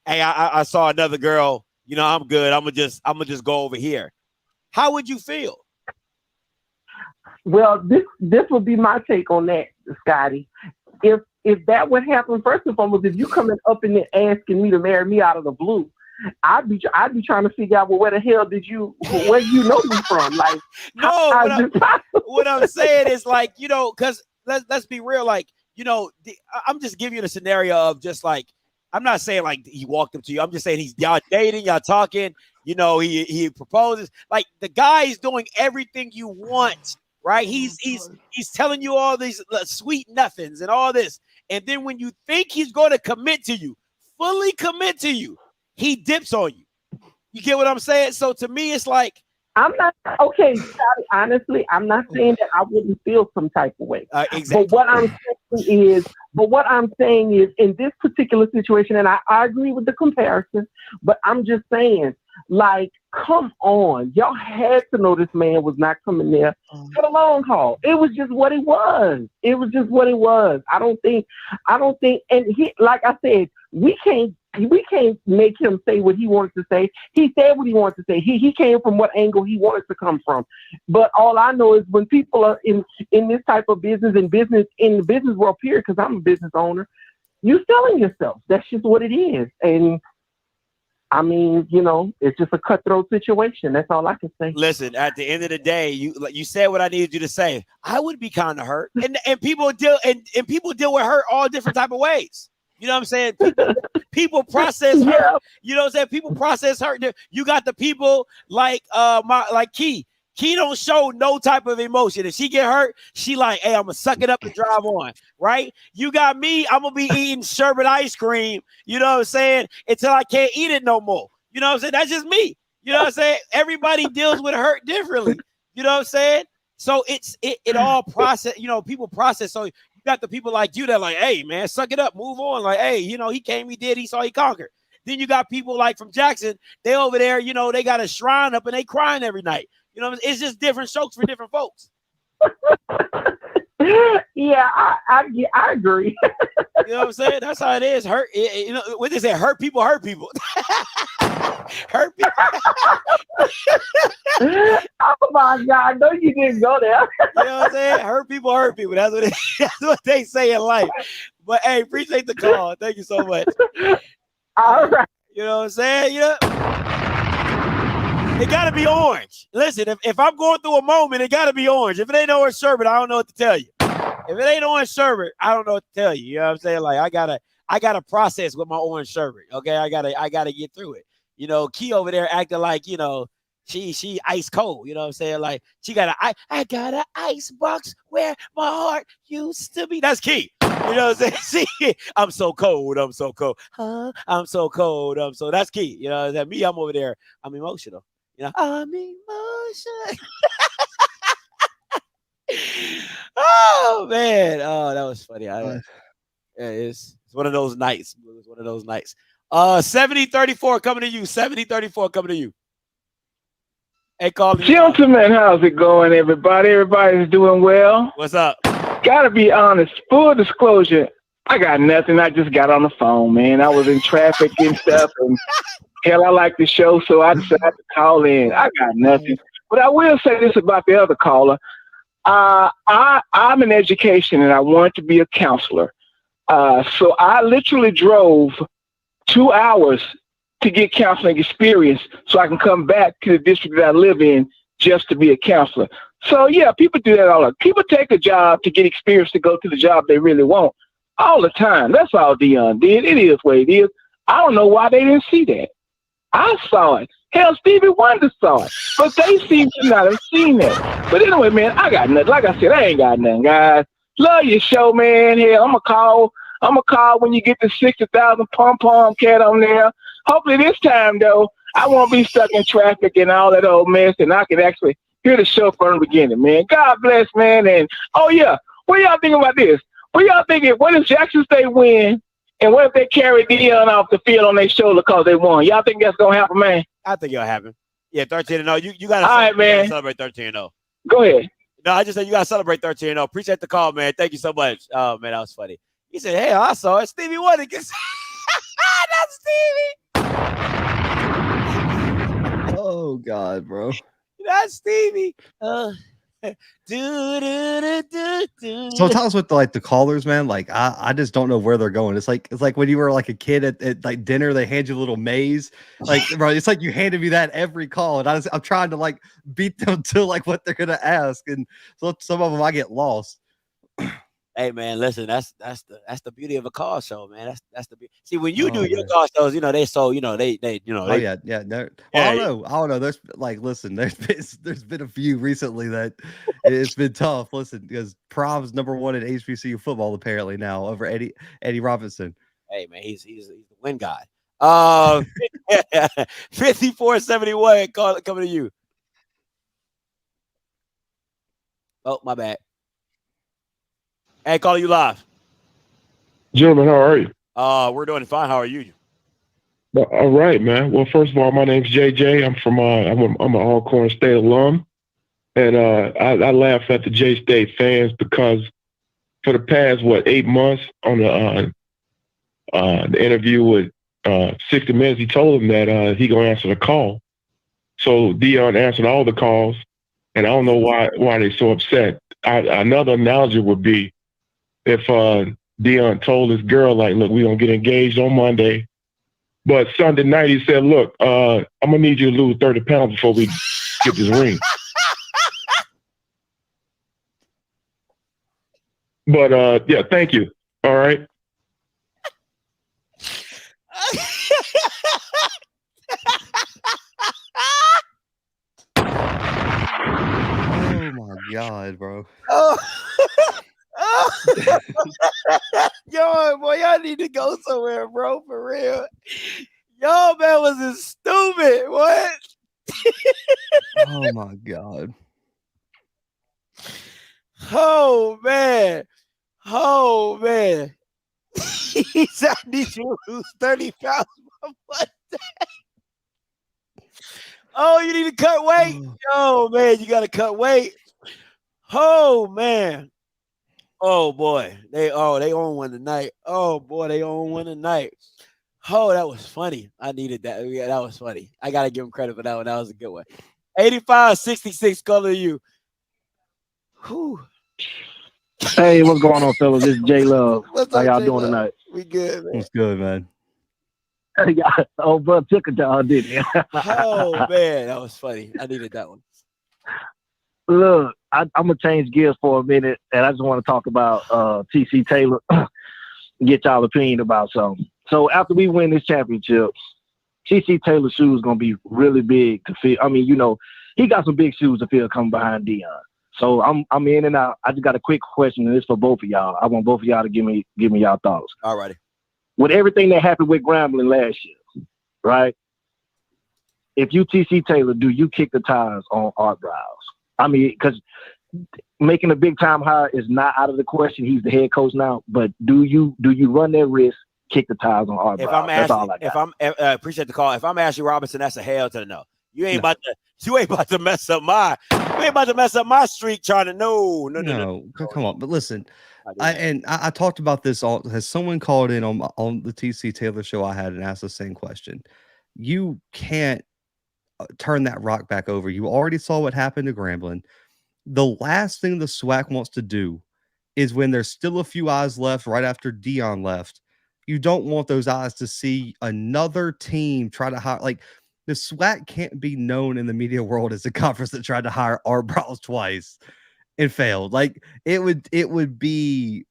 Hey, I saw another girl. I'm good. I'm gonna just go over here. How would you feel? Well, this would be my take on that, Scotty. If that would happen, first and foremost, if you coming up in there asking me to marry me out of the blue, I'd be trying to figure out, well, where the hell where you know me from? Like, no, what I'm saying is like, because let's be real, like, I'm just giving you the scenario of just like, I'm not saying like he walked up to you. I'm just saying y'all dating, y'all talking, he proposes. Like the guy is doing everything you want, right? He's telling you all these sweet nothings and all this. And then when you think he's going to commit to you, fully commit to you, he dips on you. You get what I'm saying? So to me, it's like I'm not okay. Scotty, honestly, I'm not saying that I wouldn't feel some type of way. Exactly. But what I'm saying is, in this particular situation, and I agree with the comparison, but I'm just saying, like, come on, y'all had to know this man was not coming there for the long haul. It was just what it was. It was just what it was. I don't think, and he, like I said, we can't make him say what he wanted to say. He said what he wanted to say. He came from what angle he wanted to come from. But all I know is when people are in this type of business, in the business world, period, because I'm a business owner, you're selling yourself. That's just what it is. And I mean, you know, it's just a cutthroat situation. That's all I can say. Listen, at the end of the day, you said what I needed you to say. I would be kind of hurt, and people deal with hurt all different type of ways. You know what I'm saying? People process hurt. Yeah. You know what I'm saying? People process hurt. You got the people like Key. Key don't show no type of emotion. If she get hurt, she like, hey, I'm gonna suck it up and drive on. Right? You got me. I'm gonna be eating sherbet ice cream. You know what I'm saying? Until I can't eat it no more. You know what I'm saying? That's just me. You know what I'm saying? Everybody deals with hurt differently. You know what I'm saying? So it all process. You know, people process. So you got the people like you that like, hey man, suck it up, move on. Like, hey, you know, he came, he did, he saw, he conquered. Then you got people like from Jackson, they over there, you know, they got a shrine up and they crying every night. You know, it's just different strokes for different folks. Yeah, I agree. You know what I'm saying? That's how it is. Hurt, you know what they say? Hurt people hurt people. Hurt people. Oh my God! No, you didn't go there. You know what I'm saying? Hurt people hurt people. That's what they say in life. But hey, appreciate the call. Thank you so much. All right. You know what I'm saying? You know, it got to be orange. Listen, if I'm going through a moment, it got to be orange. If it ain't orange sherbet, I don't know what to tell you. If it ain't orange sherbet, I don't know what to tell you. You know what I'm saying? Like I gotta process with my orange sherbet. Okay, I gotta get through it. You know, Key over there acting like, you know, she ice cold. You know what I'm saying? Like she got I got an ice box where my heart used to be. That's Key. You know what I'm saying? See, I'm so cold. I'm so cold. I'm so cold. That's Key. You know what I'm saying? Me, I'm over there. I'm emotional. You know, I'm emotional. Oh man. Oh, that was funny. It's one of those nights. It was one of those nights. 70-34 coming to you. 70-34 coming to you. Hey, call me. Gentlemen, how's it going, everybody? Everybody's doing well. What's up? Gotta be honest. Full disclosure, I got nothing. I just got on the phone, man. I was in traffic and stuff, and hell, I like the show, so I decided to call in. I got nothing. But I will say this about the other caller. I'm in education, and I wanted to be a counselor. So I literally drove 2 hours to get counseling experience so I can come back to the district that I live in just to be a counselor. So, yeah, people do that all the time. People take a job to get experience to go to the job they really want all the time. That's all Dion did. It is what it is. I don't know why they didn't see that. I saw it. Hell, Stevie Wonder saw it. But they seem to not have seen that. But anyway, man, I got nothing. Like I said, I ain't got nothing, guys. Love your show, man. Hell, I'm going to call when you get the 60,000 pom-pom cat on there. Hopefully this time, though, I won't be stuck in traffic and all that old mess, and I can actually hear the show from the beginning, man. God bless, man. And, oh, yeah, what y'all thinking about this? What y'all thinking? What if Jackson State win, and what if they carry Dion off the field on their shoulder because they won? Y'all think that's going to happen, man? I think it'll happen. Yeah, 13-0. You got to celebrate 13-0. Go ahead. No, I just said you got to celebrate 13-0. Appreciate the call, man. Thank you so much. Oh, man, that was funny. He said, hey, I saw it. Stevie Wonder. That's Stevie. Oh, God, bro. That's Stevie. Sometimes with the callers, man, like I just don't know where they're going. It's like when you were like a kid at like dinner, they hand you a little maze. Like, bro, it's like you handed me that every call, and I'm trying to like beat them to like what they're gonna ask, and so some of them I get lost. Hey man, listen, that's the beauty of a call show, man. That's the beauty. See, when you do your call shows, you know they Oh yeah. No, I don't know. There's like, listen, there's been a few recently that it's been tough. Listen, because Prom's #1 in HBCU football apparently now over Eddie Robinson. Hey man, he's the win guy. 5471. Coming to you. Oh, my bad. Hey, calling you live. Gentlemen, how are you? We're doing fine. How are you? All right, man. Well, first of all, my name's JJ. I'm from I'm an Alcorn State alum, and I laugh at the J State fans because for the past 8 months on the interview with 60 Minutes, he told him that he gonna answer the call. So Dion answered all the calls, and I don't know why they so upset. Another analogy would be if Dion told his girl, like, look, we're going to get engaged on Monday. But Sunday night, he said, look, I'm going to need you to lose 30 pounds before we get this ring. But, yeah, thank you. All right. Oh, my God, bro. Oh. Yo, boy, y'all need to go somewhere, bro, for real. Yo, man, was this stupid? What? Oh, my God. Oh, man. Oh, man. He said, I need you to lose 30 pounds by Monday. Oh, you need to cut weight? Oh, man, you got to cut weight. Oh, man. Oh boy, they own one tonight. Oh boy, they own one tonight. Oh, that was funny. I needed that. Yeah, that was funny. I gotta give him credit for that one. That was a good one. 85-66 color you. Whew. Hey, what's going on, fellas? This is J Love. How y'all doing J-Love? tonight? We good, man. It's good, man. Oh, bro, took it y'all, didn't you? Oh man, that was funny. I needed that one. Look, I'm gonna change gears for a minute, and I just want to talk about TC Taylor. Get y'all opinion about something. So after we win this championship, TC Taylor's shoes gonna be really big to fill. I mean, you know, he got some big shoes to fill coming behind Dion. So I'm in and out. I just got a quick question, and it's for both of y'all. I want both of y'all to give me y'all thoughts. All righty. With everything that happened with Grambling last year, right? If you TC Taylor, do you kick the tires on Art Briles? I mean, because making a big time hire is not out of the question. He's the head coach now, but do you run that risk, kick the tires on Art Briles? That's all I got. Appreciate the call. If I'm Ashley Robinson, that's a hell to the no. You ain't about to mess up my streak trying to no. Come on. But listen, I talked about this has someone called in on the TC Taylor show I had and asked the same question. You can't turn that rock back over. You already saw what happened to Grambling. The last thing the SWAC wants to do is when there's still a few eyes left right after Dion left, you don't want those eyes to see another team try to hire. Like, the SWAC can't be known in the media world as a conference that tried to hire Art Briles twice and failed. Like, it would be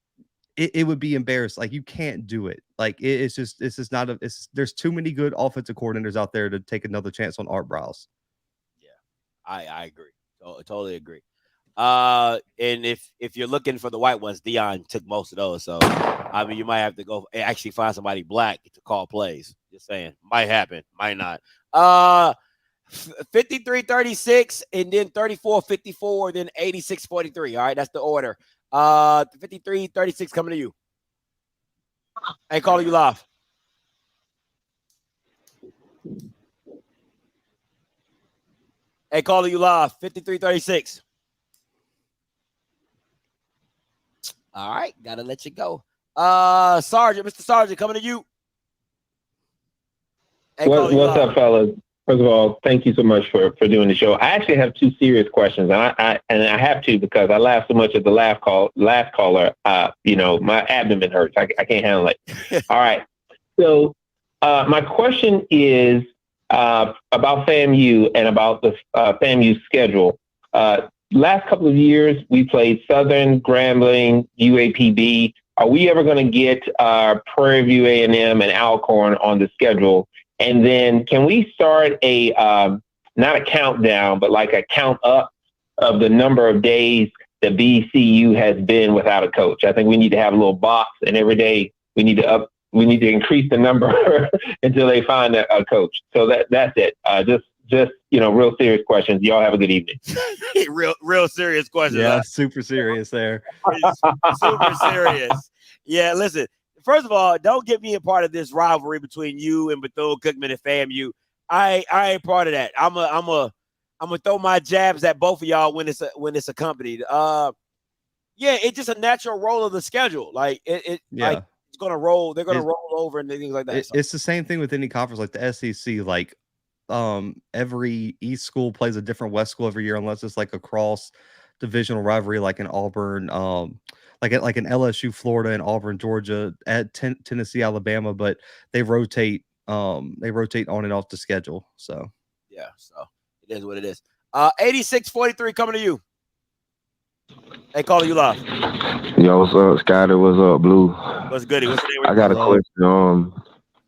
embarrassing. Like, you can't do it. Like, it's just not there's too many good offensive coordinators out there to take another chance on Art Briles. Yeah, I agree. Totally agree. And if you're looking for the white ones, Dion took most of those. So I mean, you might have to go actually find somebody black to call plays. Just saying, might happen, might not. 53-36, and then 34-54, then 86-43. All right, that's the order. 53-36 coming to you. Hey, calling you live. Hey, calling you live. 53-36. All right, gotta let you go. Sergeant, Mr. Sergeant, coming to you. Hey, what's up, fellas? First of all, thank you so much for doing the show. I actually have two serious questions, and I have to because I laughed so much at the last caller. My abdomen hurts. I can't handle it. All right. So my question is about FAMU and about the FAMU schedule. Last couple of years, we played Southern, Grambling, UAPB. Are we ever going to get Prairie View A&M and Alcorn on the schedule? And then can we start a, not a countdown, but like a count up of the number of days that BCU has been without a coach? I think we need to have a little box, and every day we need to we need to increase the number until they find a coach. So that's it. Just real serious questions. Y'all have a good evening. real serious questions. Yeah, super serious there. Super serious. Yeah, listen. First of all, don't get me a part of this rivalry between you and Bethune-Cookman and FAMU. I ain't part of that. I'm gonna throw my jabs at both of y'all when it's accompanied. Yeah, it's just a natural roll of the schedule. Like it's gonna roll. They're gonna roll over and things like that. It's the same thing with any conference like the SEC. Like every East school plays a different West school every year, unless it's like a cross divisional rivalry, like in Auburn, like an LSU, Florida, and Auburn, Georgia, at Tennessee, Alabama. But they rotate on and off the schedule. So yeah, so it is what it is. 8643 coming to you. Hey, calling you live. Yo, what's up, Scotty? What's up, Blue? What's goody? What's I got a question.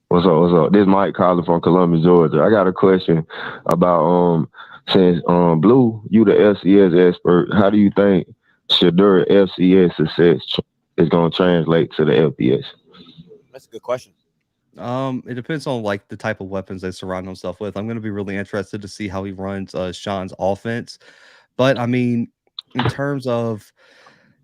What's up? This is Mike calling from Columbus, Georgia. I got a question about since Blue, you the FCS expert, how do you think Shedeur FCS success is going to translate to the FBS? That's a good question. It depends on like the type of weapons they surround himself with. I'm going to be really interested to see how he runs Sean's offense. But I mean, in terms of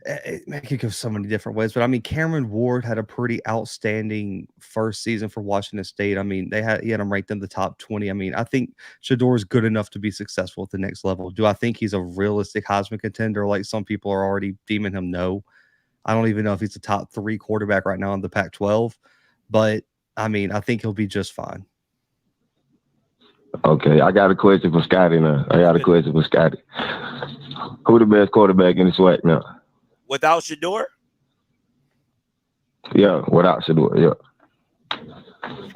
it could go so many different ways, but I mean, Cameron Ward had a pretty outstanding first season for Washington State. I mean, he had him ranked in the top 20. I mean, I think Shedeur is good enough to be successful at the next level. Do I think he's a realistic Heisman contender like some people are already deeming him? No. I don't even know if he's a top 3 quarterback right now in the Pac-12, but I mean, I think he'll be just fine. Okay, I got a question for Scotty now. Who the best quarterback in the SWAC now? Without Shedeur? Yeah, without Shedeur, yeah.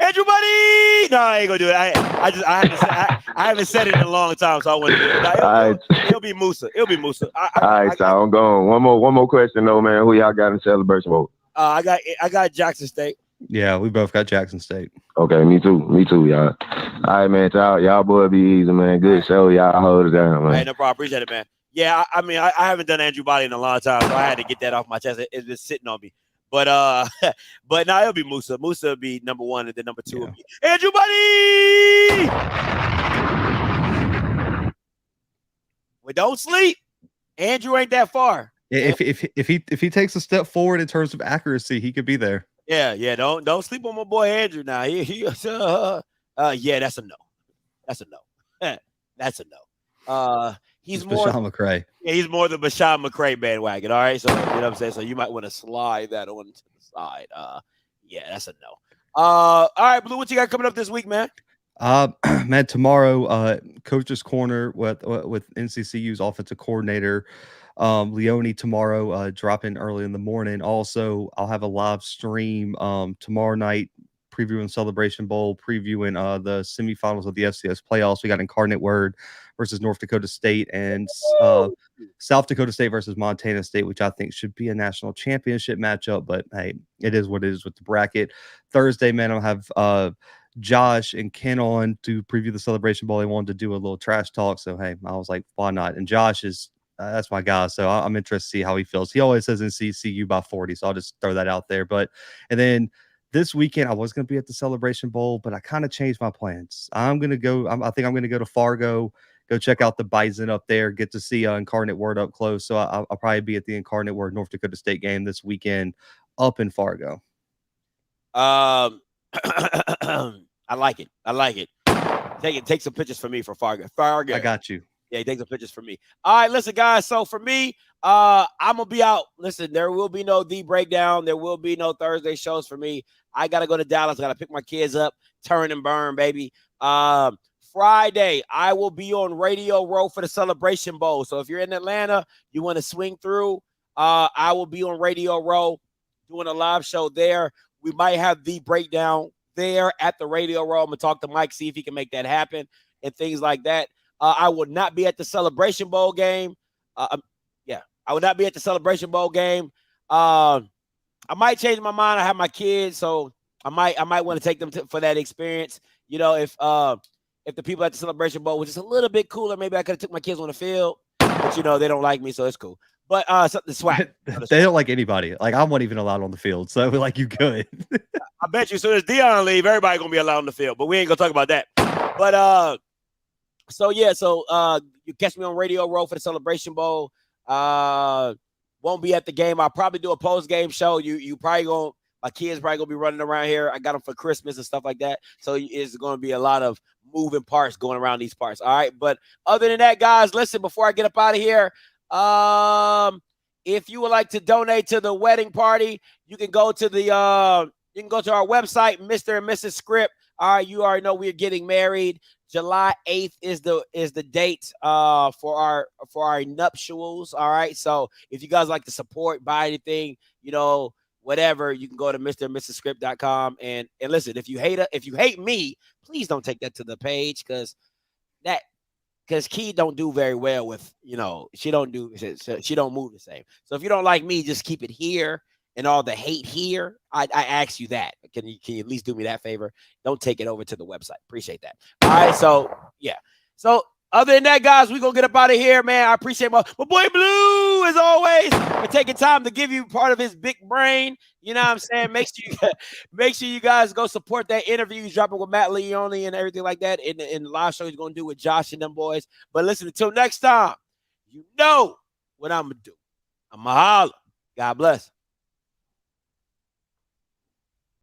Andrew Buddy! No, I ain't gonna do it. I haven't said it in a long time, so I wouldn't do it. It'll be Musa. It'll be Musa. All right, so I'm going. One more question though, man. Who y'all got in Celebration Bowl? I got Jackson State. Yeah, we both got Jackson State. Okay, me too, y'all. All right, man. Y'all boy be easy, man. Good show. Y'all hold it down, man. Hey, no problem. Appreciate it, man. Yeah, I mean, I haven't done Andrew Body in a long time, so I had to get that off my chest. It's been sitting on me. But now it'll be Musa. Musa will be number 1, and then number 2 will be Andrew Body. Well, don't sleep. Andrew ain't that far. If he takes a step forward in terms of accuracy, he could be there. Yeah. Don't sleep on my boy Andrew now. Yeah, that's a no. That's a no. That's a no. He's more Bashawn McCray. Yeah, he's more the Bashawn McCray bandwagon. All right, so you know what I'm saying. So you might want to slide that on to the side. Yeah, that's a no. All right, Blue, what you got coming up this week, man? Man, tomorrow, Coach's Corner with NCCU's offensive coordinator, Leone tomorrow, dropping early in the morning. Also, I'll have a live stream tomorrow night, previewing Celebration Bowl, previewing the semifinals of the FCS playoffs. We got Incarnate Word versus North Dakota State, and South Dakota State versus Montana State, which I think should be a national championship matchup. But hey, it is what it is with the bracket. Thursday, man, I'll have Josh and Ken on to preview the Celebration Bowl. They wanted to do a little trash talk, so hey, I was like, why not? And Josh is that's my guy, so I'm interested to see how he feels. He always says NCCU by 40, so I'll just throw that out there. And then this weekend, I was going to be at the Celebration Bowl, but I kind of changed my plans. I'm going to go. I think I'm going to go to Fargo, go check out the Bison up there, get to see Incarnate Word up close. So I'll probably be at the Incarnate Word North Dakota State game this weekend up in Fargo. I like it. Take some pictures for me for Fargo. I got you. Yeah, take some pictures for me. All right, listen, guys. So for me, I'm gonna be out. Listen, there will be no The Breakdown. There will be no Thursday shows for me. I gotta go to Dallas. I gotta pick my kids up, turn and burn, baby. Friday, I will be on Radio Row for the Celebration Bowl. So if you're in Atlanta, you want to swing through, I will be on Radio Row doing a live show there. We might have The Breakdown there at the Radio Row. I'm gonna talk to Mike, see if he can make that happen and things like that. I will not be at the Celebration Bowl game. I will not be at the Celebration Bowl game. I might change my mind. I have my kids, so I might want to take them for that experience. You know, if the people at the Celebration Bowl were just a little bit cooler, maybe I could have took my kids on the field. But you know, they don't like me, so it's cool. But the SWAC. They don't like anybody. Like, I'm not even allowed on the field, so like you could. bet you as soon as Deion leave, everybody gonna be allowed on the field. But we ain't gonna talk about that. But so you catch me on Radio Row for the Celebration Bowl. Won't be at the game. I'll probably do a post-game show. You probably gonna, my kids probably gonna be running around here. I got them for Christmas and stuff like that. So it's gonna be a lot of moving parts going around these parts. All right. But other than that, guys, listen, before I get up out of here, if you would like to donate to the wedding party, you can go to the our website, Mr. and Mrs. Script. All right, you already know we're getting married. July 8th is the date for our nuptials. All right. So if you guys like to support, buy anything, whatever, you can go to Mr. and Mrs. Script.com and listen, if you hate me, please don't take that to the page because Key don't do very well with, she don't move the same. So if you don't like me, just keep it here and all the hate here. I ask you that. Can you at least do me that favor? Don't take it over to the website. Appreciate that. All right. So yeah. So other than that, guys, we're going to get up out of here, man. I appreciate my boy Blue, as always, for taking time to give you part of his big brain. You know what I'm saying? Make sure you guys go support that interview he's dropping with Matt Leone and everything like that in the live show he's going to do with Josh and them boys. But listen, until next time, you know what I'm going to do. I'm going to holler. God bless.